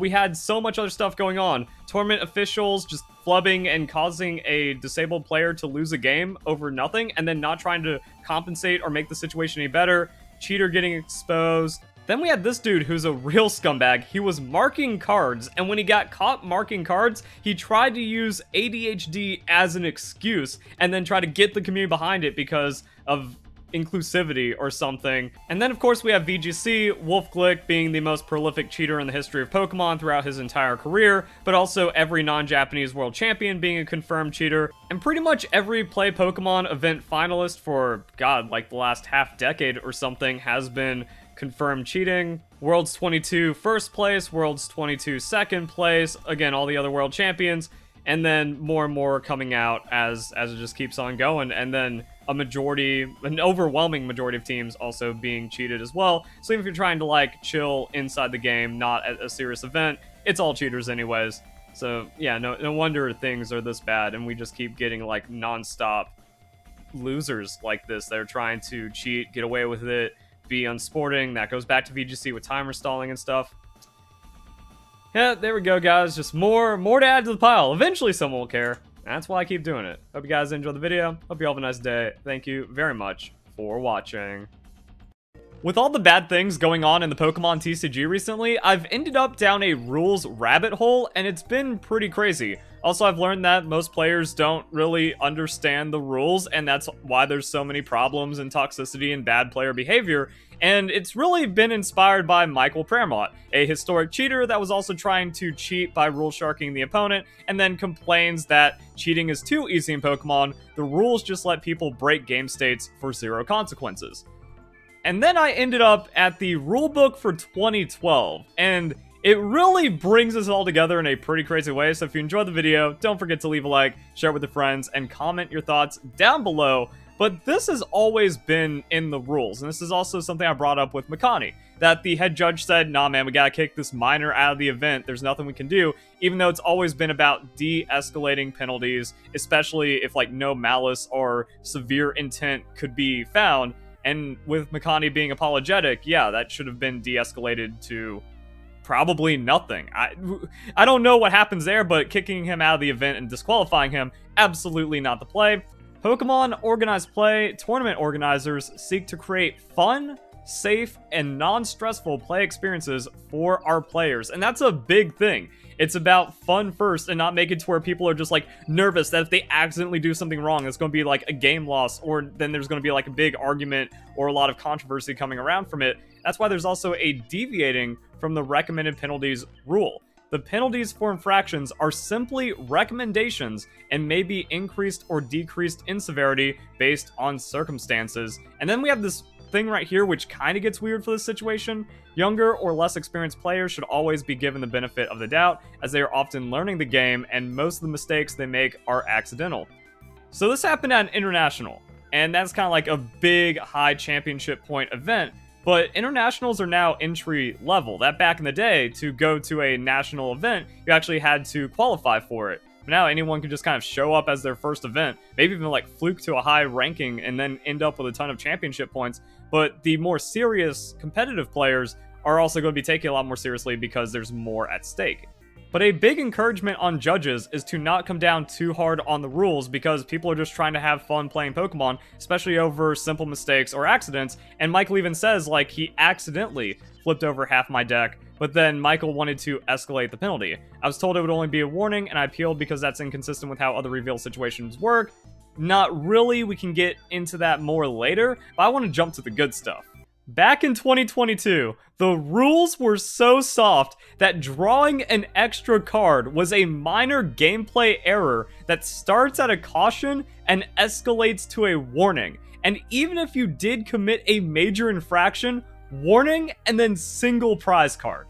We had so much other stuff going on. Tournament officials just flubbing and causing a disabled player to lose a game over nothing, and then not trying to compensate or make the situation any better. Cheater getting exposed. Then we had this dude who's a real scumbag. He was marking cards, and when he got caught marking cards, he tried to use ADHD as an excuse, and then try to get the community behind it because of inclusivity or something. And then of course we have VGC, Wolf Glick being the most prolific cheater in the history of Pokemon throughout his entire career, but also every non-Japanese world champion being a confirmed cheater, and pretty much every Play Pokemon event finalist for, god, like the last half decade or something has been confirmed cheating. Worlds 22 first place, Worlds 22 second place, again all the other world champions, and then more and more coming out as it just keeps on going, and then an overwhelming majority of teams also being cheated as well. So even if you're trying to like chill inside the game, not at a serious event, it's all cheaters anyways. So yeah, no wonder things are this bad, and we just keep getting like non-stop losers like this. They're trying to cheat, get away with it, be unsporting. That goes back to VGC with timer stalling and stuff. Yeah, there we go, guys. Just more to add to the pile. Eventually someone will care. That's why I keep doing it. Hope you guys enjoyed the video. Hope you all have a nice day. Thank you very much for watching. With all the bad things going on in the Pokemon TCG recently, I've ended up down a rules rabbit hole, and it's been pretty crazy. Also, I've learned that most players don't really understand the rules, and that's why there's so many problems and toxicity and bad player behavior. And it's really been inspired by Michael Pramwat, a historic cheater that was also trying to cheat by rule sharking the opponent, and then complains that cheating is too easy in Pokemon. The rules just let people break game states for zero consequences. And then I ended up at the rulebook for 2012, and it really brings us all together in a pretty crazy way. So if you enjoyed the video, don't forget to leave a like, share it with your friends, and comment your thoughts down below. But this has always been in the rules, and this is also something I brought up with Makani, that the head judge said, nah man, we gotta kick this minor out of the event, there's nothing we can do, even though it's always been about de-escalating penalties, especially if like no malice or severe intent could be found. And with Makani being apologetic, yeah, that should have been de-escalated to probably nothing. I don't know what happens there, but kicking him out of the event and disqualifying him, absolutely not the play. Pokemon organized play tournament organizers seek to create fun, safe, and non-stressful play experiences for our players, and that's a big thing. It's about fun first and not make it to where people are just like nervous that if they accidentally do something wrong, it's going to be like a game loss, or then there's going to be like a big argument or a lot of controversy coming around from it. That's why there's also a deviating from the recommended penalties rule. The penalties for infractions are simply recommendations and may be increased or decreased in severity based on circumstances. And then we have this thing right here which kind of gets weird for this situation. Younger or less experienced players should always be given the benefit of the doubt, as they are often learning the game and most of the mistakes they make are accidental. So this happened at an international, and that's kind of like a big high championship point event. But internationals are now entry level. That back in the day, to go to a national event, you actually had to qualify for it. But now anyone can just kind of show up as their first event, maybe even like fluke to a high ranking and then end up with a ton of championship points. But the more serious competitive players are also going to be taken a lot more seriously because there's more at stake. But a big encouragement on judges is to not come down too hard on the rules, because people are just trying to have fun playing Pokemon, especially over simple mistakes or accidents. And Michael even says, like, he accidentally flipped over half my deck, but then Michael wanted to escalate the penalty. I was told it would only be a warning, and I appealed because that's inconsistent with how other reveal situations work. Not really, we can get into that more later, but I want to jump to the good stuff. Back in 2022, the rules were so soft that drawing an extra card was a minor gameplay error that starts at a caution and escalates to a warning. And even if you did commit a major infraction, warning and then single prize card.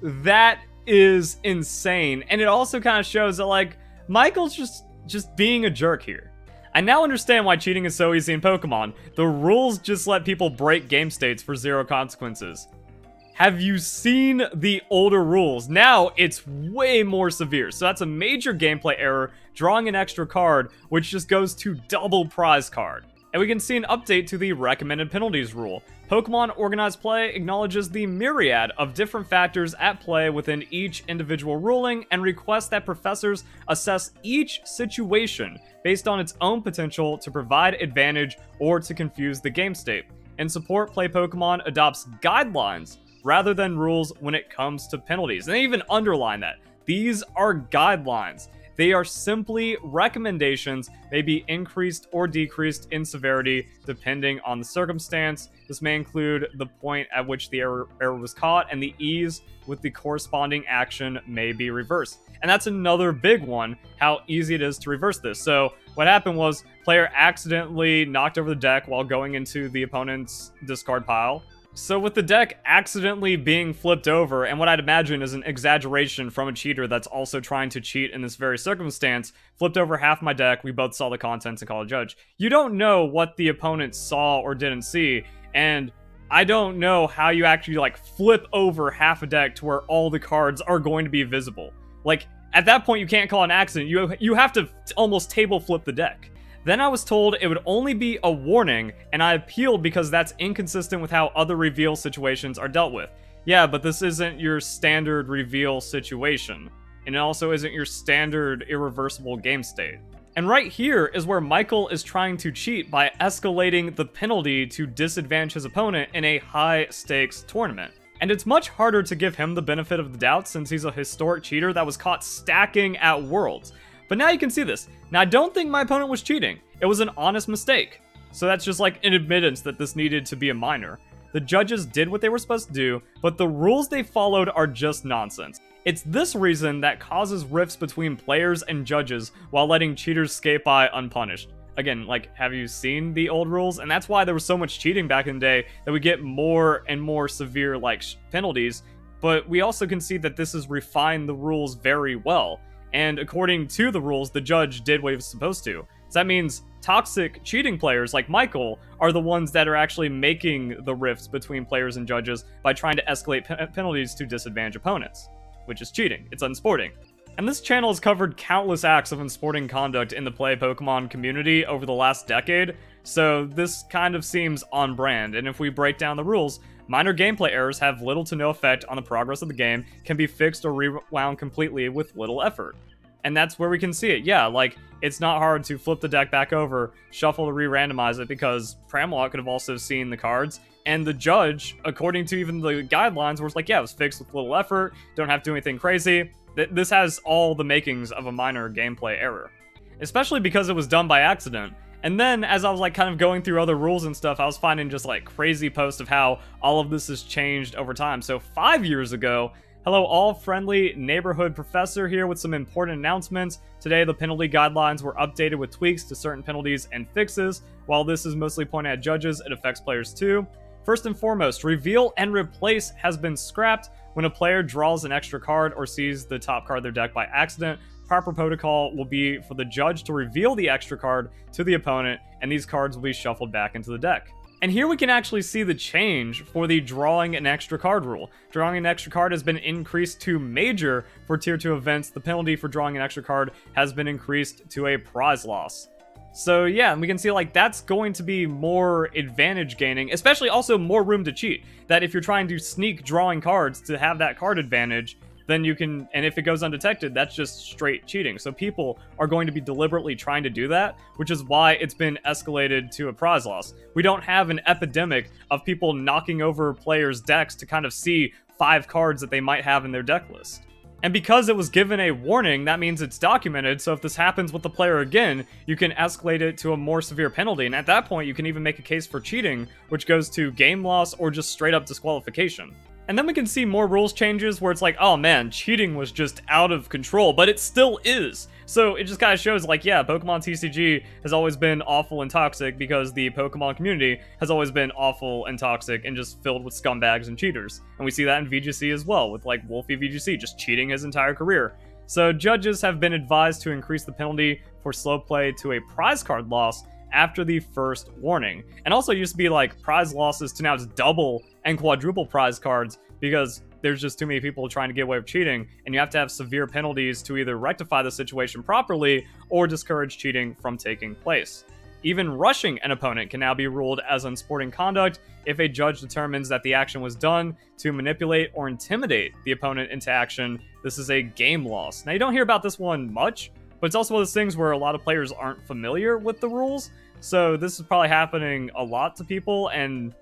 That is insane. And it also kind of shows that, like, Michael's just being a jerk here. I now understand why cheating is so easy in Pokemon. The rules just let people break game states for 0 consequences. Have you seen the older rules? Now it's way more severe. So that's a major gameplay error, drawing an extra card, which just goes to double prize card. And we can see an update to the recommended penalties rule. Pokemon Organized Play acknowledges the myriad of different factors at play within each individual ruling and requests that professors assess each situation based on its own potential to provide advantage or to confuse the game state. In support, Play Pokemon adopts guidelines rather than rules when it comes to penalties. And they even underline that. These are guidelines. They are simply recommendations, may be increased or decreased in severity depending on the circumstance. This may include the point at which the error was caught, and the ease with the corresponding action may be reversed. And that's another big one, how easy it is to reverse this. So what happened was, player accidentally knocked over the deck while going into the opponent's discard pile. So with the deck accidentally being flipped over, and what I'd imagine is an exaggeration from a cheater that's also trying to cheat in this very circumstance, flipped over half my deck, we both saw the contents and called a judge. You don't know what the opponent saw or didn't see, and I don't know how you actually, like, flip over half a deck to where all the cards are going to be visible. Like, at that point you can't call an accident, you have to almost table flip the deck. Then I was told it would only be a warning, and I appealed because that's inconsistent with how other reveal situations are dealt with. Yeah, but this isn't your standard reveal situation, and it also isn't your standard irreversible game state. And right here is where Michael is trying to cheat by escalating the penalty to disadvantage his opponent in a high-stakes tournament. And it's much harder to give him the benefit of the doubt since he's a historic cheater that was caught stacking at Worlds. But now you can see this. Now, I don't think my opponent was cheating. It was an honest mistake. So that's just like an admittance that this needed to be a minor. The judges did what they were supposed to do, but the rules they followed are just nonsense. It's this reason that causes rifts between players and judges while letting cheaters skate by unpunished. Again, like, have you seen the old rules? And that's why there was so much cheating back in the day that we get more and more severe, like, penalties. But we also can see that this has refined the rules very well. And according to the rules, the judge did what he was supposed to. So that means toxic cheating players like Michael are the ones that are actually making the rifts between players and judges by trying to escalate penalties to disadvantage opponents, which is cheating. It's unsporting. And this channel has covered countless acts of unsporting conduct in the Play Pokemon community over the last decade, so this kind of seems on brand. And if we break down the rules, minor gameplay errors have little to no effect on the progress of the game, can be fixed or rewound completely with little effort. And that's where we can see it. Yeah, like, it's not hard to flip the deck back over, shuffle to re-randomize it, because Pramwat could have also seen the cards, and the judge, according to even the guidelines, was like, yeah, it was fixed with little effort, don't have to do anything crazy. This has all the makings of a minor gameplay error. Especially because it was done by accident. And then, as I was, like, kind of going through other rules and stuff, I was finding just, like, crazy posts of how all of this has changed over time. So 5 years ago, hello all, friendly neighborhood professor here with some important announcements. Today, the penalty guidelines were updated with tweaks to certain penalties and fixes. While this is mostly pointed at judges, it affects players too. First and foremost, reveal and replace has been scrapped. When a player draws an extra card or sees the top card of their deck by accident, proper protocol will be for the judge to reveal the extra card to the opponent, and these cards will be shuffled back into the deck. And here we can actually see the change for the drawing an extra card rule. Drawing an extra card has been increased to major for Tier 2 events. The penalty for drawing an extra card has been increased to a prize loss. So yeah, and we can see like that's going to be more advantage gaining, especially also more room to cheat. That if you're trying to sneak drawing cards to have that card advantage, then you can, and if it goes undetected, that's just straight cheating. So people are going to be deliberately trying to do that, which is why it's been escalated to a prize loss. We don't have an epidemic of people knocking over players' decks to kind of see 5 cards that they might have in their deck list. And because it was given a warning, that means it's documented, so if this happens with the player again, you can escalate it to a more severe penalty, and at that point you can even make a case for cheating, which goes to game loss or just straight up disqualification. And then we can see more rules changes where it's like, oh man, cheating was just out of control, but it still is. So it just kind of shows like, yeah, Pokemon TCG has always been awful and toxic because the Pokemon community has always been awful and toxic and just filled with scumbags and cheaters. And we see that in VGC as well, with like Wolfie VGC just cheating his entire career. So judges have been advised to increase the penalty for slow play to a prize card loss after the first warning. And also it used to be like prize losses to now it's double and quadruple prize cards because there's just too many people trying to get away with cheating, and you have to have severe penalties to either rectify the situation properly or discourage cheating from taking place. Even rushing an opponent can now be ruled as unsporting conduct if a judge determines that the action was done to manipulate or intimidate the opponent into action. This is a game loss. Now you don't hear about this one much, but it's also one of those things where a lot of players aren't familiar with the rules, so this is probably happening a lot to people and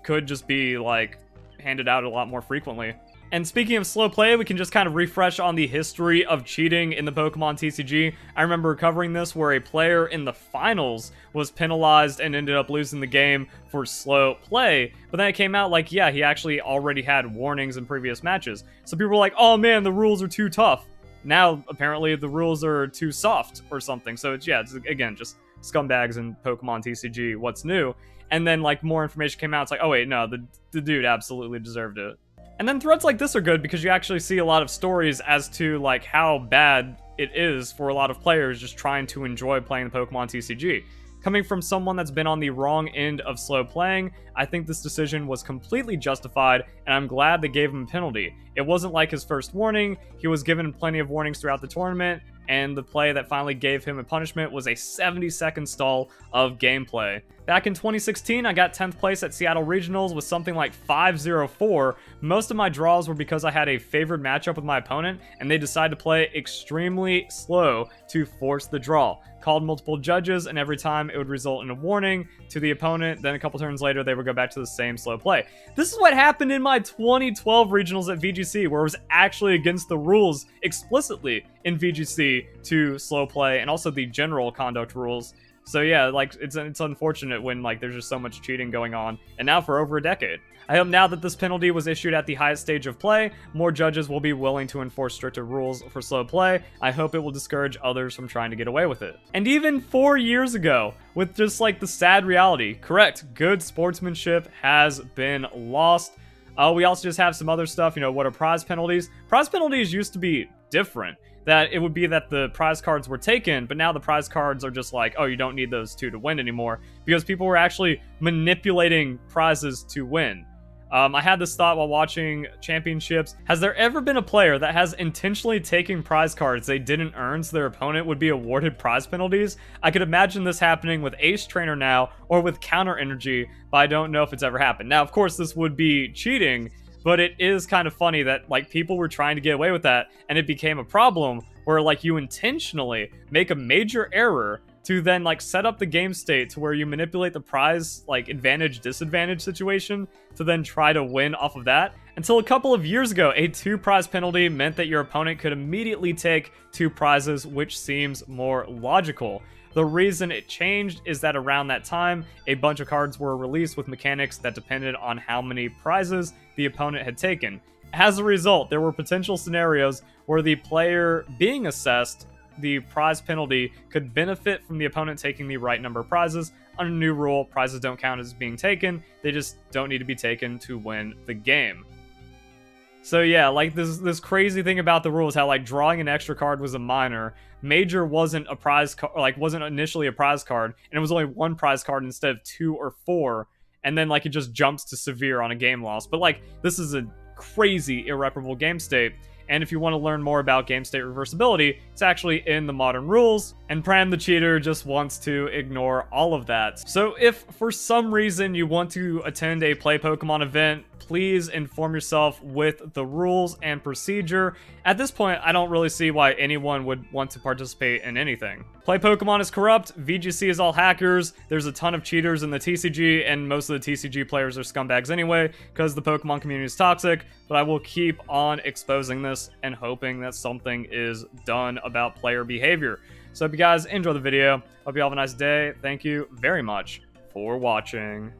could just be like handed out a lot more frequently. And speaking of slow play, we can just kind of refresh on the history of cheating in the Pokemon TCG. I remember covering this where a player in the finals was penalized and ended up losing the game for slow play, but then it came out like, yeah, he actually already had warnings in previous matches. So people were like, oh man, the rules are too tough. Now, apparently, the rules are too soft or something. So it's, yeah, it's, again, just scumbags in Pokemon TCG, what's new? And then, like, more information came out. It's like, oh, wait, no, the dude absolutely deserved it. And then threads like this are good because you actually see a lot of stories as to, like, how bad it is for a lot of players just trying to enjoy playing the Pokemon TCG. Coming from someone that's been on the wrong end of slow playing, I think this decision was completely justified, and I'm glad they gave him a penalty. It wasn't like his first warning, he was given plenty of warnings throughout the tournament, and the play that finally gave him a punishment was a 70-second stall of gameplay. Back in 2016, I got 10th place at Seattle Regionals with something like 5-0-4. Most of my draws were because I had a favored matchup with my opponent, and they decided to play extremely slow to force the draw. Called multiple judges, and every time it would result in a warning to the opponent. Then a couple turns later, they would go back to the same slow play. This is what happened in my 2012 regionals at VGC, where it was actually against the rules explicitly in VGC to slow play, and also the general conduct rules. So yeah, like, it's unfortunate when, like, there's just so much cheating going on, and now for over a decade. I hope now that this penalty was issued at the highest stage of play, more judges will be willing to enforce stricter rules for slow play. I hope it will discourage others from trying to get away with it. And even 4 years ago, with just like the sad reality, correct, good sportsmanship has been lost. We also just have some other stuff, you know, what are prize penalties? Prize penalties used to be different. That it would be that the prize cards were taken, but now the prize cards are just like, oh, you don't need those two to win anymore, because people were actually manipulating prizes to win. I had this thought while watching championships. Has there ever been a player that has intentionally taken prize cards they didn't earn so their opponent would be awarded prize penalties? I could imagine this happening with Ace Trainer now, or with Counter Energy, but I don't know if it's ever happened. Now, of course, this would be cheating, but it is kind of funny that, like, people were trying to get away with that, and it became a problem where, like, you intentionally make a major error to then, like, set up the game state to where you manipulate the prize, like, advantage-disadvantage situation to then try to win off of that. Until a couple of years ago, a 2-prize penalty meant that your opponent could immediately take 2 prizes, which seems more logical. The reason it changed is that around that time, a bunch of cards were released with mechanics that depended on how many prizes the opponent had taken. As a result, there were potential scenarios where the player being assessed the prize penalty could benefit from the opponent taking the right number of prizes. Under new rule, prizes don't count as being taken, they just don't need to be taken to win the game. So yeah, like this crazy thing about the rules, how like drawing an extra card was a minor, major wasn't a prize card, like wasn't initially a prize card, and it was only 1 prize card instead of 2 or 4. and then like it just jumps to severe on a game loss. But like this is a crazy irreparable game state. And if you want to learn more about game state reversibility, it's actually in the modern rules, and Pram the cheater just wants to ignore all of that. So if for some reason you want to attend a Play Pokemon event, please inform yourself with the rules and procedure. At this point, I don't really see why anyone would want to participate in anything. Play Pokemon is corrupt, VGC is all hackers, there's a ton of cheaters in the TCG, and most of the TCG players are scumbags anyway, because the Pokemon community is toxic, but I will keep on exposing this and hoping that something is done about player behavior. So hope you guys enjoy the video, hope you all have a nice day, thank you very much for watching.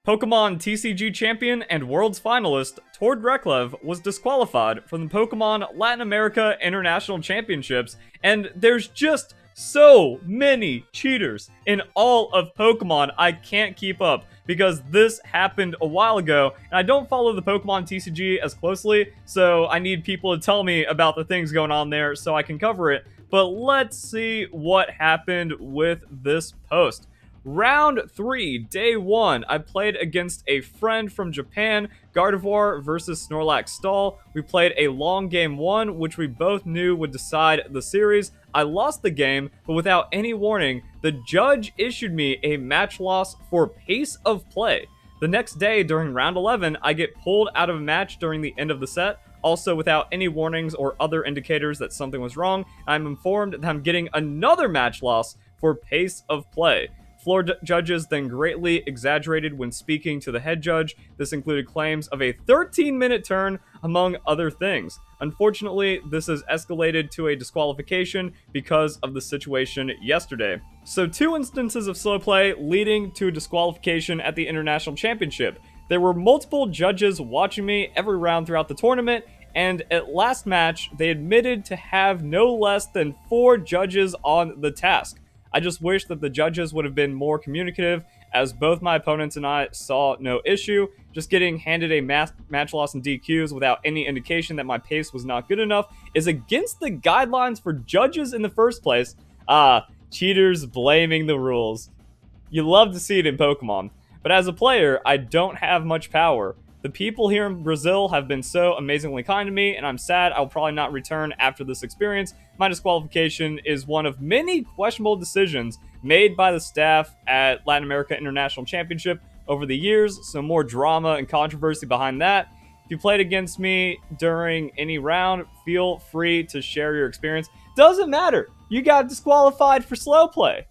Pokemon TCG champion and Worlds finalist Tord Reklev was disqualified from the Pokemon Latin America International Championships, and there's just so many cheaters in all of Pokemon, I can't keep up because this happened a while ago, and I don't follow the Pokemon TCG as closely, so I need people to tell me about the things going on there so I can cover it. But let's see what happened with this post. Round 3, Day 1, I played against a friend from Japan, Gardevoir versus Snorlax Stall. We played a long game 1, which we both knew would decide the series. I lost the game, but without any warning, the judge issued me a match loss for pace of play. The next day, during round 11, I get pulled out of a match during the end of the set, also without any warnings or other indicators that something was wrong. I'm informed that I'm getting another match loss for pace of play. Floor judges then greatly exaggerated when speaking to the head judge. This included claims of a 13-minute turn, among other things. Unfortunately, this has escalated to a disqualification because of the situation yesterday. So 2 instances of slow play leading to a disqualification at the International Championship. There were multiple judges watching me every round throughout the tournament, and at last match, they admitted to have no less than 4 judges on the task. I just wish that the judges would have been more communicative, as both my opponents and I saw no issue. Just getting handed a match loss in DQs without any indication that my pace was not good enough is against the guidelines for judges in the first place. Cheaters blaming the rules. You love to see it in Pokemon. But as a player, I don't have much power. The people here in Brazil have been so amazingly kind to me, and I'm sad I'll probably not return after this experience. My disqualification is one of many questionable decisions made by the staff at Latin America International Championship over the years, so more drama and controversy behind that. If you played against me during any round, feel free to share your experience. Doesn't matter, you got disqualified for slow play.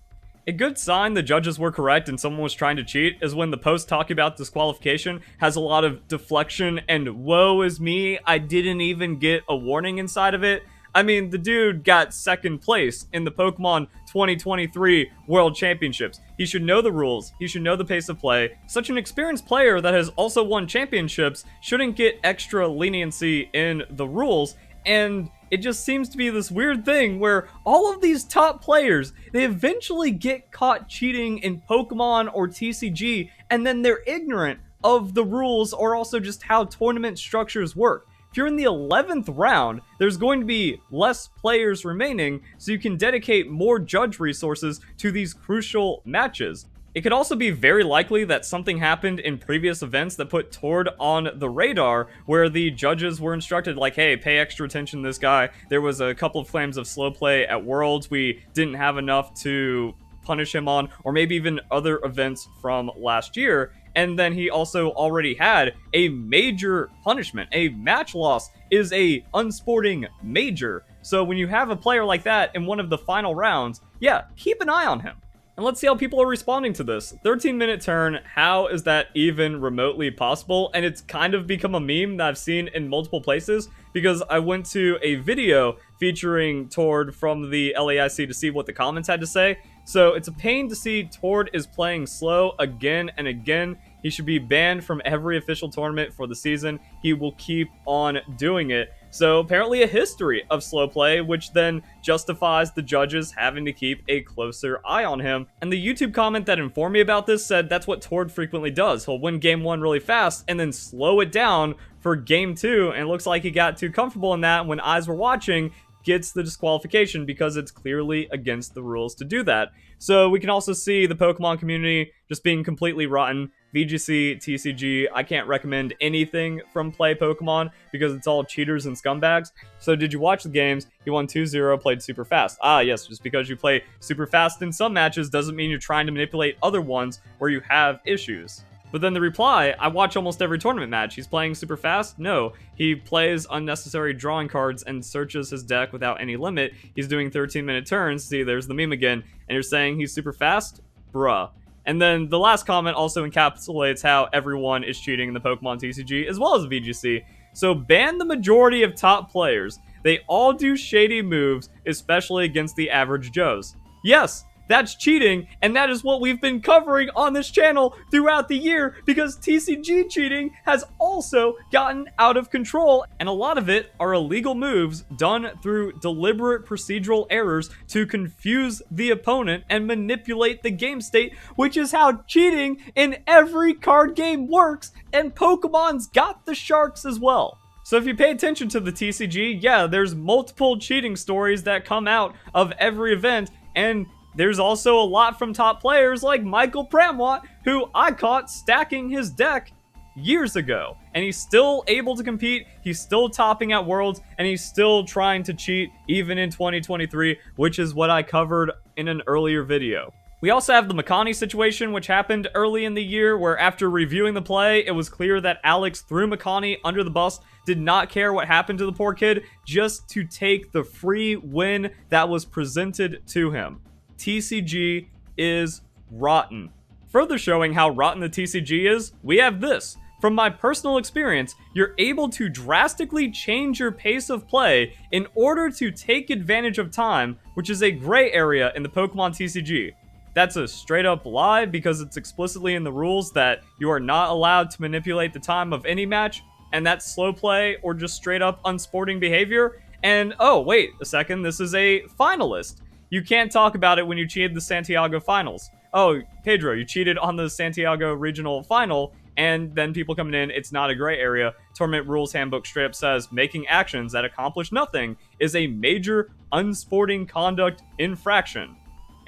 A good sign the judges were correct and someone was trying to cheat is when the post talking about disqualification has a lot of deflection and woe is me, I didn't even get a warning inside of it. I mean, the dude got second place in the Pokemon 2023 World Championships. He should know the rules. He should know the pace of play. Such an experienced player that has also won championships shouldn't get extra leniency in the rules. And it just seems to be this weird thing where all of these top players, they eventually get caught cheating in Pokemon or TCG, and then they're ignorant of the rules or also just how tournament structures work. If you're in the 11th round, there's going to be less players remaining, so you can dedicate more judge resources to these crucial matches. It could also be very likely that something happened in previous events that put Tord on the radar, where the judges were instructed, like, hey, pay extra attention to this guy. There was a couple of claims of slow play at Worlds we didn't have enough to punish him on, or maybe even other events from last year. And then he also already had a major punishment. A match loss is a unsporting major. So when you have a player like that in one of the final rounds, yeah, keep an eye on him. And let's see how people are responding to this. 13-minute turn, how is that even remotely possible? And it's kind of become a meme that I've seen in multiple places because I went to a video featuring Tord from the LAIC to see what the comments had to say. So it's a pain to see Tord is playing slow again and again. He should be banned from every official tournament for the season. He will keep on doing it. So apparently a history of slow play, which then justifies the judges having to keep a closer eye on him. And the YouTube comment that informed me about this said that's what Tord frequently does. He'll win game 1 really fast and then slow it down for game 2. And it looks like he got too comfortable in that when eyes were watching, gets the disqualification because it's clearly against the rules to do that. So we can also see the Pokemon community just being completely rotten. VGC, TCG, I can't recommend anything from Play Pokemon because it's all cheaters and scumbags. So did you watch the games? You won 2-0, played super fast. Ah, yes, just because you play super fast in some matches doesn't mean you're trying to manipulate other ones where you have issues. But then the reply, I watch almost every tournament match. He's playing super fast? No. He plays unnecessary drawing cards and searches his deck without any limit. He's doing 13-minute turns. See, there's the meme again. And you're saying he's super fast? Bruh. And then the last comment also encapsulates how everyone is cheating in the Pokemon TCG as well as VGC. So ban the majority of top players. They all do shady moves, especially against the average Joes. Yes, that's cheating, and that is what we've been covering on this channel throughout the year because TCG cheating has also gotten out of control, and a lot of it are illegal moves done through deliberate procedural errors to confuse the opponent and manipulate the game state, which is how cheating in every card game works, and Pokemon's got the sharks as well. So if you pay attention to the TCG, yeah, there's multiple cheating stories that come out of every event, and there's also a lot from top players like Michael Pramwat, who I caught stacking his deck years ago. And he's still able to compete, he's still topping at Worlds, and he's still trying to cheat even in 2023, which is what I covered in an earlier video. We also have the Makani situation, which happened early in the year, where after reviewing the play, it was clear that Alex threw Makani under the bus, did not care what happened to the poor kid, just to take the free win that was presented to him. TCG is rotten. Further showing how rotten the TCG is, we have this. From my personal experience, you're able to drastically change your pace of play in order to take advantage of time, which is a gray area in the Pokemon TCG. That's a straight up lie because it's explicitly in the rules that you are not allowed to manipulate the time of any match, and that's slow play or just straight up unsporting behavior. And oh, wait a second, this is a finalist. You can't talk about it when you cheated the Santiago finals. Oh, Pedro, you cheated on the Santiago regional final, and then people coming in, it's not a gray area. Tournament Rules Handbook straight up says making actions that accomplish nothing is a major unsporting conduct infraction.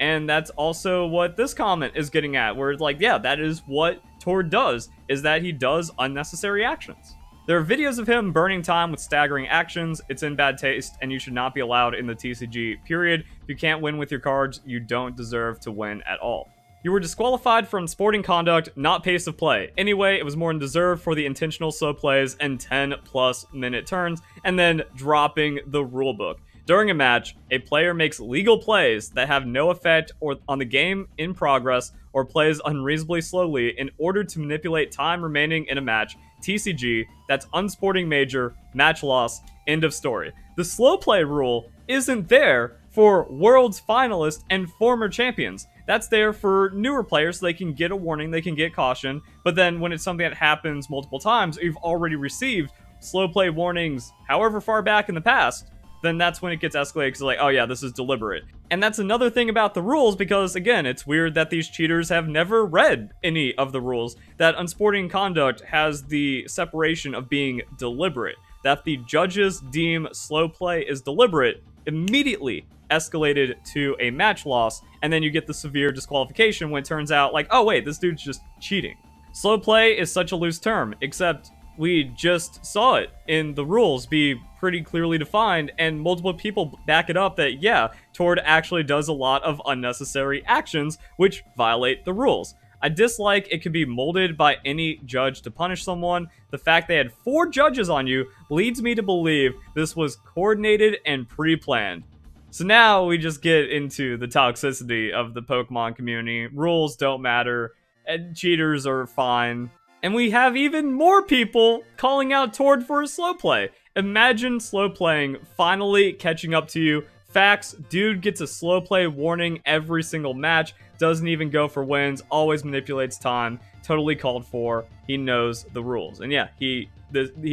And that's also what this comment is getting at, where it's like, yeah, that is what Tord does, is that he does unnecessary actions. There are videos of him burning time with staggering actions. It's in bad taste, and you should not be allowed in the TCG, period. If you can't win with your cards, you don't deserve to win at all. You were disqualified from sporting conduct, not pace of play. Anyway, it was more than deserved for the intentional slow plays and 10+ minute turns, and then dropping the rulebook. During a match, a player makes legal plays that have no effect on the game in progress or plays unreasonably slowly in order to manipulate time remaining in a match. TCG, that's unsporting major, match loss, end of story. The slow play rule isn't there for Worlds finalists and former champions. That's there for newer players so they can get a warning, they can get caution, but then when it's something that happens multiple times, you've already received slow play warnings however far back in the past, then that's when it gets escalated because like, oh yeah, this is deliberate. And that's another thing about the rules because, again, it's weird that these cheaters have never read any of the rules, that unsporting conduct has the separation of being deliberate, that the judges deem slow play is deliberate, immediately escalated to a match loss, and then you get the severe disqualification when it turns out like, oh wait, this dude's just cheating. Slow play is such a loose term, except we just saw it in the rules be pretty clearly defined, and multiple people back it up that, yeah, Tord actually does a lot of unnecessary actions which violate the rules. I dislike it could be molded by any judge to punish someone. The fact they had 4 judges on you leads me to believe this was coordinated and pre-planned. So now we just get into the toxicity of the Pokemon community. Rules don't matter, and cheaters are fine. And we have even more people calling out Tord for his slow play. Imagine slow playing finally catching up to you. Facts, dude gets a slow play warning every single match, doesn't even go for wins, always manipulates time, totally called for. He knows the rules. And yeah, he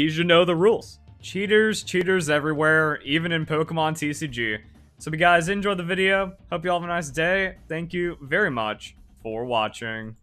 should know the rules. Cheaters everywhere, even in Pokemon TCG. So if you guys enjoyed the video, hope you all have a nice day. Thank you very much for watching.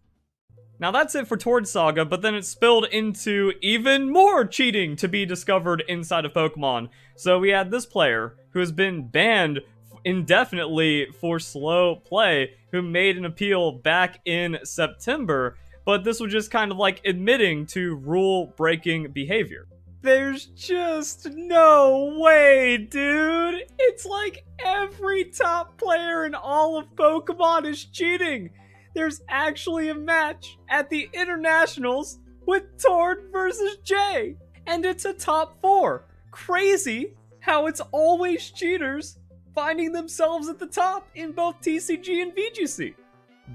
Now that's it for Tord Saga, but then it spilled into even more cheating to be discovered inside of Pokemon. So we had this player who has been banned indefinitely for slow play, who made an appeal back in September, but this was just kind of like admitting to rule-breaking behavior. There's just no way, dude. It's like every top player in all of Pokemon is cheating. There's actually a match at the Internationals with Tord versus Jay, and it's a top 4. Crazy how it's always cheaters finding themselves at the top in both TCG and VGC.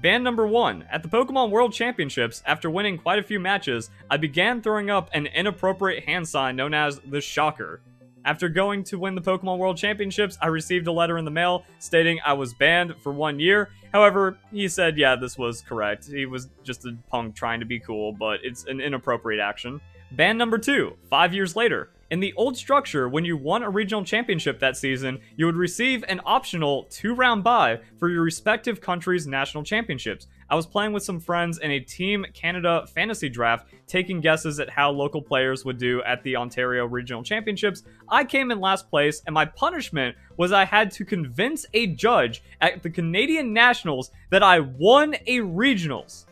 Ban number 1. At the Pokemon World Championships, after winning quite a few matches, I began throwing up an inappropriate hand sign known as the Shocker. After going to win the Pokemon World Championships, I received a letter in the mail stating I was banned for 1 year. However, he said, yeah, this was correct. He was just a punk trying to be cool, but it's an inappropriate action. Ban number 2. 5 years later. In the old structure, when you won a regional championship that season, you would receive an optional 2-round bye for your respective country's national championships. I was playing with some friends in a Team Canada fantasy draft, taking guesses at how local players would do at the Ontario Regional Championships. I came in last place, and my punishment was I had to convince a judge at the Canadian Nationals that I won a regionals.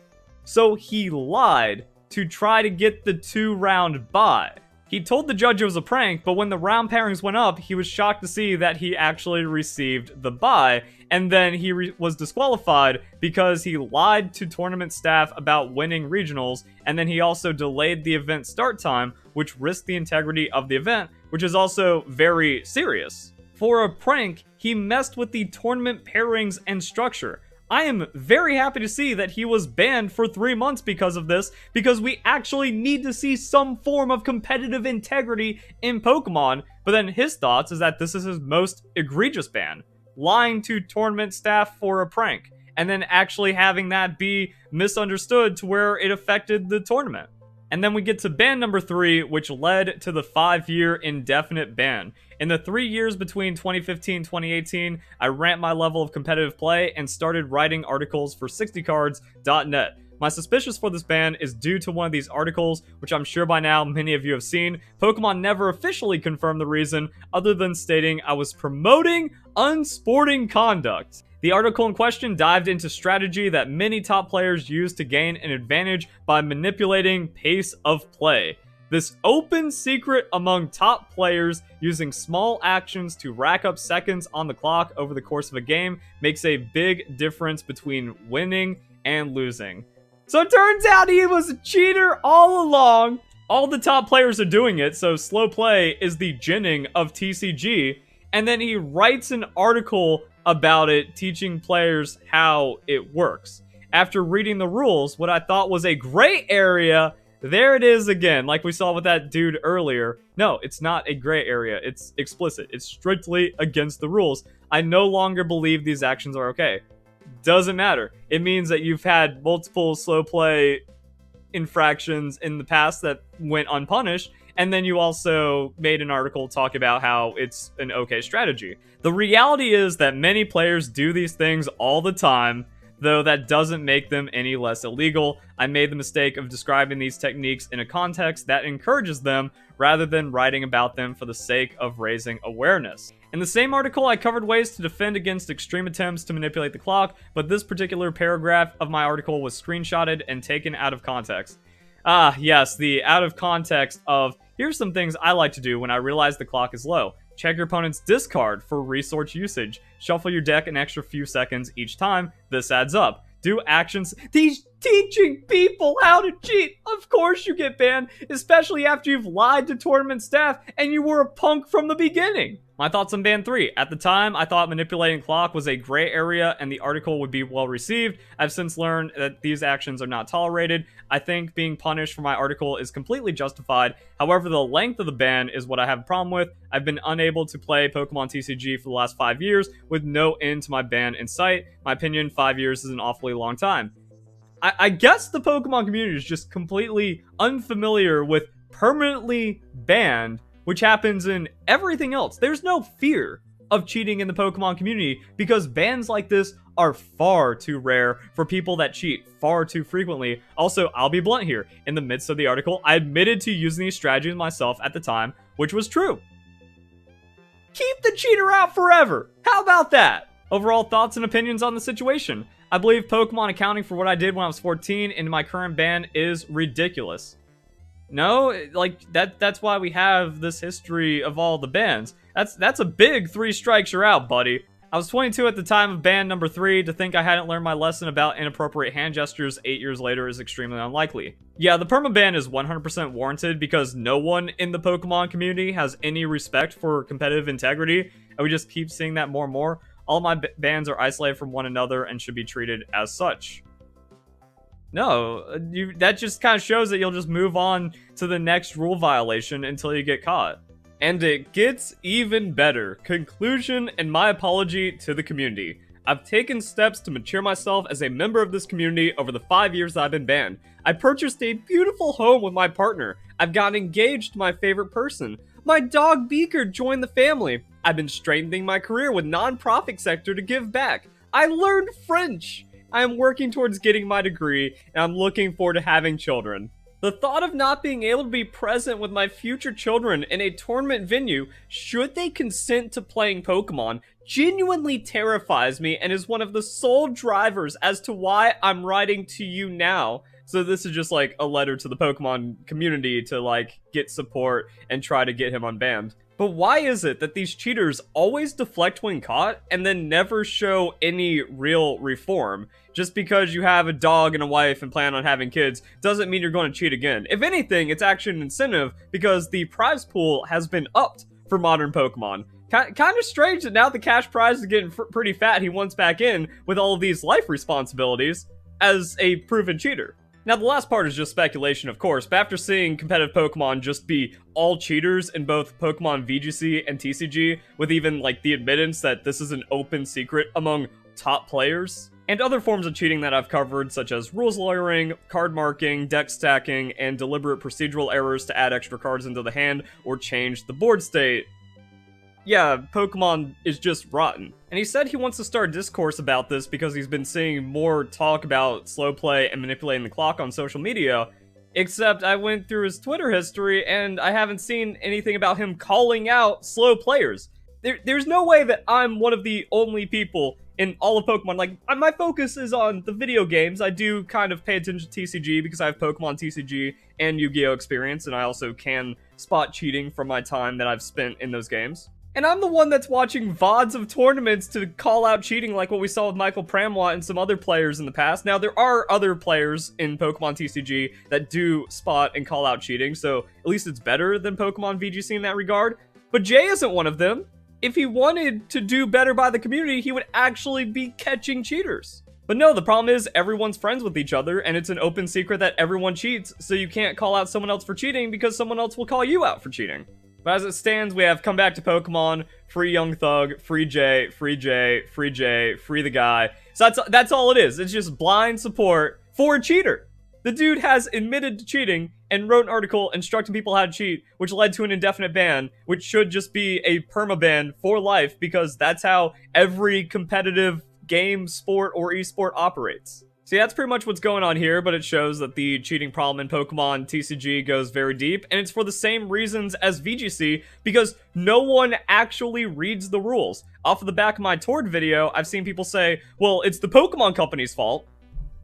So he lied to try to get the 2-round bye. He told the judge it was a prank, but when the round pairings went up, he was shocked to see that he actually received the bye, and then he was disqualified because he lied to tournament staff about winning regionals, and then he also delayed the event start time, which risked the integrity of the event, which is also very serious. For a prank, he messed with the tournament pairings and structure. I am very happy to see that he was banned for 3 months because of this, because we actually need to see some form of competitive integrity in Pokemon, but then his thoughts is that this is his most egregious ban. Lying to tournament staff for a prank, and then actually having that be misunderstood to where it affected the tournament. And then we get to ban number 3, which led to the 5-year indefinite ban. In the 3 years between 2015 and 2018, I ramped my level of competitive play and started writing articles for 60cards.net. My suspicion for this ban is due to one of these articles, which I'm sure by now many of you have seen. Pokemon never officially confirmed the reason, other than stating I was promoting unsporting conduct. The article in question dived into strategy that many top players use to gain an advantage by manipulating pace of play. This open secret among top players using small actions to rack up seconds on the clock over the course of a game makes a big difference between winning and losing. So it turns out he was a cheater all along. All the top players are doing it, so slow play is the ginning of TCG. And then he writes an article about it, teaching players how it works. After reading the rules, what I thought was a gray area, there it is again, like we saw with that dude earlier. No, it's not a gray area, it's explicit. It's strictly against the rules. I no longer believe these actions are okay. Doesn't matter. It means that you've had multiple slow play infractions in the past that went unpunished, and then you also made an article talk about how it's an okay strategy. The reality is that many players do these things all the time, though that doesn't make them any less illegal. I made the mistake of describing these techniques in a context that encourages them, rather than writing about them for the sake of raising awareness. In the same article, I covered ways to defend against extreme attempts to manipulate the clock, but this particular paragraph of my article was screenshotted and taken out of context. Ah, yes, the out of context of, here's some things I like to do when I realize the clock is low. Check your opponent's discard for resource usage. Shuffle your deck an extra few seconds each time. This adds up. Do actions. He's teaching people how to cheat. Of course you get banned, especially after you've lied to tournament staff and you were a punk from the beginning. My thoughts on ban 3. At the time, I thought manipulating clock was a gray area and the article would be well received. I've since learned that these actions are not tolerated. I think being punished for my article is completely justified. However, the length of the ban is what I have a problem with. I've been unable to play Pokemon TCG for the last 5 years with no end to my ban in sight. My opinion, 5 years is an awfully long time. I guess the Pokemon community is just completely unfamiliar with permanently banned, which happens in everything else. There's no fear of cheating in the Pokemon community because bans like this are far too rare for people that cheat far too frequently. Also, I'll be blunt here. In the midst of the article, I admitted to using these strategies myself at the time, which was true. Keep the cheater out forever. How about that? Overall thoughts and opinions on the situation. I believe Pokemon accounting for what I did when I was 14 in my current ban is ridiculous. No, like, that's why we have this history of all the bans. That's a big 3 strikes you're out, buddy. I was 22 at the time of ban number 3. To think I hadn't learned my lesson about inappropriate hand gestures 8 years later is extremely unlikely. Yeah, the permaban is 100% warranted because no one in the Pokemon community has any respect for competitive integrity, and we just keep seeing that more and more. All my bans are isolated from one another and should be treated as such. No, that just kind of shows that you'll just move on to the next rule violation until you get caught. And it gets even better. Conclusion and my apology to the community. I've taken steps to mature myself as a member of this community over the 5 years I've been banned. I purchased a beautiful home with my partner. I've gotten engaged to my favorite person. My dog Beaker joined the family. I've been strengthening my career with non-profit sector to give back. I learned French. I am working towards getting my degree, and I'm looking forward to having children. The thought of not being able to be present with my future children in a tournament venue, should they consent to playing Pokemon, genuinely terrifies me and is one of the sole drivers as to why I'm writing to you now. So this is just like a letter to the Pokemon community to like get support and try to get him unbanned. But why is it that these cheaters always deflect when caught and then never show any real reform? Just because you have a dog and a wife and plan on having kids doesn't mean you're going to cheat again. If anything, it's actually an incentive because the prize pool has been upped for modern Pokemon. Kind of strange that now the cash prize is getting pretty fat, he wants back in with all of these life responsibilities as a proven cheater. Now, the last part is just speculation, of course, but after seeing competitive Pokemon just be all cheaters in both Pokemon VGC and TCG, with even, like, the admittance that this is an open secret among top players, and other forms of cheating that I've covered, such as rules lawyering, card marking, deck stacking, and deliberate procedural errors to add extra cards into the hand or change the board state. Yeah, Pokemon is just rotten. And he said he wants to start discourse about this because he's been seeing more talk about slow play and manipulating the clock on social media, except I went through his Twitter history and I haven't seen anything about him calling out slow players. There's no way that I'm one of the only people in all of Pokemon. Like, my focus is on the video games. I do kind of pay attention to TCG because I have Pokemon TCG and Yu-Gi-Oh! Experience, and I also can spot cheating from my time that I've spent in those games. And I'm the one that's watching VODs of tournaments to call out cheating like what we saw with Michael Pramwat and some other players in the past. Now, there are other players in Pokemon TCG that do spot and call out cheating, so at least it's better than Pokemon VGC in that regard. But Jay isn't one of them. If he wanted to do better by the community, he would actually be catching cheaters. But no, the problem is everyone's friends with each other, and it's an open secret that everyone cheats, so you can't call out someone else for cheating because someone else will call you out for cheating. But as it stands, we have come back to Pokemon, free Young Thug, free Jay, free Jay, free Jay, free the guy. So that's all it is. It's just blind support for a cheater. The dude has admitted to cheating and wrote an article instructing people how to cheat, which led to an indefinite ban, which should just be a permaban for life because that's how every competitive game, sport, or esport operates. See, that's pretty much what's going on here, but it shows that the cheating problem in Pokemon TCG goes very deep, and it's for the same reasons as VGC, because no one actually reads the rules. Off of the back of my Tord video, I've seen people say, well, it's the Pokemon Company's fault.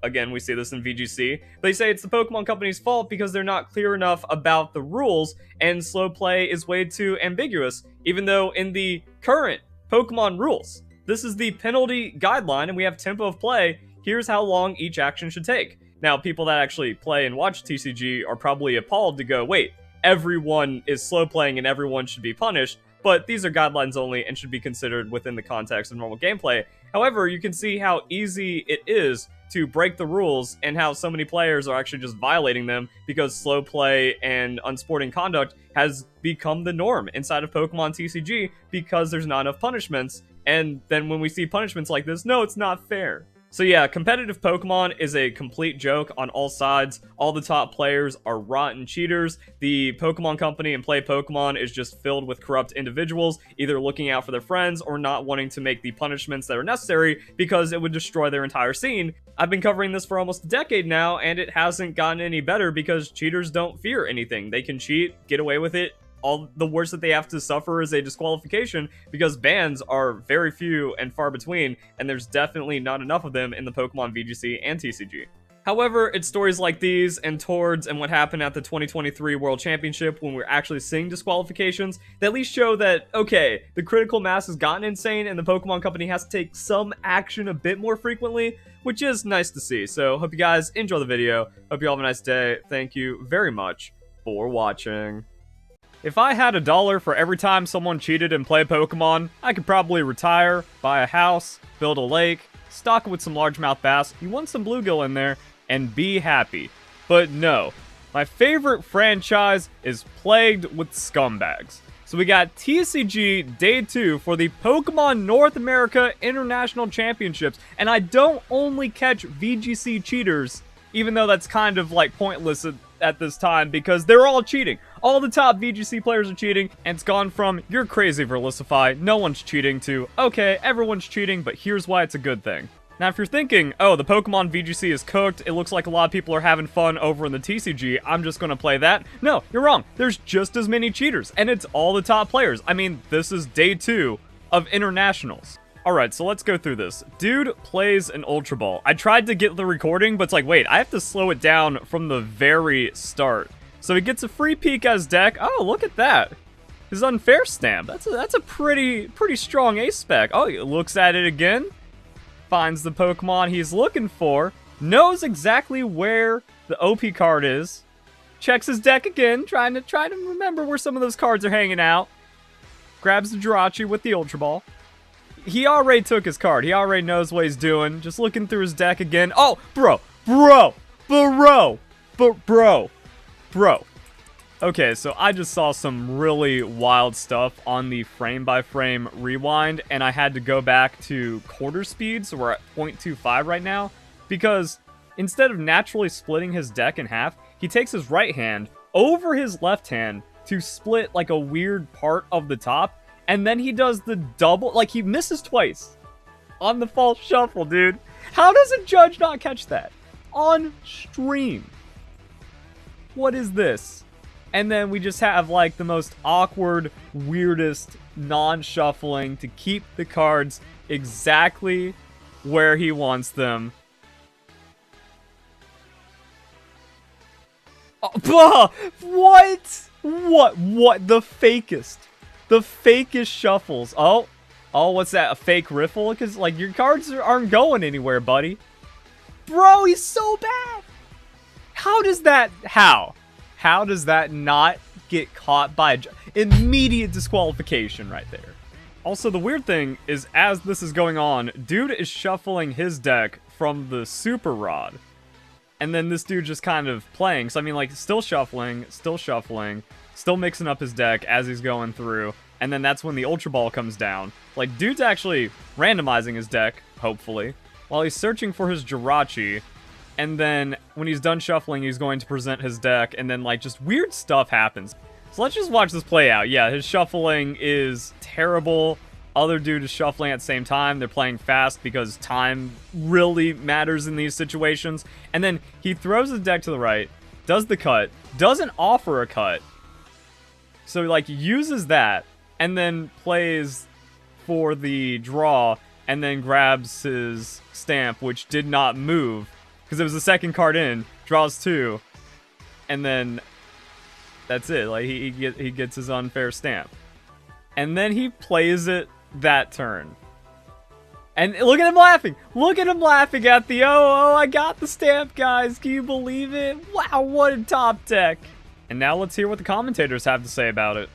Again, we see this in VGC. They say it's the Pokemon Company's fault because they're not clear enough about the rules, and slow play is way too ambiguous, even though in the current Pokemon rules, this is the penalty guideline, and we have tempo of play. Here's how long each action should take. Now, people that actually play and watch TCG are probably appalled to go, wait, everyone is slow playing and everyone should be punished, but these are guidelines only and should be considered within the context of normal gameplay. However, you can see how easy it is to break the rules and how so many players are actually just violating them because slow play and unsporting conduct has become the norm inside of Pokemon TCG because there's not enough punishments. And then when we see punishments like this, no, it's not fair. So yeah, competitive Pokemon is a complete joke on all sides. All the top players are rotten cheaters. The Pokemon Company and Play Pokemon is just filled with corrupt individuals, either looking out for their friends or not wanting to make the punishments that are necessary because it would destroy their entire scene. I've been covering this for almost a decade now, and it hasn't gotten any better because cheaters don't fear anything. They can cheat, get away with it, all the worst that they have to suffer is a disqualification, because bans are very few and far between, and there's definitely not enough of them in the Pokemon VGC and TCG. However, it's stories like these and Tord's and what happened at the 2023 World Championship when we're actually seeing disqualifications that at least show that, okay, the critical mass has gotten insane and the Pokemon Company has to take some action a bit more frequently, which is nice to see. So, hope you guys enjoy the video. Hope you all have a nice day. Thank you very much for watching. If I had $1 for every time someone cheated and played Pokemon, I could probably retire, buy a house, build a lake, stock it with some largemouth bass, you want some bluegill in there, and be happy. But no, my favorite franchise is plagued with scumbags. So we got TCG Day 2 for the Pokemon North America International Championships, and I don't only catch VGC cheaters, even though that's kind of like pointless at this time, because they're all cheating. All the top VGC players are cheating, and it's gone from, you're crazy, Verlisify, no one's cheating, to, okay, everyone's cheating, but here's why it's a good thing. Now, if you're thinking, oh, the Pokemon VGC is cooked, it looks like a lot of people are having fun over in the TCG, I'm just gonna play that. No, you're wrong. There's just as many cheaters, and it's all the top players. I mean, this is Day 2 of Internationals. Alright, so let's go through this. Dude plays an Ultra Ball. I tried to get the recording, but it's like, wait, I have to slow it down from the very start. So he gets a free peek at his deck. Oh, look at that. His unfair stamp. That's a pretty strong ace spec. Oh, he looks at it again. Finds the Pokemon he's looking for, knows exactly where the OP card is, checks his deck again, trying to remember where some of those cards are hanging out, grabs the Jirachi with the Ultra Ball. He already took his card. He already knows what he's doing. Just looking through his deck again. Oh, bro. Okay, so I just saw some really wild stuff on the frame-by-frame rewind, and I had to go back to quarter speed, so we're at 0.25 right now, because instead of naturally splitting his deck in half, he takes his right hand over his left hand to split like a weird part of the top, and then he does the double, like he misses twice on the false shuffle, dude. How does a judge not catch that? On stream. What is this? And then we just have, like, the most awkward, weirdest non-shuffling to keep the cards exactly where he wants them. Oh, what? What? The fakest. The fakest shuffles. Oh, what's that? A fake riffle? Because, like, your cards aren't going anywhere, buddy. Bro, he's so bad. How does that... How does that not get caught by immediate disqualification right there? Also, the weird thing is, as this is going on, dude is shuffling his deck from the Super Rod. And then this dude just kind of playing. So, I mean, like, still shuffling, still mixing up his deck as he's going through. And then that's when the Ultra Ball comes down. Like, dude's actually randomizing his deck, hopefully, while he's searching for his Jirachi. And then, when he's done shuffling, he's going to present his deck, and then, like, just weird stuff happens. So let's just watch this play out. Yeah, his shuffling is terrible. Other dude is shuffling at the same time. They're playing fast because time really matters in these situations. And then, he throws his deck to the right, does the cut, doesn't offer a cut. So, like, uses that, and then plays for the draw, and then grabs his stamp, which did not move. Because it was the second card in, draws 2, and then that's it. Like, he gets his unfair stamp. And then he plays it that turn. And look at him laughing! Look at him laughing at the, oh, I got the stamp, guys! Can you believe it? Wow, what a top deck! And now let's hear what the commentators have to say about it.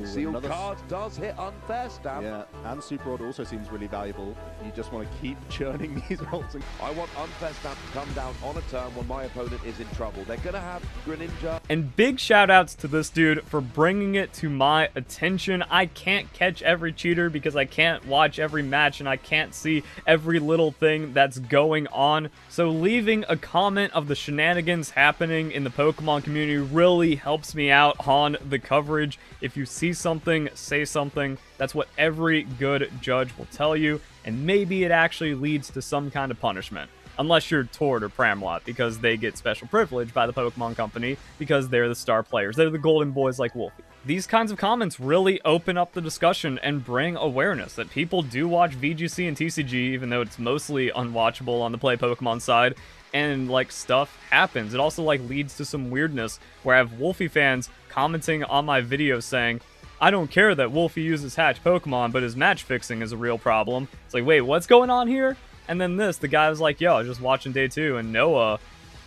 Sealed card does hit unfair stamp. Yeah, and Super Rod also seems really valuable. You just want to keep churning these rolls. I want unfair stamp to come down on a turn when my opponent is in trouble. They're going to have Greninja. And big shout outs to this dude for bringing it to my attention. I can't catch every cheater because I can't watch every match and I can't see every little thing that's going on. So leaving a comment of the shenanigans happening in the Pokemon community really helps me out on the coverage. If you see something, say something. That's what every good judge will tell you, and maybe it actually leads to some kind of punishment. Unless you're Tord or Pramwat, because they get special privilege by the Pokemon Company, because they're the star players. They're the golden boys like Wolfie. these kinds of comments really open up the discussion and bring awareness that people do watch VGC and TCG, even though it's mostly unwatchable on the Play Pokemon side, and like stuff happens. It also like leads to some weirdness where I have Wolfie fans commenting on my videos saying, I don't care that Wolfie uses hatch Pokemon, but his match fixing is a real problem. It's like, wait, what's going on here? And then the guy was like, yo, I was just watching day 2 and Noah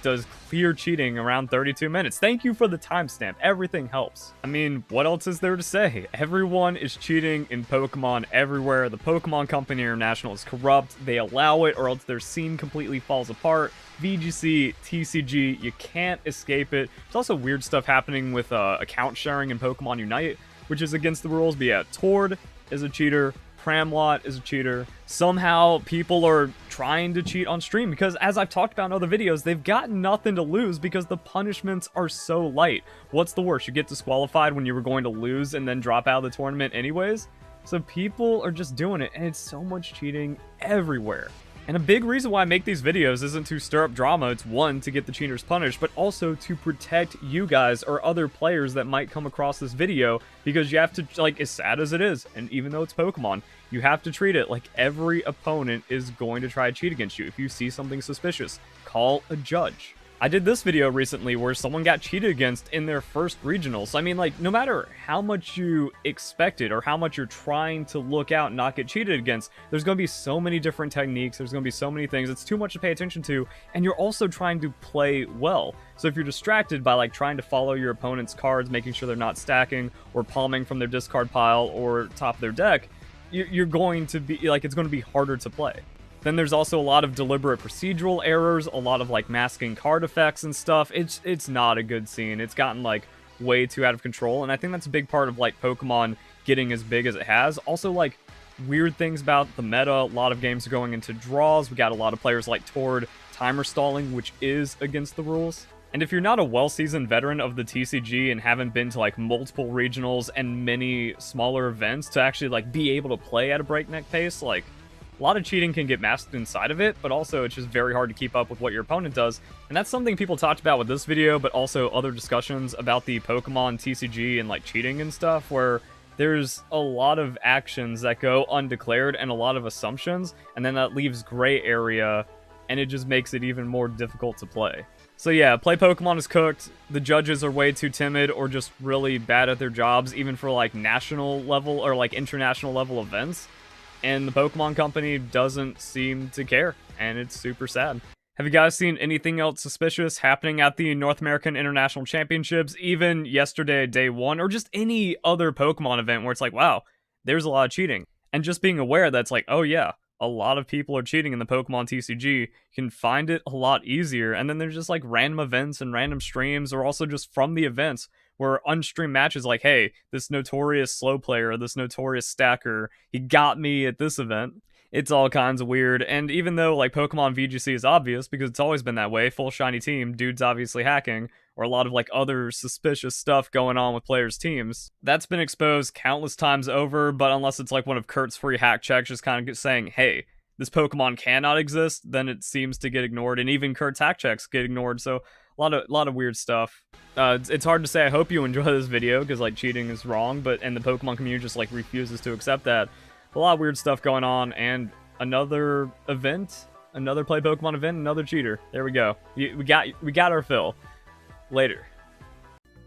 does clear cheating around 32 minutes. Thank you for the timestamp. Everything helps. I mean, what else is there to say? Everyone is cheating in Pokemon everywhere. The Pokemon Company International is corrupt. They allow it or else their scene completely falls apart. VGC, TCG, you can't escape it. There's also weird stuff happening with account sharing in Pokemon Unite, which is against the rules. But yeah, Tord is a cheater. Pramwat is a cheater. Somehow people are trying to cheat on stream because, as I've talked about in other videos, they've got nothing to lose because the punishments are so light. What's the worst? You get disqualified when you were going to lose and then drop out of the tournament anyways? So people are just doing it, and it's so much cheating everywhere. And a big reason why I make these videos isn't to stir up drama. It's one, to get the cheaters punished, but also to protect you guys or other players that might come across this video, because you have to, like, as sad as it is, and even though it's Pokemon, you have to treat it like every opponent is going to try to cheat against you. If you see something suspicious, call a judge. I did this video recently where someone got cheated against in their first regionals. I mean, like, no matter how much you expected or how much you're trying to look out and not get cheated against, there's going to be so many different techniques, there's going to be so many things, it's too much to pay attention to, and you're also trying to play well. So if you're distracted by, like, trying to follow your opponent's cards, making sure they're not stacking, or palming from their discard pile or top of their deck, you're going to be, like, it's going to be harder to play. Then there's also a lot of deliberate procedural errors, a lot of like masking card effects and stuff. It's not a good scene. It's gotten like way too out of control, and I think that's a big part of like Pokemon getting as big as it has. Also, like, weird things about the meta. A lot of games are going into draws. We got a lot of players like Tord timer stalling, which is against the rules. And if you're not a well-seasoned veteran of the TCG and haven't been to like multiple regionals and many smaller events to actually like be able to play at a breakneck pace, like, a lot of cheating can get masked inside of it, but also it's just very hard to keep up with what your opponent does. And that's something people talked about with this video, but also other discussions about the Pokemon TCG and like cheating and stuff, where there's a lot of actions that go undeclared and a lot of assumptions, and then that leaves gray area, and it just makes it even more difficult to play. So yeah, Play Pokemon is cooked. The judges are way too timid or just really bad at their jobs, even for like national level or like international level events. And the Pokemon Company doesn't seem to care, and it's super sad. Have you guys seen anything else suspicious happening at the North American International Championships, even yesterday, day 1, or just any other Pokemon event where it's like, wow, there's a lot of cheating? And just being aware that's like, oh yeah, a lot of people are cheating in the Pokemon TCG. You can find it a lot easier, and then there's just like random events and random streams, or also just from the events, where unstreamed matches like, hey, this notorious slow player, this notorious stacker, he got me at this event. It's all kinds of weird, and even though like Pokemon VGC is obvious, because it's always been that way, full shiny team, dude's obviously hacking, or a lot of like other suspicious stuff going on with players' teams, that's been exposed countless times over. But unless it's like one of Kurt's free hack checks just kind of saying, hey, this Pokemon cannot exist, then it seems to get ignored, and even Kurt's hack checks get ignored. So a lot of weird stuff. It's hard to say. I hope you enjoy this video, because like cheating is wrong, and the Pokemon community just like refuses to accept that. A lot of weird stuff going on, and another event, another Play Pokemon event, another cheater. There we go. We got our fill. Later.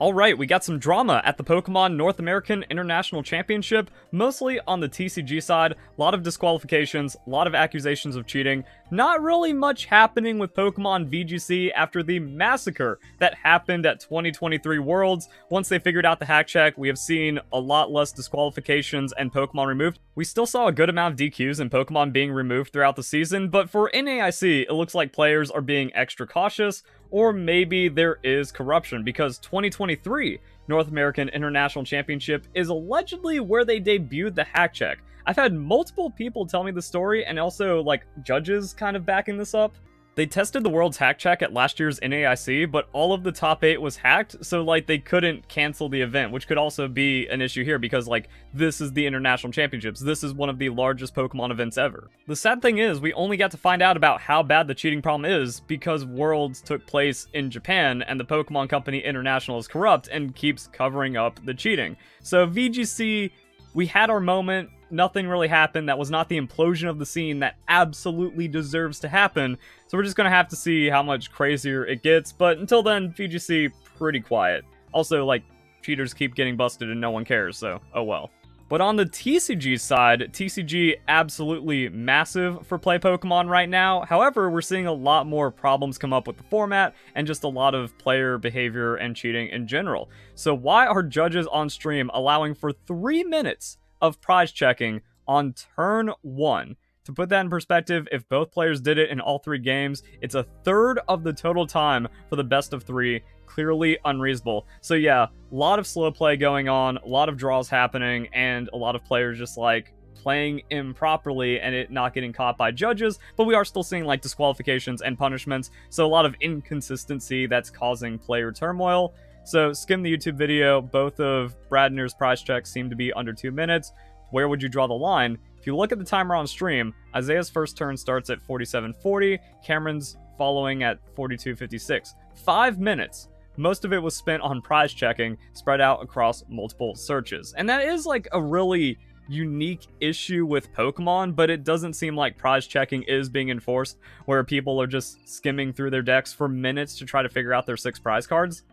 Alright, we got some drama at the Pokemon North American International Championship, mostly on the TCG side. A lot of disqualifications, a lot of accusations of cheating. Not really much happening with Pokemon VGC after the massacre that happened at 2023 Worlds. Once they figured out the hack check, we have seen a lot less disqualifications and Pokemon removed. We still saw a good amount of DQs and Pokemon being removed throughout the season, but for NAIC, it looks like players are being extra cautious, or maybe there is corruption, because 2023 North American International Championship is allegedly where they debuted the hack check. I've had multiple people tell me the story, and also like judges kind of backing this up. They tested the world's hack check at last year's NAIC, but all of the top 8 was hacked, so like they couldn't cancel the event, which could also be an issue here because like this is the International Championships. This is one of the largest Pokemon events ever. The sad thing is we only got to find out about how bad the cheating problem is because Worlds took place in Japan and the Pokemon Company International is corrupt and keeps covering up the cheating. So VGC, we had our moment. Nothing really happened. That was not the implosion of the scene that absolutely deserves to happen. So we're just going to have to see how much crazier it gets. But until then, VGC, pretty quiet. Also, like, cheaters keep getting busted and no one cares, so oh well. But on the TCG side, TCG absolutely massive for play Pokemon right now. However, we're seeing a lot more problems come up with the format and just a lot of player behavior and cheating in general. So why are judges on stream allowing for 3 minutes of prize checking on turn 1? To put that in perspective, if both players did it in all 3 games, it's a third of the total time for the best of 3. Clearly unreasonable. So yeah, a lot of slow play going on, a lot of draws happening, and a lot of players just like playing improperly and it not getting caught by judges, but we are still seeing like disqualifications and punishments, so a lot of inconsistency that's causing player turmoil. So skim the YouTube video. Both of Bradner's prize checks seem to be under 2 minutes. Where would you draw the line? If you look at the timer on stream, Isaiah's first turn starts at 47:40, Cameron's following at 42:56. 5 minutes. Most of it was spent on prize checking, spread out across multiple searches. And that is like a really unique issue with Pokemon, but it doesn't seem like prize checking is being enforced, where people are just skimming through their decks for minutes to try to figure out their 6 prize cards.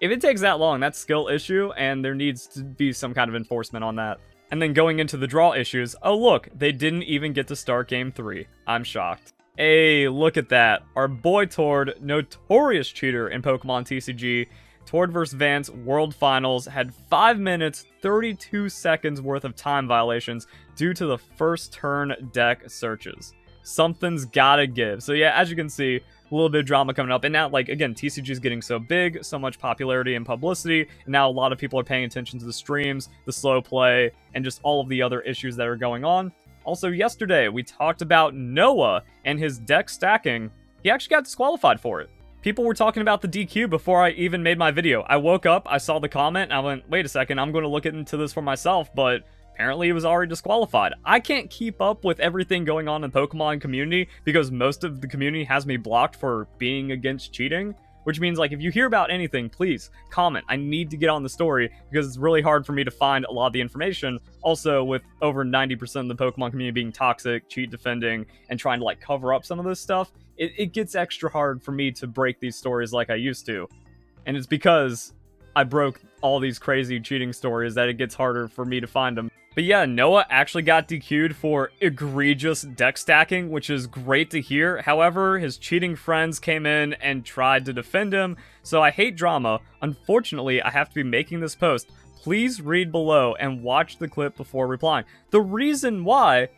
If it takes that long, that's a skill issue, and there needs to be some kind of enforcement on that. And then going into the draw issues, oh look, they didn't even get to start Game 3. I'm shocked. Hey, look at that. Our boy Tord, notorious cheater in Pokemon TCG, Tord vs. Vance World Finals, had 5 minutes, 32 seconds worth of time violations due to the first turn deck searches. Something's gotta give. So yeah, as you can see, a little bit of drama coming up. And now, like, again, TCG is getting so big, so much popularity and publicity. And now a lot of people are paying attention to the streams, the slow play, and just all of the other issues that are going on. Also, yesterday, we talked about Noah and his deck stacking. He actually got disqualified for it. People were talking about the DQ before I even made my video. I woke up, I saw the comment, and I went, wait a second, I'm going to look into this for myself, but apparently he was already disqualified. I can't keep up with everything going on in the Pokemon community because most of the community has me blocked for being against cheating. Which means, like, if you hear about anything, please comment. I need to get on the story because it's really hard for me to find a lot of the information. Also, with over 90% of the Pokemon community being toxic, cheat defending, and trying to, like, cover up some of this stuff, it gets extra hard for me to break these stories like I used to. And it's because I broke all these crazy cheating stories that it gets harder for me to find them. But yeah, Noah actually got DQ'd for egregious deck stacking, which is great to hear. However, his cheating friends came in and tried to defend him, so I hate drama. Unfortunately, I have to be making this post. Please read below and watch the clip before replying. The reason why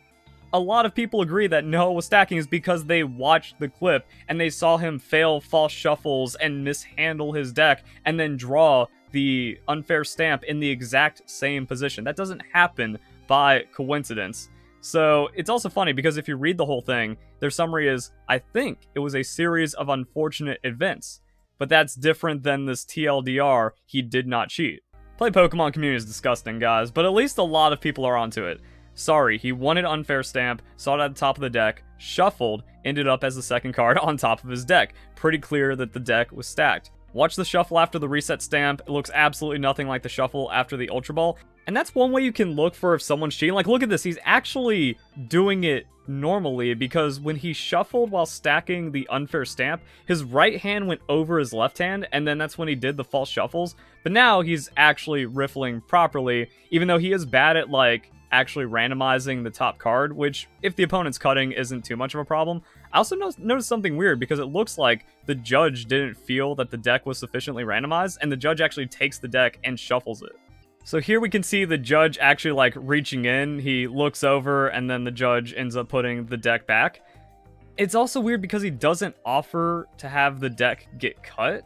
a lot of people agree that Noah was stacking is because they watched the clip and they saw him fail false shuffles and mishandle his deck and then draw the unfair stamp in the exact same position. That doesn't happen by coincidence. So it's also funny because if you read the whole thing, their summary is, I think it was a series of unfortunate events. But that's different than this TLDR, he did not cheat. Play Pokemon community is disgusting, guys, but at least a lot of people are onto it. Sorry, he wanted unfair stamp, saw it at the top of the deck, shuffled, ended up as the second card on top of his deck. Pretty clear that the deck was stacked. Watch the shuffle after the reset stamp. It looks absolutely nothing like the shuffle after the Ultra Ball. And that's one way you can look for if someone's cheating. Like, look at this. He's actually doing it normally because when he shuffled while stacking the unfair stamp, his right hand went over his left hand, and then that's when he did the false shuffles. But now he's actually riffling properly, even though he is bad at, like, actually randomizing the top card, which, if the opponent's cutting, isn't too much of a problem. I also noticed something weird because it looks like the judge didn't feel that the deck was sufficiently randomized, and the judge actually takes the deck and shuffles it. So here we can see the judge actually, like, reaching in. He looks over, and then the judge ends up putting the deck back. It's also weird because he doesn't offer to have the deck get cut,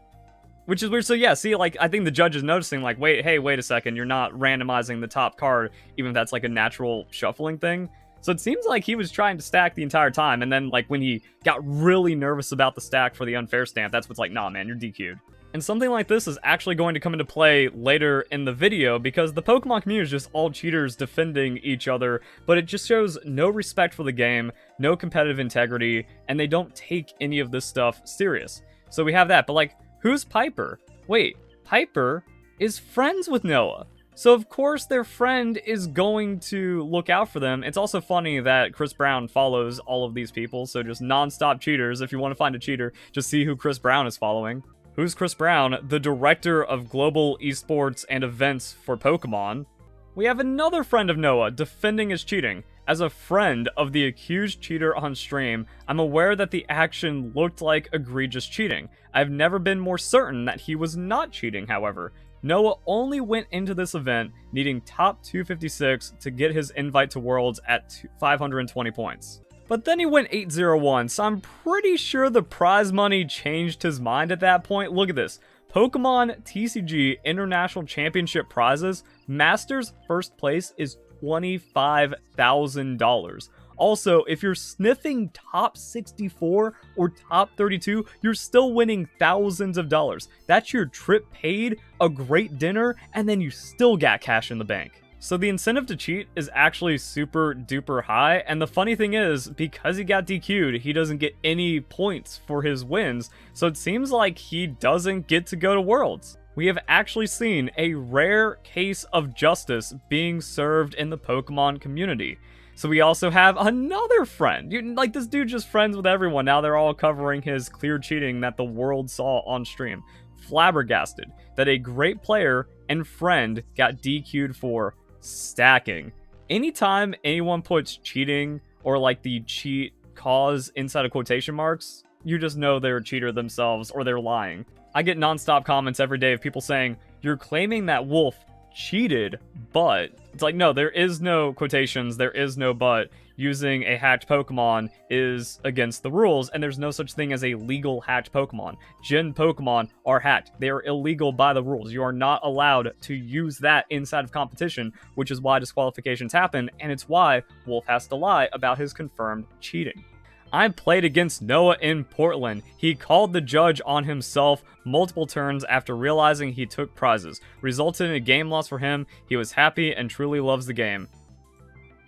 which is weird. So yeah, see, like, I think the judge is noticing, like, wait a second, you're not randomizing the top card, even if that's, like, a natural shuffling thing. So it seems like he was trying to stack the entire time, and then like when he got really nervous about the stack for the unfair stamp, that's what's like, nah man, you're DQ'd. And something like this is actually going to come into play later in the video because the Pokemon community is just all cheaters defending each other, but it just shows no respect for the game, no competitive integrity, and they don't take any of this stuff serious. So we have that, but like, who's Piper? Wait, Piper is friends with Noah. So of course their friend is going to look out for them. It's also funny that Chris Brown follows all of these people, so just non-stop cheaters. If you want to find a cheater, just see who Chris Brown is following. Who's Chris Brown? The director of global esports and events for Pokemon. We have another friend of Noah defending his cheating. As a friend of the accused cheater on stream, I'm aware that the action looked like egregious cheating. I've never been more certain that he was not cheating, however. Noah only went into this event needing top 256 to get his invite to Worlds at 520 points. But then he went 8-0-1, so I'm pretty sure the prize money changed his mind at that point. Look at this. Pokemon TCG International Championship prizes, Masters first place is $25,000. Also, if you're sniffing top 64 or top 32, you're still winning thousands of dollars. That's your trip paid, a great dinner, and then you still got cash in the bank. So the incentive to cheat is actually super duper high, and the funny thing is, because he got DQ'd, he doesn't get any points for his wins, so it seems like he doesn't get to go to Worlds. We have actually seen a rare case of justice being served in the Pokemon community. So we also have another friend. Like, this dude just friends with everyone. Now they're all covering his clear cheating that the world saw on stream. Flabbergasted that a great player and friend got DQ'd for stacking. Anytime anyone puts cheating or like the cheat cause inside of quotation marks, you just know they're a cheater themselves or they're lying. I get non-stop comments every day of people saying, you're claiming that Wolf cheated, but it's like, no, there is no quotations, there is no but. Using a hacked Pokemon is against the rules, and there's no such thing as a legal hacked Pokemon. Gen Pokemon are hacked. They are illegal by the rules. You are not allowed to use that inside of competition, which is why disqualifications happen, and it's why Wolf has to lie about his confirmed cheating. I played against Noah in Portland. He called the judge on himself multiple turns after realizing he took prizes. Resulted in a game loss for him. He was happy and truly loves the game.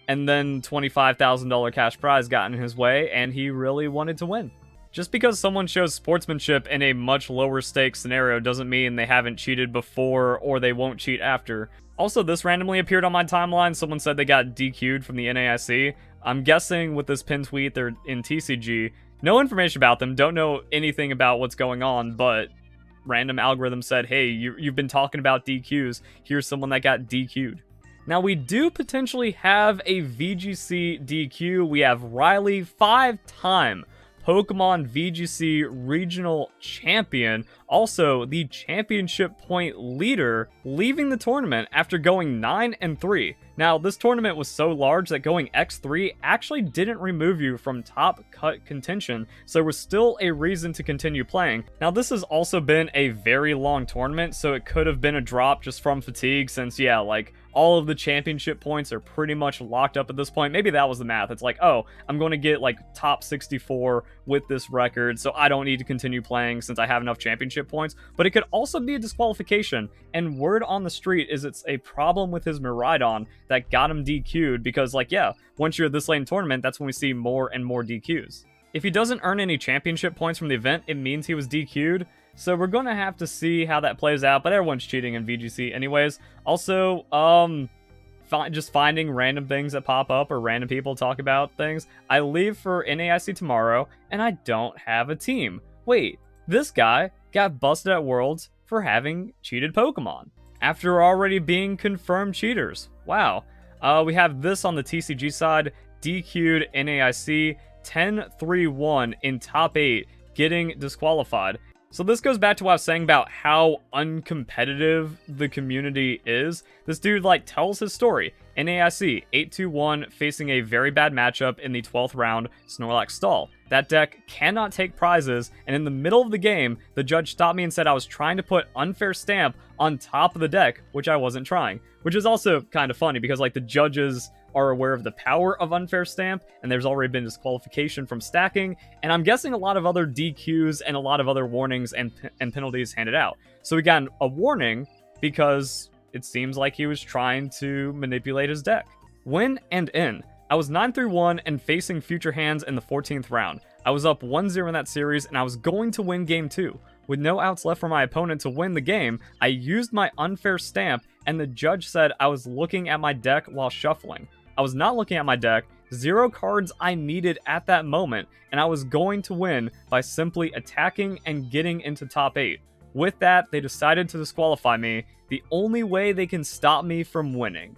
And then $25,000 cash prize got in his way, and he really wanted to win. Just because someone shows sportsmanship in a much lower stakes scenario doesn't mean they haven't cheated before or they won't cheat after. Also, this randomly appeared on my timeline. Someone said they got DQ'd from the NAIC. I'm guessing with this pin tweet, they're in TCG. No information about them, don't know anything about what's going on, but random algorithm said, hey, you've been talking about DQs. Here's someone that got DQ'd. Now, we do potentially have a VGC DQ. We have Riley, 5-time Pokemon VGC Regional Champion, also the championship point leader, leaving the tournament after going 9-3. Now, this tournament was so large that going X3 actually didn't remove you from top cut contention, so there was still a reason to continue playing. Now, this has also been a very long tournament, so it could have been a drop just from fatigue since, yeah, like, all of the championship points are pretty much locked up at this point. Maybe that was the math. It's like, oh, I'm going to get like top 64 with this record, so I don't need to continue playing since I have enough championship points. But it could also be a disqualification, and word on the street is it's a problem with his Miraidon that got him DQ'd because, like, yeah, once you're this late in tournament, that's when we see more and more DQs. If he doesn't earn any championship points from the event, it means he was DQ'd. So we're going to have to see how that plays out, but everyone's cheating in VGC anyways. Also, just finding random things that pop up or random people talk about things. I leave for NAIC tomorrow, and I don't have a team. Wait, this guy got busted at Worlds for having cheated Pokemon after already being confirmed cheaters. Wow. We have this on the TCG side, DQ'd NAIC, 10-3-1 in top 8, getting disqualified. So this goes back to what I was saying about how uncompetitive the community is. This dude, like, tells his story. NAIC, 8-2-1, facing a very bad matchup in the 12th round, Snorlax Stall. That deck cannot take prizes, and in the middle of the game, the judge stopped me and said I was trying to put Unfair Stamp on top of the deck, which I wasn't trying. Which is also kind of funny, because, like, the judges are aware of the power of Unfair Stamp, and there's already been disqualification from stacking, and I'm guessing a lot of other DQs and a lot of other warnings and penalties handed out. So we got a warning because it seems like he was trying to manipulate his deck. Win and in. I was 9-1 and facing future hands in the 14th round. I was up 1-0 in that series, and I was going to win game 2. With no outs left for my opponent to win the game, I used my Unfair Stamp, and the judge said I was looking at my deck while shuffling. I was not looking at my deck, 0 cards I needed at that moment, and I was going to win by simply attacking and getting into top 8. With that, they decided to disqualify me, the only way they can stop me from winning.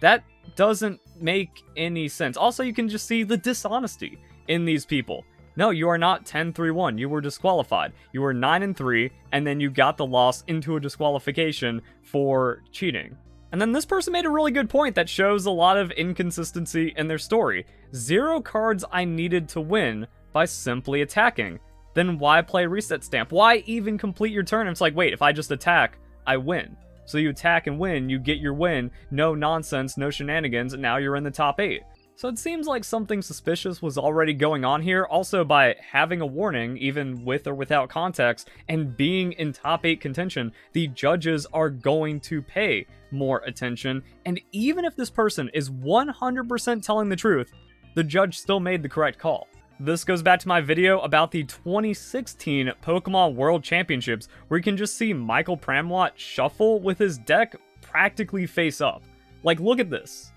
That doesn't make any sense. Also, you can just see the dishonesty in these people. No, you are not 10-3-1. You were disqualified. You were 9-3, and then you got the loss into a disqualification for cheating. And then this person made a really good point that shows a lot of inconsistency in their story. 0 cards I needed to win by simply attacking. Then why play Reset Stamp? Why even complete your turn? It's like, wait, if I just attack, I win. So you attack and win, you get your win, no nonsense, no shenanigans, and now you're in the top 8. So it seems like something suspicious was already going on here. Also, by having a warning, even with or without context, and being in top 8 contention, the judges are going to pay more attention. And even if this person is 100% telling the truth, the judge still made the correct call. This goes back to my video about the 2016 Pokemon World Championships, where you can just see Michael Pramwat shuffle with his deck practically face up. Like, look at this.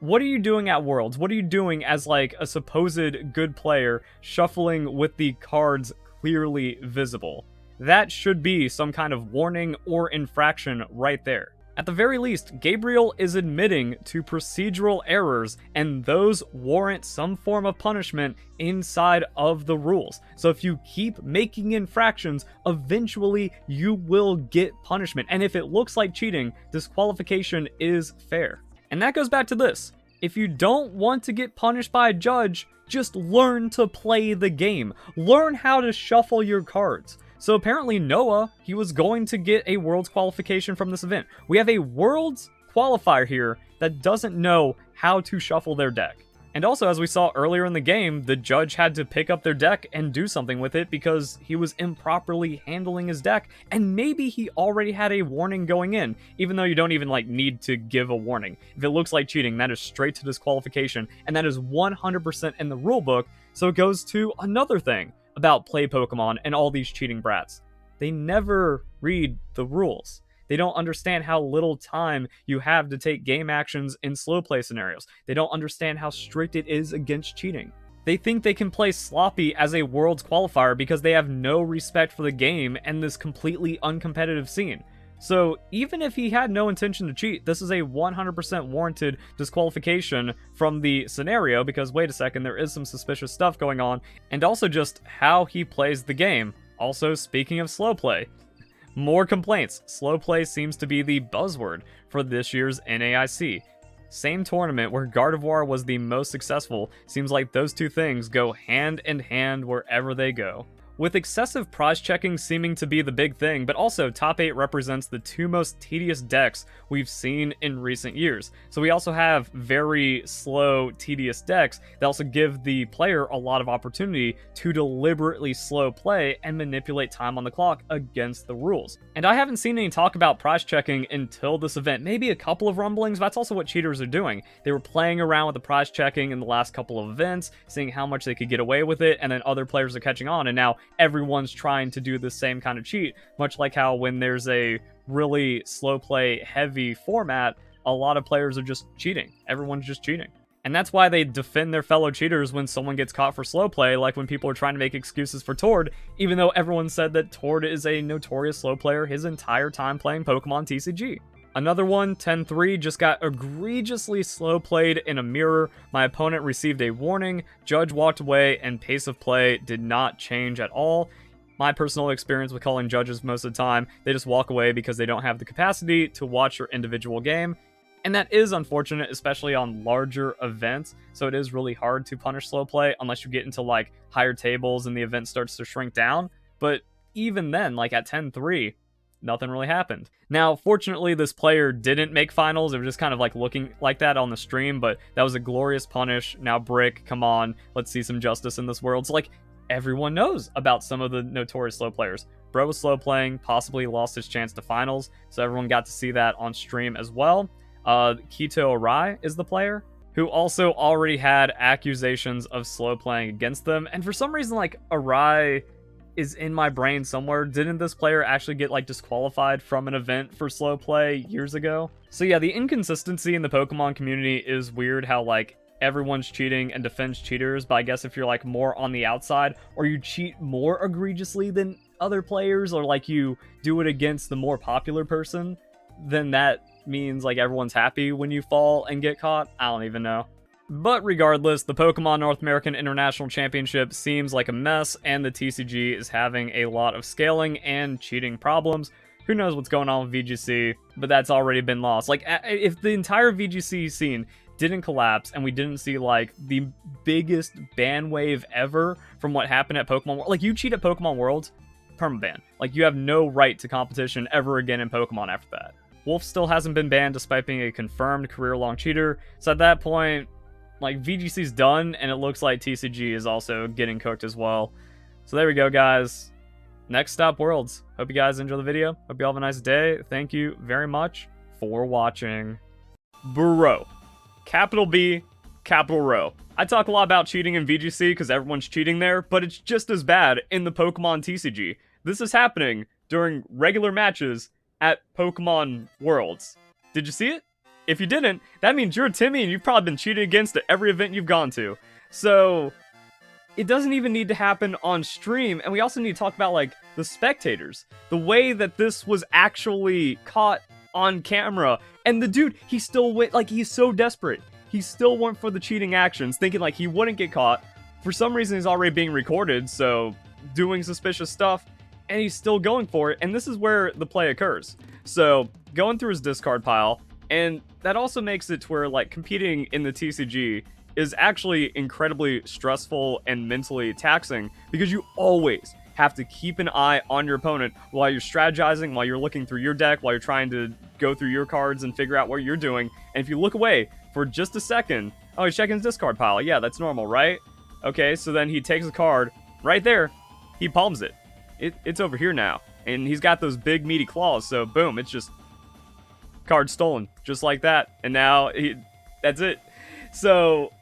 What are you doing at Worlds? What are you doing as, like, a supposed good player shuffling with the cards clearly visible? That should be some kind of warning or infraction right there. At the very least, Gabriel is admitting to procedural errors, and those warrant some form of punishment inside of the rules. So if you keep making infractions, eventually you will get punishment. And if it looks like cheating, disqualification is fair. And that goes back to this. If you don't want to get punished by a judge, just learn to play the game. Learn how to shuffle your cards. So apparently Noah, he was going to get a Worlds qualification from this event. We have a Worlds qualifier here that doesn't know how to shuffle their deck. And also, as we saw earlier in the game, the judge had to pick up their deck and do something with it because he was improperly handling his deck, and maybe he already had a warning going in, even though you don't even need to give a warning. If it looks like cheating, that is straight to disqualification, and that is 100% in the rulebook. So it goes to another thing about play Pokemon and all these cheating brats. They never read the rules. They don't understand how little time you have to take game actions in slow play scenarios. They don't understand how strict it is against cheating. They think they can play sloppy as a Worlds qualifier because they have no respect for the game and this completely uncompetitive scene. So even if he had no intention to cheat, this is a 100% warranted disqualification from the scenario because, wait a second, there is some suspicious stuff going on, and also just how he plays the game. Also, speaking of slow play, more complaints. Slow play seems to be the buzzword for this year's NAIC. Same tournament where Gardevoir was the most successful, seems like those two things go hand in hand wherever they go. With excessive prize checking seeming to be the big thing, but also top 8 represents the 2 most tedious decks we've seen in recent years. So we also have very slow, tedious decks that also give the player a lot of opportunity to deliberately slow play and manipulate time on the clock against the rules. And I haven't seen any talk about prize checking until this event. Maybe a couple of rumblings, but that's also what cheaters are doing. They were playing around with the prize checking in the last couple of events, seeing how much they could get away with it, and then other players are catching on, and now everyone's trying to do the same kind of cheat, much like how when there's a really slow play heavy format, a lot of players are just cheating. Everyone's just cheating. And that's why they defend their fellow cheaters when someone gets caught for slow play, like when people are trying to make excuses for Tord, even though everyone said that Tord is a notorious slow player his entire time playing Pokemon TCG. Another one, 10-3, just got egregiously slow played in a mirror. My opponent received a warning, judge walked away, and pace of play did not change at all. My personal experience with calling judges most of the time, they just walk away because they don't have the capacity to watch your individual game. And that is unfortunate, especially on larger events. So it is really hard to punish slow play unless you get into higher tables and the event starts to shrink down. But even then, at 10-3, nothing really happened. Now, fortunately, this player didn't make finals. It was just kind of like looking like that on the stream, but that was a glorious punish. Now, Brick, come on, let's see some justice in this world. So, like, everyone knows about some of the notorious slow players. Bro was slow playing, possibly lost his chance to finals, so everyone got to see that on stream as well. Kito Arai is the player who also already had accusations of slow playing against them, and for some reason, like, Arai is in my brain somewhere. Didn't this player actually get, like, disqualified from an event for slow play years ago? So yeah, the inconsistency in the Pokemon community is weird, how, like, everyone's cheating and defends cheaters, but I guess if you're, like, more on the outside, or you cheat more egregiously than other players, or, like, you do it against the more popular person, then that means, like, everyone's happy when you fall and get caught. I don't even know. But regardless, the Pokemon North American International Championship seems like a mess, and the TCG is having a lot of scaling and cheating problems. Who knows what's going on with VGC, but that's already been lost. Like, if the entire VGC scene didn't collapse and we didn't see, like, the biggest ban wave ever from what happened at Pokemon World, like, you cheat at Pokemon Worlds, permaban. Like, you have no right to competition ever again in Pokemon after that. Wolf still hasn't been banned despite being a confirmed career-long cheater, so at that point, like, VGC's done, and it looks like TCG is also getting cooked as well. So there we go, guys. Next stop, Worlds. Hope you guys enjoy the video. Hope you all have a nice day. Thank you very much for watching. Bro. Capital B, capital Rho. I talk a lot about cheating in VGC because everyone's cheating there, but it's just as bad in the Pokemon TCG. This is happening during regular matches at Pokemon Worlds. Did you see it? If you didn't, that means you're a Timmy and you've probably been cheated against at every event you've gone to. So, it doesn't even need to happen on stream, and we also need to talk about, like, the spectators. The way that this was actually caught on camera, and the dude, he still went, like, he's so desperate. He still went for the cheating actions, thinking, like, he wouldn't get caught. For some reason, he's already being recorded, so doing suspicious stuff, and he's still going for it, and this is where the play occurs. So, going through his discard pile, and that also makes it to where, like, competing in the TCG is actually incredibly stressful and mentally taxing, because you always have to keep an eye on your opponent while you're strategizing, while you're looking through your deck, while you're trying to go through your cards and figure out what you're doing. And if you look away for just a second, oh, he's checking his discard pile. Yeah, that's normal, right? Okay, so then he takes a card right there. He palms it. It's over here now. And he's got those big meaty claws, so boom, it's just card stolen, just like that. And now that's it. So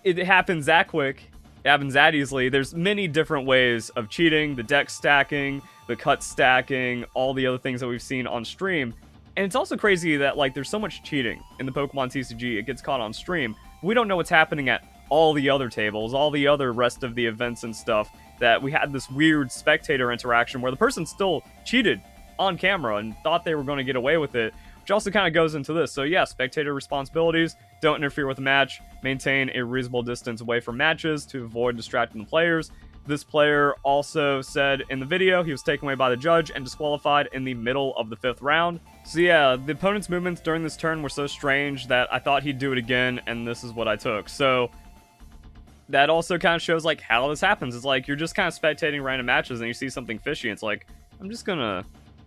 it happens that quick. It happens that easily. There's many different ways of cheating, the deck stacking, the cut stacking, all the other things that we've seen on stream. And it's also crazy that, like, there's so much cheating in the Pokemon TCG, it gets caught on stream. We don't know what's happening at all the other tables, all the other rest of the events and stuff, that we had this weird spectator interaction where the person still cheated on camera and thought they were going to get away with it, which also kind of goes into this. So yeah, spectator responsibilities, don't interfere with the match, maintain a reasonable distance away from matches to avoid distracting the players. This player also said in the video he was taken away by the judge and disqualified in the middle of the 5th round. So yeah, the opponent's movements during this turn were so strange that I thought he'd do it again, and this is what I took. So that also kind of shows, like, how this happens. It's like you're just kind of spectating random matches and you see something fishy, and it's like, I'm just gonna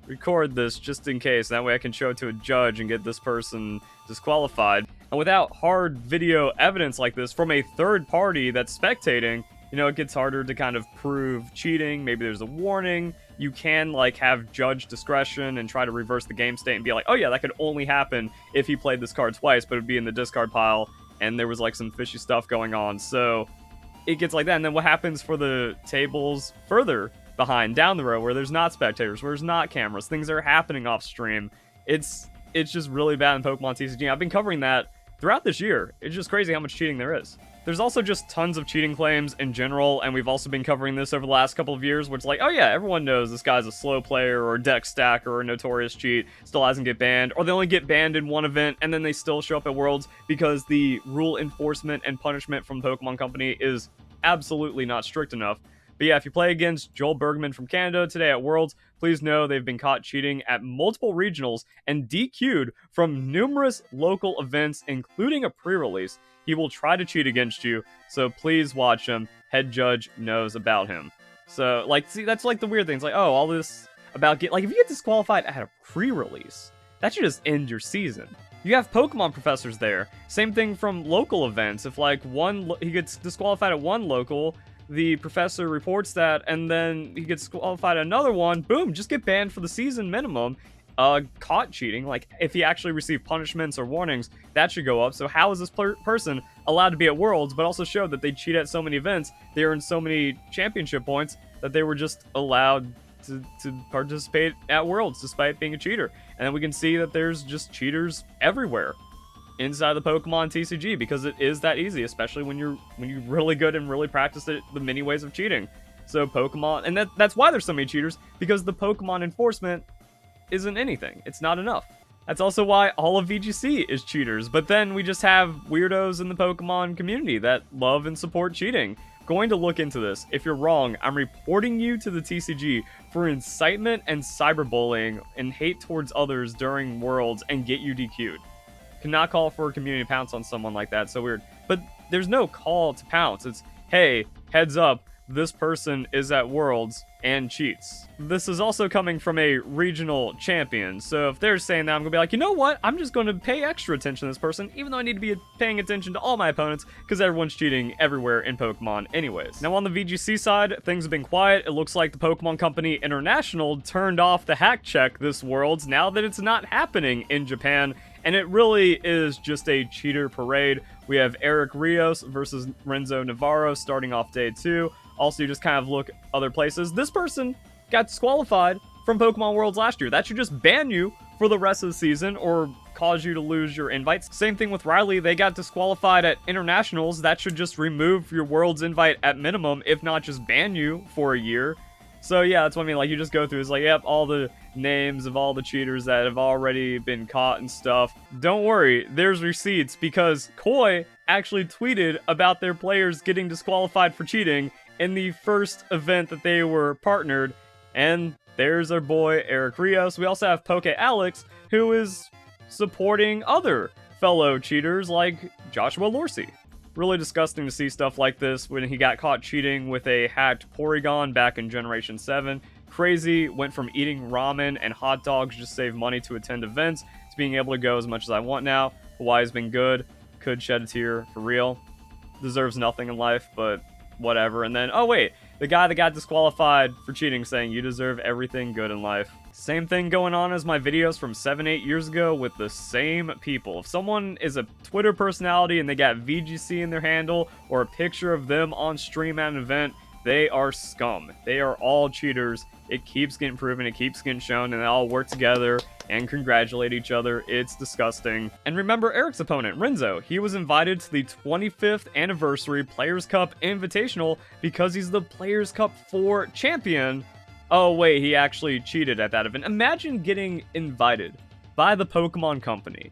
record this just in case. That way I can show it to a judge and get this person disqualified. And without hard video evidence like this from a third party that's spectating, you know, it gets harder to kind of prove cheating. Maybe there's a warning. You can, like, have judge discretion and try to reverse the game state and be like, oh yeah, that could only happen if he played this card twice, but it'd be in the discard pile and there was, like, some fishy stuff going on. So it gets like that. And then what happens for the tables further behind, down the road, where there's not spectators, where there's not cameras, things are happening off stream? It's just really bad in Pokemon TCG. I've been covering that throughout this year. It's just crazy how much cheating there is. There's also just tons of cheating claims in general, and we've also been covering this over the last couple of years, where it's like, oh yeah, everyone knows this guy's a slow player or a deck stacker or a notorious cheat, still hasn't get banned, or they only get banned in one event and then they still show up at Worlds because the rule enforcement and punishment from the Pokemon Company is absolutely not strict enough. But yeah, if you play against Joel Bergman from Canada today at Worlds, please know they've been caught cheating at multiple regionals and DQ'd from numerous local events, including a pre-release. He will try to cheat against you, so please watch him. Head judge knows about him. So, like, see, that's like the weird thing. It's like, oh, all this... about if you get disqualified at a pre-release, that should just end your season. You have Pokemon professors there. Same thing from local events. If he gets disqualified at one local, the professor reports that, and then he gets disqualified at another one, boom, just get banned for the season minimum. Caught cheating, if he actually received punishments or warnings, that should go up. So how is this person allowed to be at Worlds, but also showed that they cheat at so many events, they earned so many championship points, that they were just allowed to participate at Worlds despite being a cheater? And then we can see that there's just cheaters everywhere inside the Pokemon TCG, because it is that easy, especially when you're really good and really practice it, the many ways of cheating. So Pokemon, and that's why there's so many cheaters, because the Pokemon enforcement isn't anything. It's not enough. That's also why all of VGC is cheaters. But then we just have weirdos in the Pokemon community that love and support cheating. Going to look into this. If you're wrong, I'm reporting you to the TCG for incitement and cyberbullying and hate towards others during Worlds and get you DQ'd. Cannot call for a community pounce on someone like that. So weird. But there's no call to pounce. It's, hey, heads up, this person is at Worlds and cheats. This is also coming from a regional champion, so if they're saying that, I'm gonna be like, you know what, I'm just gonna pay extra attention to this person, even though I need to be paying attention to all my opponents, because everyone's cheating everywhere in Pokemon anyways. Now on the VGC side, things have been quiet. It looks like the Pokemon Company International turned off the hack check this Worlds now that it's not happening in Japan, and it really is just a cheater parade. We have Eric Rios versus Renzo Navarro starting off day 2. Also, you just kind of look other places. This person got disqualified from Pokemon Worlds last year. That should just ban you for the rest of the season or cause you to lose your invites. Same thing with Riley. They got disqualified at Internationals. That should just remove your Worlds invite at minimum, if not just ban you for a year. So yeah, that's what I mean. You just go through, it's yep, all the names of all the cheaters that have already been caught and stuff. Don't worry, there's receipts, because Koi actually tweeted about their players getting disqualified for cheating in the first event that they were partnered, and there's our boy Eric Rios. We also have Poke Alex, who is supporting other fellow cheaters like Joshua Lorcy. Really disgusting to see stuff like this when he got caught cheating with a hacked Porygon back in Generation 7. Crazy, went from eating ramen and hot dogs just to save money to attend events to being able to go as much as I want now. Hawaii's been good, could shed a tear for real. Deserves nothing in life, but whatever. And then, oh wait, the guy that got disqualified for cheating saying you deserve everything good in life. Same thing going on as my videos from 7-8 years ago with the same people. If someone is a Twitter personality and they got VGC in their handle or a picture of them on stream at an event, they are scum. They are all cheaters. It keeps getting proven, it keeps getting shown, and they all work together and congratulate each other. It's disgusting. And remember Eric's opponent, Renzo. He was invited to the 25th anniversary Players Cup Invitational because he's the Players Cup 4 champion. Oh wait, he actually cheated at that event. Imagine getting invited by the Pokemon Company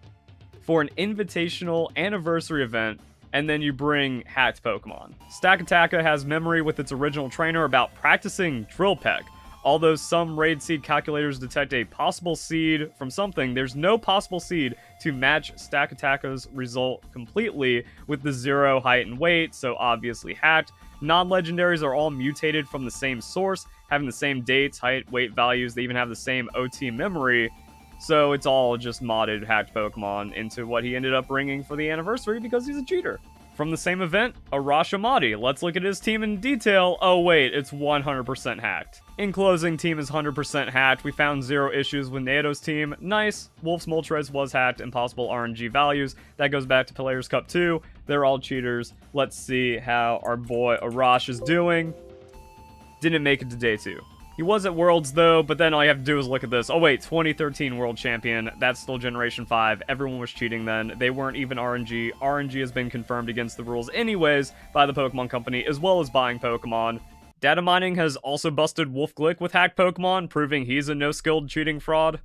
for an invitational anniversary event, and then you bring hacked Pokemon. Stakataka has memory with its original trainer about practicing Drill Peck. Although some raid seed calculators detect a possible seed from something, there's no possible seed to match Stakataka's result completely with the 0 height and weight, so obviously hacked. Non-legendaries are all mutated from the same source, having the same dates, height, weight values. They even have the same OT memory, so it's all just modded hacked Pokemon into what he ended up bringing for the anniversary because he's a cheater. From the same event, Arash Amadi. Let's look at his team in detail. Oh wait, it's 100% hacked. In closing, team is 100% hacked. We found 0 issues with Naoto's team. Nice. Wolf's Moltres was hacked. Impossible RNG values. That goes back to Players Cup 2. They're all cheaters. Let's see how our boy Arash is doing. Didn't make it to day 2. He was at Worlds though, but then all you have to do is look at this. Oh wait, 2013 World Champion. That's still Generation 5. Everyone was cheating then. They weren't even RNG. RNG has been confirmed against the rules anyways by the Pokemon Company, as well as buying Pokemon. Data mining has also busted Wolf Glick with hacked Pokemon, proving he's a no-skilled cheating fraud.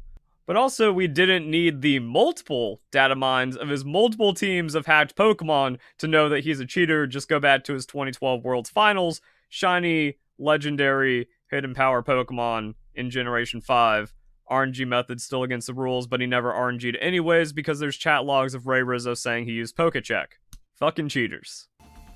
But also, we didn't need the multiple data mines of his multiple teams of hacked Pokemon to know that he's a cheater. Just go back to his 2012 Worlds Finals. Shiny, legendary, hidden power Pokemon in Generation 5. RNG method still against the rules, but he never RNG'd anyways because there's chat logs of Ray Rizzo saying he used Pokecheck. Fucking cheaters.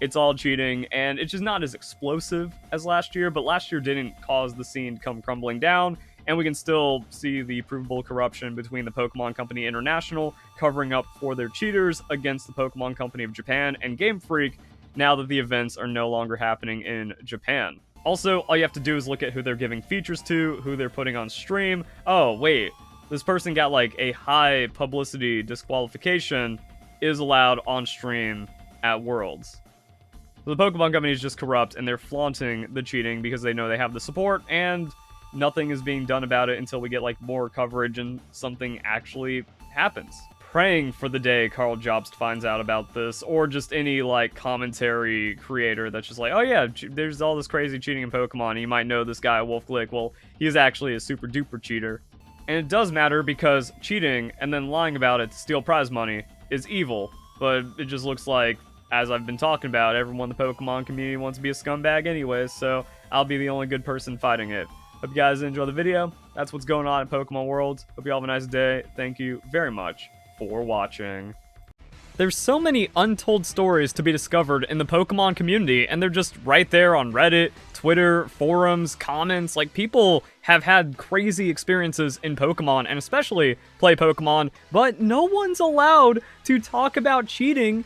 It's all cheating, and it's just not as explosive as last year, but last year didn't cause the scene to come crumbling down. and we can still see the provable corruption between the Pokemon Company International covering up for their cheaters against the Pokemon Company of Japan and Game Freak now that the events are no longer happening in Japan. Also, all you have to do is look at who they're giving features to, who they're putting on stream. Oh, wait, this person got like a high publicity disqualification is allowed on stream at Worlds. The Pokemon Company is just corrupt, and they're flaunting the cheating because they know they have the support, and nothing is being done about it until we get like more coverage and something actually happens. Praying for the day Carl Jobst finds out about this, or just any like commentary creator that's just like, oh yeah, there's all this crazy cheating in Pokemon, you might know this guy Wolf Glick. Well, he's actually a super duper cheater. And it does matter because cheating and then lying about it to steal prize money is evil, but it just looks like, as I've been talking about, everyone in the Pokemon community wants to be a scumbag anyways, so I'll be the only good person fighting it. Hope you guys enjoy the video. That's what's going on in Pokemon Worlds. Hope you all have a nice day. Thank you very much for watching. There's so many untold stories to be discovered in the Pokemon community, and they're just right there on Reddit, Twitter, forums, comments. Like, people have had crazy experiences in Pokemon, and especially play Pokemon, but no one's allowed to talk about cheating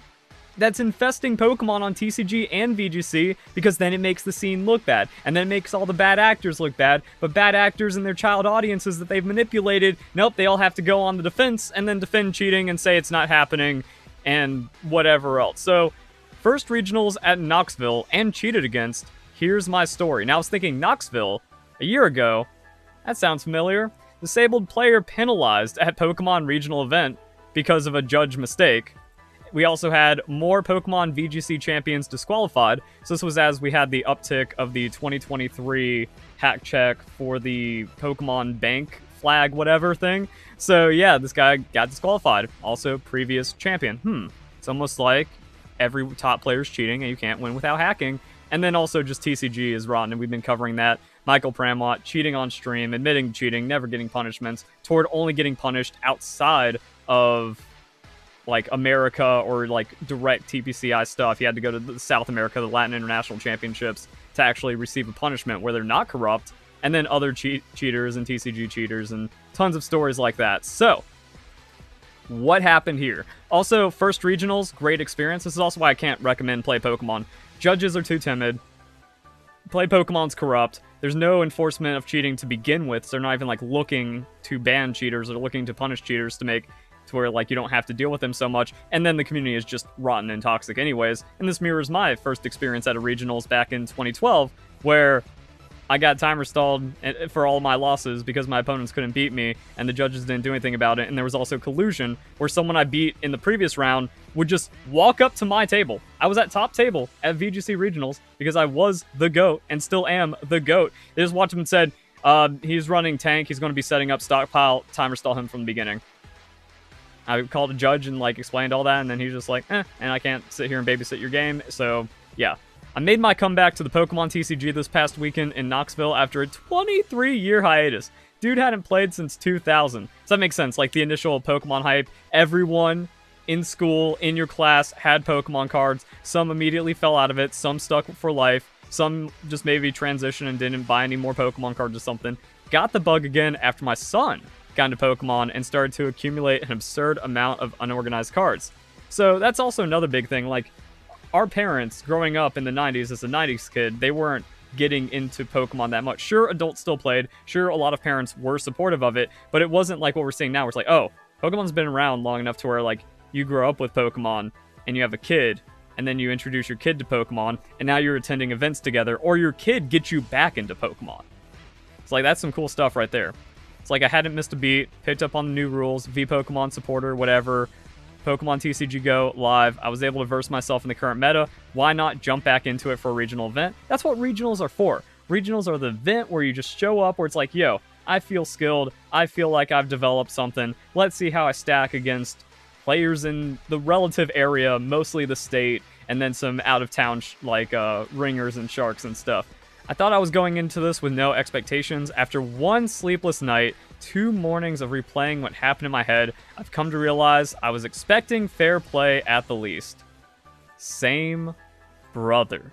that's infesting Pokemon on TCG and VGC, because then it makes the scene look bad, and then it makes all the bad actors look bad, but bad actors and their child audiences that they've manipulated, nope, they all have to go on the defense and then defend cheating and say it's not happening and whatever else. So, first regionals at Knoxville and cheated against. Here's my story. Now, I was thinking Knoxville a year ago. That sounds familiar. Disabled player penalized at Pokemon regional event because of a judge mistake. We also had more Pokemon VGC champions disqualified. So this was as we had the uptick of the 2023 hack check for the Pokemon Bank flag whatever thing. So yeah, this guy got disqualified. Also previous champion. It's almost like every top player's cheating and you can't win without hacking. And then also just TCG is rotten, and we've been covering that. Michael Pramwat cheating on stream, admitting cheating, never getting punishments, Tord only getting punished outside of like America or like direct TPCI stuff. He had to go to the South America, the Latin International Championships, to actually receive a punishment where they're not corrupt. And then other cheaters and TCG cheaters and tons of stories like that. So, what happened here? Also, first regionals, great experience. This is also why I can't recommend play Pokemon. Judges are too timid. Play Pokemon's corrupt. There's no enforcement of cheating to begin with, so they're not even like looking to ban cheaters or looking to punish cheaters to make to where like you don't have to deal with them so much. And then the community is just rotten and toxic anyways. And this mirrors my first experience at a regionals back in 2012, where I got timer stalled for all my losses because my opponents couldn't beat me, and the judges didn't do anything about it. And there was also collusion, where someone I beat in the previous round would just walk up to my table. I was at top table at VGC Regionals because I was the GOAT and still am the GOAT. They just watched him and said, he's running tank, he's going to be setting up stockpile, timer stall him from the beginning. I called a judge and like explained all that, and then he's just like, and I can't sit here and babysit your game. So yeah. I made my comeback to the Pokemon TCG this past weekend in Knoxville after a 23-year hiatus. Dude hadn't played since 2000. Does that make sense? Like the initial Pokemon hype, everyone in school, in your class, had Pokemon cards. Some immediately fell out of it, some stuck for life, some just maybe transitioned and didn't buy any more Pokemon cards or something. Got the bug again after my son got into Pokemon and started to accumulate an absurd amount of unorganized cards. So that's also another big thing, like, our parents, growing up in the 90s as a 90s kid, they weren't getting into Pokemon that much. Sure, adults still played. Sure, a lot of parents were supportive of it, but it wasn't like what we're seeing now, where it's like, oh, Pokemon's been around long enough to where, like, you grow up with Pokemon, and you have a kid, and then you introduce your kid to Pokemon, and now you're attending events together, or your kid gets you back into Pokemon. It's like, that's some cool stuff right there. It's like I hadn't missed a beat, picked up on the new rules, V-Pokemon supporter, whatever, Pokemon TCG Go live. I was able to verse myself in the current meta. Why not jump back into it for a regional event? That's what regionals are for. Regionals are the event where you just show up, where it's like, yo, I feel skilled. I feel like I've developed something. Let's see how I stack against players in the relative area, mostly the state, and then some out-of-town ringers and sharks and stuff. I thought I was going into this with no expectations. After one sleepless night, 2 mornings of replaying what happened in my head, I've come to realize I was expecting fair play at the least. Same brother.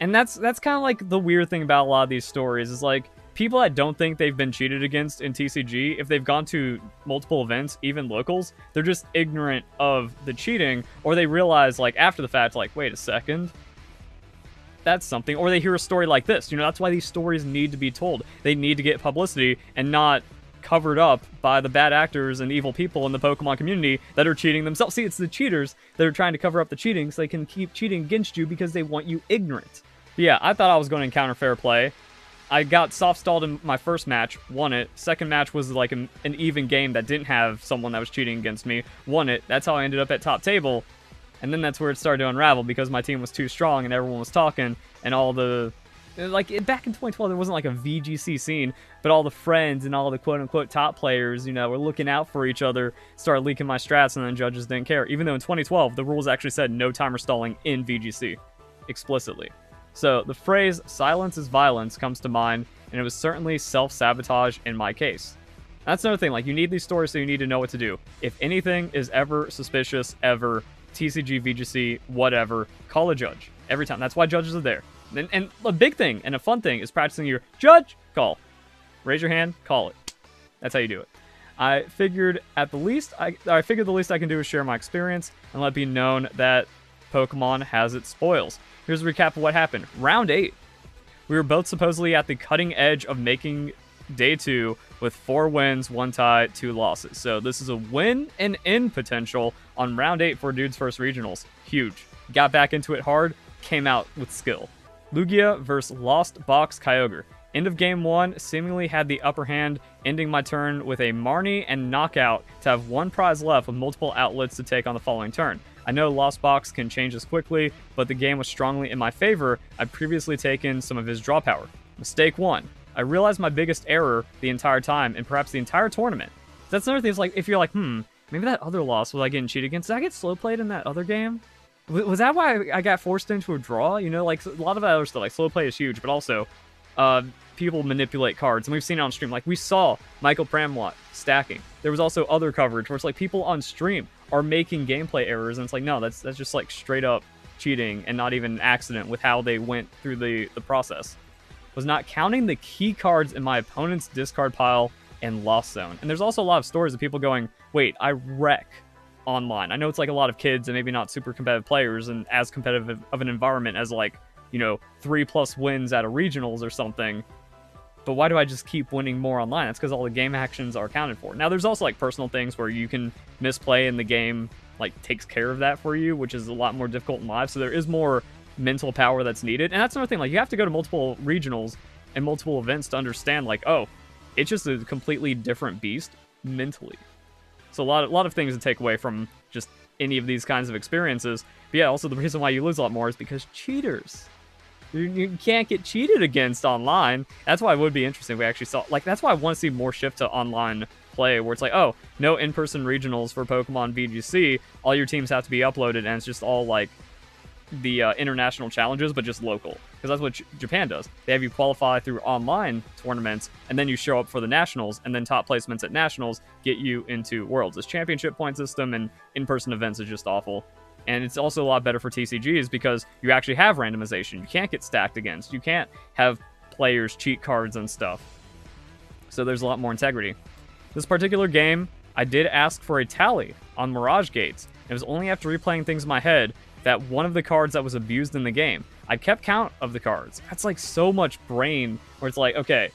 And that's kind of like the weird thing about a lot of these stories, is like, people that don't think they've been cheated against in TCG, if they've gone to multiple events, even locals, they're just ignorant of the cheating, or they realize, like, after the fact, like, wait a second, that's something. Or they hear a story like this. You know, that's why these stories need to be told. They need to get publicity and not covered up by the bad actors and evil people in the Pokemon community that are cheating themselves. See, it's the cheaters that are trying to cover up the cheating so they can keep cheating against you because they want you ignorant. But yeah, I thought I was going to encounter fair play. I got soft-stalled in my first match, won it. Second match was like an even game that didn't have someone that was cheating against me, won it. That's how I ended up at top table. And then that's where it started to unravel because my team was too strong and everyone was talking and all the... Like, back in 2012, there wasn't like a VGC scene, but all the friends and all the quote-unquote top players, you know, were looking out for each other, started leaking my strats, and then judges didn't care. Even though in 2012, the rules actually said no timer stalling in VGC, explicitly. So the phrase, silence is violence, comes to mind, and it was certainly self-sabotage in my case. That's another thing, like, you need these stories so you need to know what to do. If anything is ever suspicious, ever, TCG, VGC, whatever, call a judge. Every time. That's why judges are there. And a big thing and a fun thing is practicing your judge call. Raise your hand, call it. That's how you do it. I figured the least I can do is share my experience and let it be known that Pokemon has its spoils. Here's a recap of what happened. Round 8. We were both supposedly at the cutting edge of making day 2 with 4 wins, 1 tie, 2 losses. So this is a win and in potential on round 8 for Dude's first regionals. Huge. Got back into it hard, came out with skill. Lugia versus Lost Box Kyogre. End of game 1, seemingly had the upper hand, ending my turn with a Marnie and knockout to have 1 prize left with multiple outlets to take on the following turn. I know Lost Box can change this quickly, but the game was strongly in my favor. I'd previously taken some of his draw power. Mistake 1. I realized my biggest error the entire time, and perhaps the entire tournament. That's another thing, is like, if you're like, maybe that other loss was I getting cheated against. Did I get slow played in that other game? Was that why I got forced into a draw? You know, like, a lot of other stuff, like, slow play is huge, but also, people manipulate cards, and we've seen it on stream. Like, we saw Michael Pramwat stacking. There was also other coverage where it's like people on stream are making gameplay errors, and it's like, no, that's just like straight up cheating and not even an accident with how they went through the process. Was not counting the key cards in my opponent's discard pile and lost zone. And there's also a lot of stories of people going, wait, I wreck online. I know it's like a lot of kids and maybe not super competitive players and as competitive of an environment as, like, you know, 3+ wins at a regionals or something. But why do I just keep winning more online? That's because all the game actions are accounted for. Now, there's also like personal things where you can misplay and the game like takes care of that for you, which is a lot more difficult in live. So there is more mental power that's needed. And that's another thing, like, you have to go to multiple regionals and multiple events to understand, like, oh, it's just a completely different beast mentally. So a lot of things to take away from just any of these kinds of experiences. But yeah, also the reason why you lose a lot more is because cheaters. You can't get cheated against online. That's why it would be interesting if we actually saw... Like, that's why I want to see more shift to online play, where it's like, oh, no in-person regionals for Pokemon VGC. All your teams have to be uploaded, and it's just all, like, the international challenges, but just local. Because that's what Japan does. They have you qualify through online tournaments, and then you show up for the nationals, and then top placements at nationals get you into worlds. This championship point system and in-person events is just awful. And it's also a lot better for TCGs because you actually have randomization. You can't get stacked against. You can't have players cheat cards and stuff. So there's a lot more integrity. This particular game, I did ask for a tally on Mirage Gates. It was only after replaying things in my head that one of the cards that was abused in the game, I kept count of the cards. That's like so much brain where it's like, okay,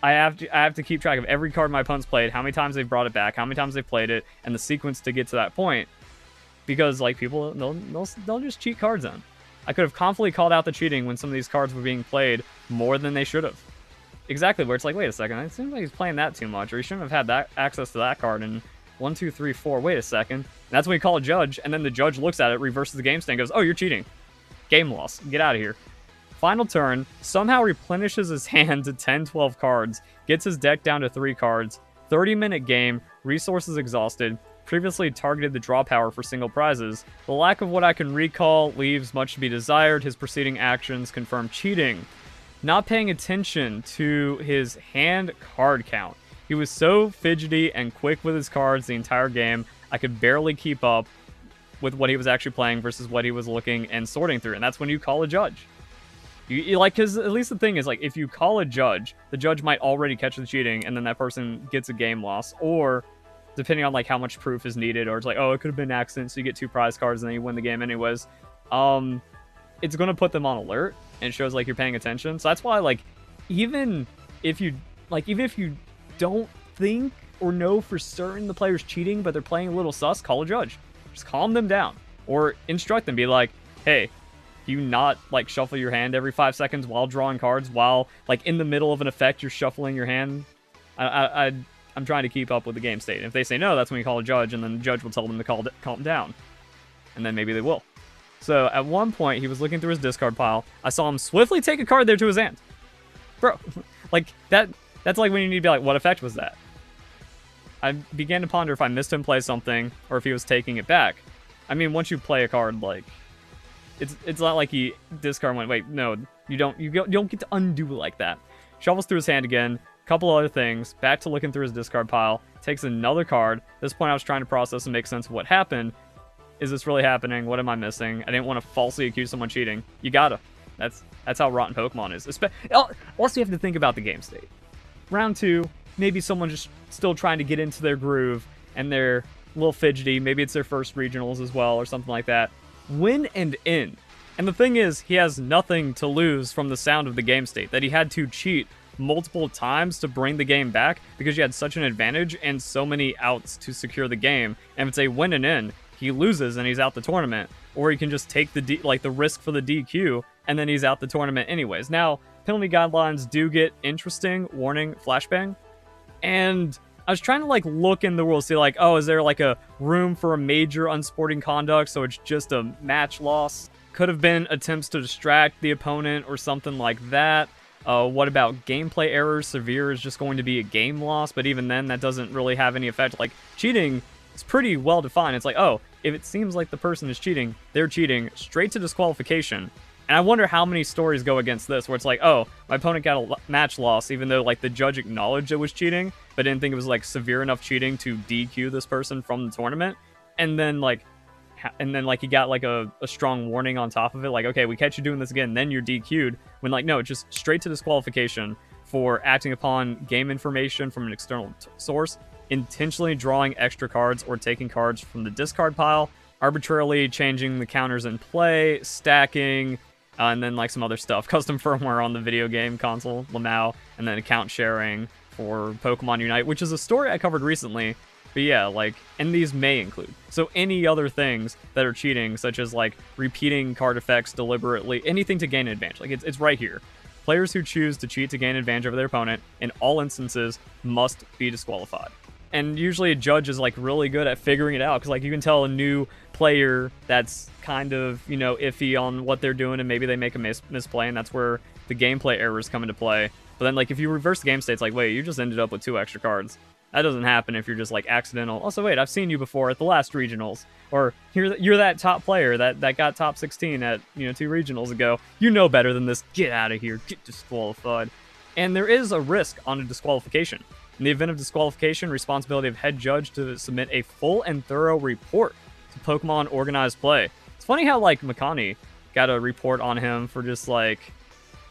I have to keep track of every card my opponent's played, how many times they've brought it back, how many times they've played it, and the sequence to get to that point. Because, like, people, they'll just cheat cards in. I could have confidently called out the cheating when some of these cards were being played more than they should have. Exactly, where it's like, wait a second, it seems like he's playing that too much, or he shouldn't have had that access to that card, and 1, 2, 3, 4, wait a second. And that's when we call a judge, and then the judge looks at it, reverses the game state, and goes, oh, you're cheating. Game loss. Get out of here. Final turn, somehow replenishes his hand to 10, 12 cards, gets his deck down to 3 cards, 30-minute game, resources exhausted, previously targeted the draw power for single prizes. The lack of what I can recall leaves much to be desired. His preceding actions confirm cheating. Not paying attention to his hand card count. He was so fidgety and quick with his cards the entire game, I could barely keep up with what he was actually playing versus what he was looking and sorting through. And that's when you call a judge. Like, because at least the thing is, like, if you call a judge, the judge might already catch the cheating, and then that person gets a game loss, or depending on like how much proof is needed, or it's like, oh, it could have been an accident, so you get 2 prize cards and then you win the game anyways. It's gonna put them on alert and shows like you're paying attention. So that's why, like, even if you don't think or know for certain the player's cheating, but they're playing a little sus, call a judge. Just calm them down or instruct them. Be like, hey, you not like shuffle your hand every 5 seconds while drawing cards, while like in the middle of an effect you're shuffling your hand. I'm trying to keep up with the game state. And if they say no, that's when you call a judge, and then the judge will tell them to calm down, and then maybe they will. So at one point he was looking through his discard pile. I saw him swiftly take a card there to his hand. Bro, like that's like when you need to be like, what effect was that? I began to ponder if I missed him play something or if he was taking it back. I mean, once you play a card, like, it's not like he discard went, wait, no, you don't get to undo like that. Shovels through his hand again, couple other things, back to looking through his discard pile, takes another card. At this point I was trying to process and make sense of what happened. Is this really happening? What am I missing? I didn't want to falsely accuse someone cheating. You gotta. That's how rotten Pokemon is. Also, you have to think about the game state. Round 2, maybe someone just still trying to get into their groove and they're a little fidgety. Maybe it's their first regionals as well or something like that. Win and in. And the thing is, he has nothing to lose from the sound of the game state, that he had to cheat multiple times to bring the game back because you had such an advantage and so many outs to secure the game. And if it's a win and in, he loses and he's out the tournament. Or he can just take the risk for the DQ and then he's out the tournament anyways. Now, penalty guidelines do get interesting. Warning, flashbang. And I was trying to like look in the rules, see like, oh, is there like a room for a major unsporting conduct, so it's just a match loss? Could have been attempts to distract the opponent or something like that. What about gameplay errors? Severe is just going to be a game loss, but even then that doesn't really have any effect. Like, cheating is pretty well defined. It's like, oh, if it seems like the person is cheating, they're cheating, straight to disqualification. And I wonder how many stories go against this, where it's like, oh, my opponent got a match loss, even though like the judge acknowledged it was cheating, but didn't think it was like severe enough cheating to DQ this person from the tournament. And then like he got like a strong warning on top of it, like, okay, we catch you doing this again, then you're DQ'd. When like, no, just straight to disqualification for acting upon game information from an external source, intentionally drawing extra cards or taking cards from the discard pile, arbitrarily changing the counters in play, stacking, and then like some other stuff, custom firmware on the video game console, Lamau, and then account sharing for Pokemon Unite, which is a story I covered recently. But yeah, like, and these may include. So any other things that are cheating, such as like repeating card effects deliberately, anything to gain an advantage. Like it's right here. Players who choose to cheat to gain advantage over their opponent, in all instances, must be disqualified. And usually a judge is like really good at figuring it out, because like you can tell a new player that's kind of, you know, iffy on what they're doing, and maybe they make a misplay, and that's where the gameplay errors come into play. But then like if you reverse the game state, it's like, wait, you just ended up with 2 extra cards. That doesn't happen if you're just like accidental. Also, wait, I've seen you before at the last regionals, or you're that top player that got top 16 at, you know, 2 regionals ago. You know better than this. Get out of here. Get disqualified. And there is a risk on a disqualification. In the event of disqualification, responsibility of head judge to submit a full and thorough report to Pokemon Organized Play. It's funny how like Makani got a report on him for just like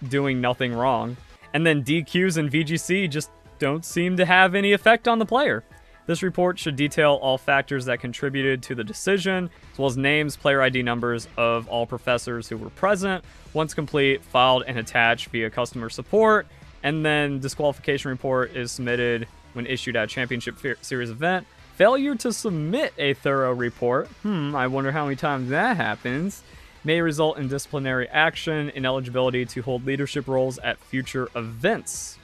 doing nothing wrong, and then DQs and VGC just don't seem to have any effect on the player. This report should detail all factors that contributed to the decision, as well as names, player ID numbers of all professors who were present. Once complete, filed and attached via customer support, and then disqualification report is submitted when issued at a championship series event. Failure to submit a thorough report, I wonder how many times that happens, may result in disciplinary action, ineligibility to hold leadership roles at future events.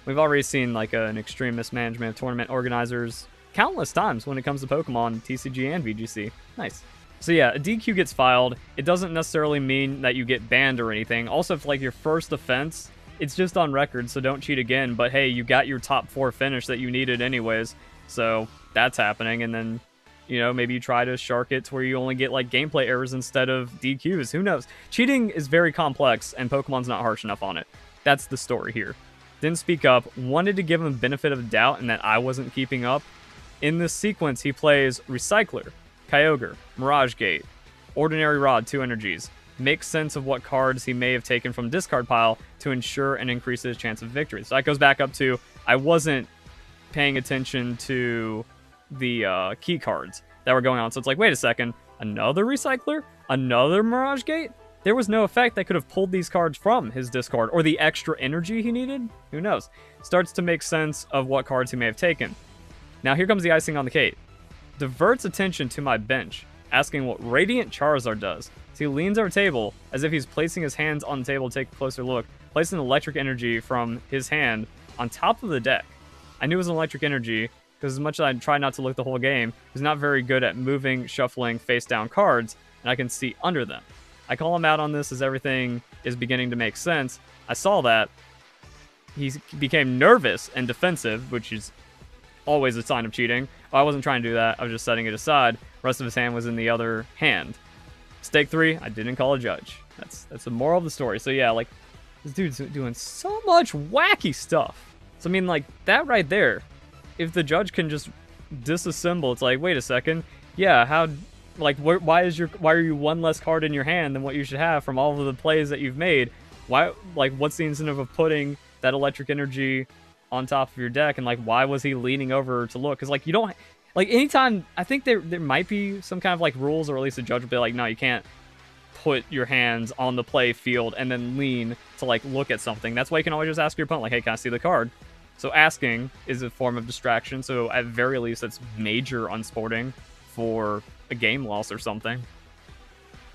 We've already seen like an extreme mismanagement of tournament organizers countless times when it comes to Pokemon, TCG, and VGC. Nice. So yeah, a DQ gets filed. It doesn't necessarily mean that you get banned or anything. Also, if like your first offense, it's just on record, so don't cheat again. But hey, you got your top 4 finish that you needed anyways, so that's happening. And then, you know, maybe you try to shark it to where you only get like gameplay errors instead of DQs. Who knows? Cheating is very complex, and Pokemon's not harsh enough on it. That's the story here. Didn't speak up, wanted to give him the benefit of the doubt and that I wasn't keeping up. In this sequence, he plays Recycler, Kyogre, Mirage Gate, Ordinary Rod, 2 energies, make sense of what cards he may have taken from discard pile to ensure and increase his chance of victory. So that goes back up to, I wasn't paying attention to the key cards that were going on. So it's like, wait a second, another Recycler? Another Mirage Gate? There was no effect that could have pulled these cards from his discard, or the extra energy he needed? Who knows? Starts to make sense of what cards he may have taken. Now here comes the icing on the cake. Diverts attention to my bench, asking what Radiant Charizard does. So he leans over table as if he's placing his hands on the table to take a closer look, placing electric energy from his hand on top of the deck. I knew it was an electric energy because as much as I tried not to look the whole game, he's not very good at moving, shuffling, face down cards, and I can see under them. I call him out on this as everything is beginning to make sense. I saw that. He became nervous and defensive, which is always a sign of cheating. Oh, I wasn't trying to do that. I was just setting it aside. The rest of his hand was in the other hand. Stake 3, I didn't call a judge. That's the moral of the story. So yeah, like, this dude's doing so much wacky stuff. So I mean, like, that right there, if the judge can just disassemble, it's like, wait a second, yeah, how, like, why are you one less card in your hand than what you should have from all of the plays that you've made? Why, like, what's the incentive of putting that electric energy on top of your deck? And like, why was he leaning over to look? Because like, you don't, like, anytime, I think there might be some kind of like rules, or at least the judge will be like, no, you can't put your hands on the play field and then lean to like look at something. That's why you can always just ask your opponent, like, hey, can I see the card? So asking is a form of distraction. So at very least, that's major unsporting for a game loss or something.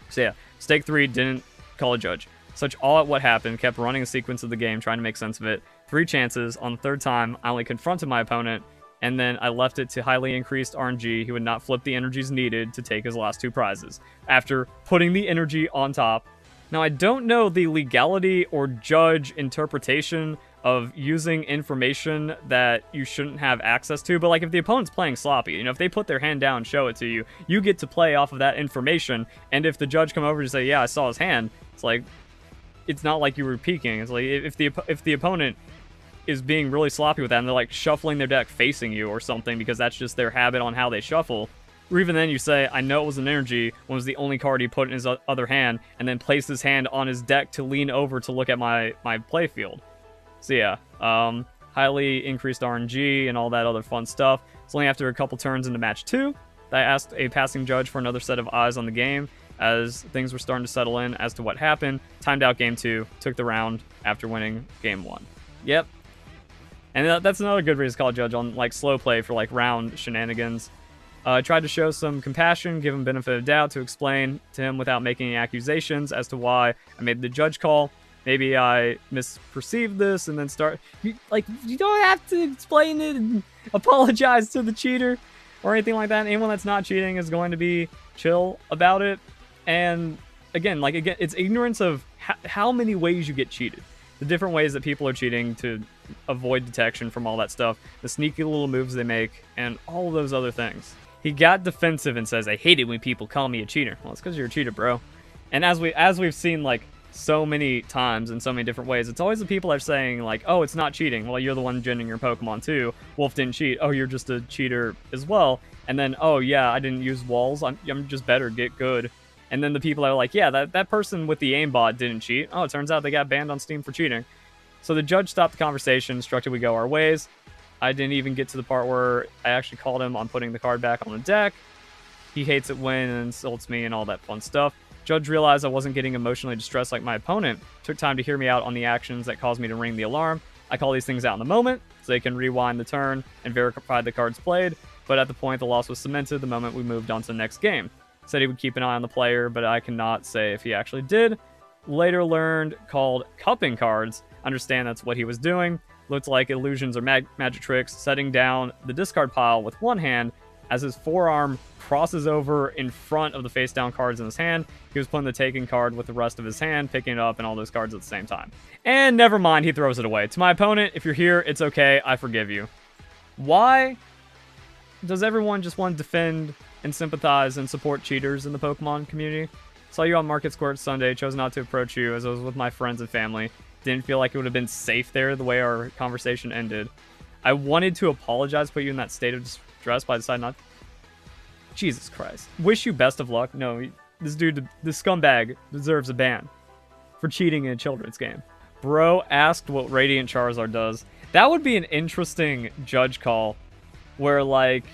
So yeah, stake 3, didn't call a judge. Such all at what happened, kept running a sequence of the game, trying to make sense of it. 3 chances. On the third time, I only confronted my opponent, and then I left it to highly increased RNG. He would not flip the energies needed to take his last 2 prizes, after putting the energy on top. Now, I don't know the legality or judge interpretation of using information that you shouldn't have access to, but like, if the opponent's playing sloppy, you know, if they put their hand down and show it to you, you get to play off of that information, and if the judge come over to say, yeah, I saw his hand, it's like, it's not like you were peeking. It's like, if the opponent is being really sloppy with that, and they're like shuffling their deck facing you or something because that's just their habit on how they shuffle, or even then you say, I know it was an energy when it was the only card he put in his other hand, and then place his hand on his deck to lean over to look at my play field. So yeah, highly increased RNG and all that other fun stuff. It's only after a couple turns into match 2 that I asked a passing judge for another set of eyes on the game, as things were starting to settle in as to what happened. Timed out game 2, took the round after winning game 1. Yep. And that's another good reason to call a judge on like slow play for like round shenanigans. I tried to show some compassion, give him benefit of doubt, to explain to him without making any accusations as to why I made the judge call. Maybe I misperceived this, and then you don't have to explain it and apologize to the cheater or anything like that. Anyone that's not cheating is going to be chill about it. And again, it's ignorance of how many ways you get cheated. The different ways that people are cheating to avoid detection from all that stuff, the sneaky little moves they make, and all of those other things. He got defensive and says, I hate it when people call me a cheater. Well, it's because you're a cheater, bro. And as we've seen like so many times in so many different ways, it's always the people that are saying like, oh, it's not cheating. Well, you're the one genning your Pokemon too. Wolf didn't cheat. Oh, you're just a cheater as well. And then, oh yeah, I didn't use walls. I'm just better, get good. And then the people that are like, yeah, that person with the aimbot didn't cheat. Oh, it turns out they got banned on Steam for cheating. So the judge stopped the conversation, instructed we go our ways. I didn't even get to the part where I actually called him on putting the card back on the deck. He hates it when and insults me and all that fun stuff. Judge realized I wasn't getting emotionally distressed like my opponent. Took time to hear me out on the actions that caused me to ring the alarm. I call these things out in the moment, so they can rewind the turn and verify the cards played. But at the point the loss was cemented, the moment we moved on to the next game. Said he would keep an eye on the player, but I cannot say if he actually did. Later learned called cupping cards. Understand that's what he was doing. Looked like illusions or magic tricks, setting down the discard pile with one hand as his forearm crosses over in front of the face down cards in his hand. He was putting the taking card with the rest of his hand, picking it up and all those cards at the same time. And never mind, he throws it away. To my opponent, if you're here, it's okay, I forgive you. Why does everyone just want to defend and sympathize and support cheaters in the Pokemon community? Saw you on Market Square Sunday, chose not to approach you as I was with my friends and family. Didn't feel like it would have been safe there the way our conversation ended. I wanted to apologize, put you in that state of distress, but I decided not. Jesus Christ. Wish you best of luck. No, this scumbag deserves a ban for cheating in a children's game. Bro asked what Radiant Charizard does. That would be an interesting judge call, where like,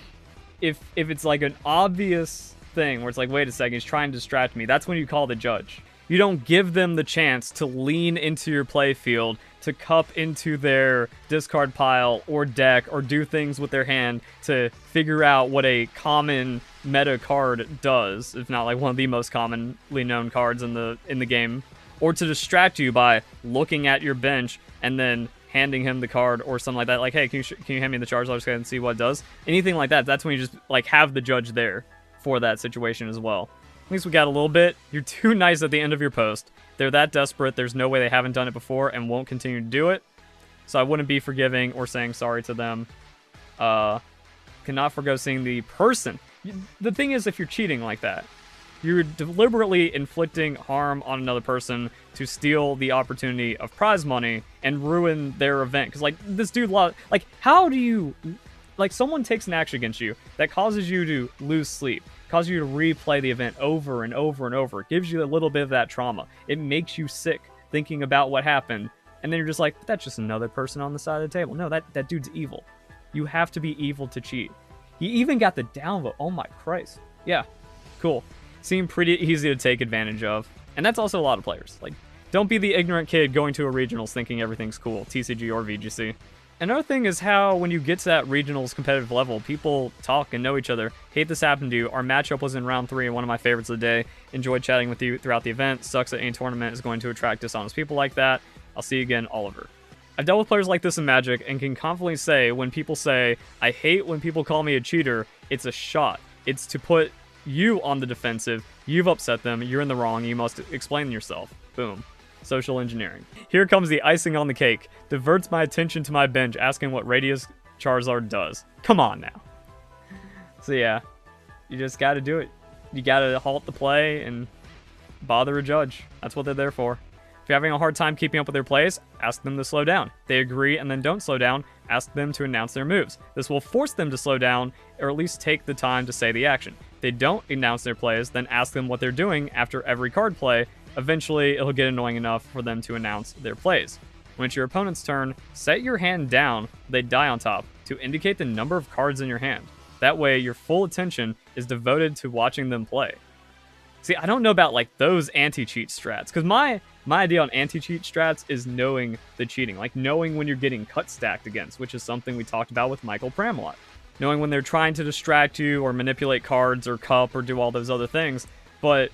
if it's like an obvious thing where it's like, wait a second, he's trying to distract me. That's when you call the judge. You don't give them the chance to lean into your play field, to cup into their discard pile or deck, or do things with their hand to figure out what a common meta card does, if not like one of the most commonly known cards in the game, or to distract you by looking at your bench and then handing him the card or something like that. Like, hey, can you hand me the Charizard? I'll just go ahead and see what it does. Anything like that. That's when you just like have the judge there for that situation as well. At least we got a little bit. You're too nice at the end of your post. They're that desperate. There's no way they haven't done it before and won't continue to do it. So I wouldn't be forgiving or saying sorry to them. Cannot forgo seeing the person. The thing is, if you're cheating like that, you're deliberately inflicting harm on another person to steal the opportunity of prize money and ruin their event. Because, like, this dude, like, how do you... Like, someone takes an action against you that causes you to lose sleep, causes you to replay the event over and over and over. It gives you a little bit of that trauma. It makes you sick thinking about what happened. And then you're just like, that's just another person on the side of the table. No, that dude's evil. You have to be evil to cheat. He even got the downvote. Oh my Christ. Yeah, cool. Seemed pretty easy to take advantage of. And that's also a lot of players. Like, don't be the ignorant kid going to a regionals thinking everything's cool, TCG or VGC. Another thing is how when you get to that regionals competitive level, people talk and know each other. Hate this happened to you. Our matchup was in round 3 and one of my favorites of the day. Enjoyed chatting with you throughout the event. Sucks that any tournament is going to attract dishonest people like that. I'll see you again, Oliver. I've dealt with players like this in Magic and can confidently say when people say, I hate when people call me a cheater, it's a shot. It's to put you on the defensive. You've upset them. You're in the wrong. You must explain yourself. Boom. Social engineering. Here comes the icing on the cake. Diverts my attention to my bench, asking what Radius Charizard does. Come on now. So yeah, you just gotta do it. You gotta halt the play and bother a judge. That's what they're there for. If you're having a hard time keeping up with their plays, ask them to slow down. They agree and then don't slow down, ask them to announce their moves. This will force them to slow down, or at least take the time to say the action. If they don't announce their plays, then ask them what they're doing after every card play. Eventually, it'll get annoying enough for them to announce their plays. When it's your opponent's turn, set your hand down, they die on top, to indicate the number of cards in your hand. That way, your full attention is devoted to watching them play. See, I don't know about like those anti-cheat strats, because my idea on anti-cheat strats is knowing the cheating, like knowing when you're getting cut stacked against, which is something we talked about with Michael Pramwat. Knowing when they're trying to distract you or manipulate cards or cup or do all those other things, but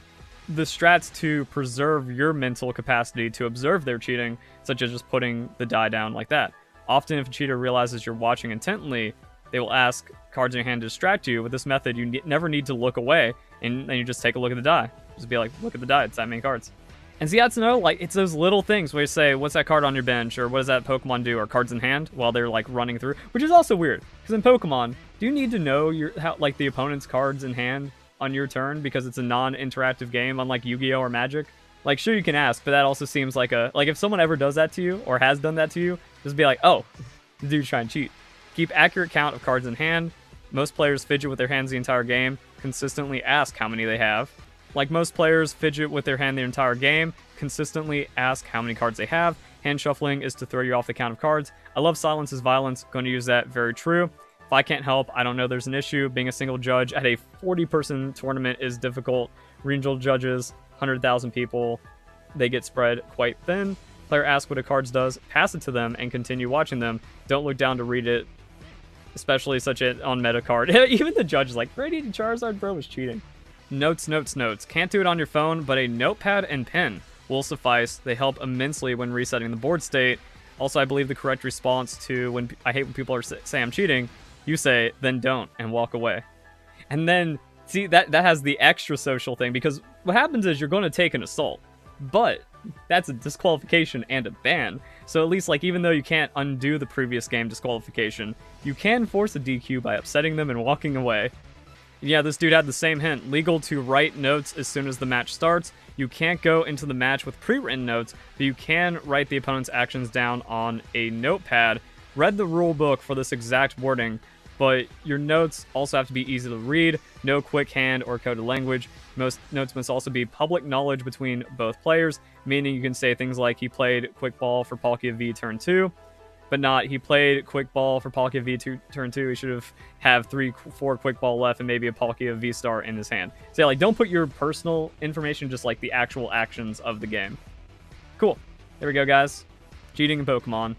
the strats to preserve your mental capacity to observe their cheating, such as just putting the die down like that. Often if a cheater realizes you're watching intently, they will ask cards in your hand to distract you. With this method, you never need to look away, and then you just take a look at the die. Just be like, look at the die, it's that many cards. And see, that's another, like, it's those little things where you say, what's that card on your bench, or what does that Pokemon do, or cards in hand, while they're, like, running through, which is also weird, because in Pokemon, do you need to know like the opponent's cards in hand on your turn because it's a non-interactive game, unlike Yu-Gi-Oh! Or Magic? Like, sure, you can ask, but that also seems like if someone ever does that to you, or has done that to you, just be like, oh, the dude's trying to cheat. Keep accurate count of cards in hand. Most players fidget with their hands the entire game. Consistently ask how many they have. Like most players fidget with their hand the entire game. Consistently ask how many cards they have. Hand shuffling is to throw you off the count of cards. I love silence is violence. Going to use that. Very true. If I can't help, I don't know there's an issue. Being a single judge at a 40-person tournament is difficult. Regional judges, 100,000 people, they get spread quite thin. Player asks what a card does, pass it to them, and continue watching them. Don't look down to read it, especially such on meta card. Even the judge is like, Radiant Charizard, bro, was cheating. Notes, notes, notes. Can't do it on your phone, but a notepad and pen will suffice. They help immensely when resetting the board state. Also, I believe the correct response to when I hate when people say I'm cheating, you say, then don't, and walk away. And then, see, that has the extra social thing, because what happens is you're going to take an assault, but that's a disqualification and a ban. So at least, like, even though you can't undo the previous game disqualification, you can force a DQ by upsetting them and walking away. Yeah, this dude had the same hint. Legal to write notes as soon as the match starts. You can't go into the match with pre-written notes, but you can write the opponent's actions down on a notepad. Read the rule book for this exact wording. but your notes also have to be easy to read, no quick hand or coded language. Most notes must also be public knowledge between both players, meaning you can say things like he played quick ball for Palkia V turn 2, but not he played quick ball for Palkia V turn 2. He should have 4 quick ball left and maybe a Palkia V star in his hand. So yeah, like, don't put your personal information, just like the actual actions of the game. Cool. There we go, guys. Cheating in Pokemon.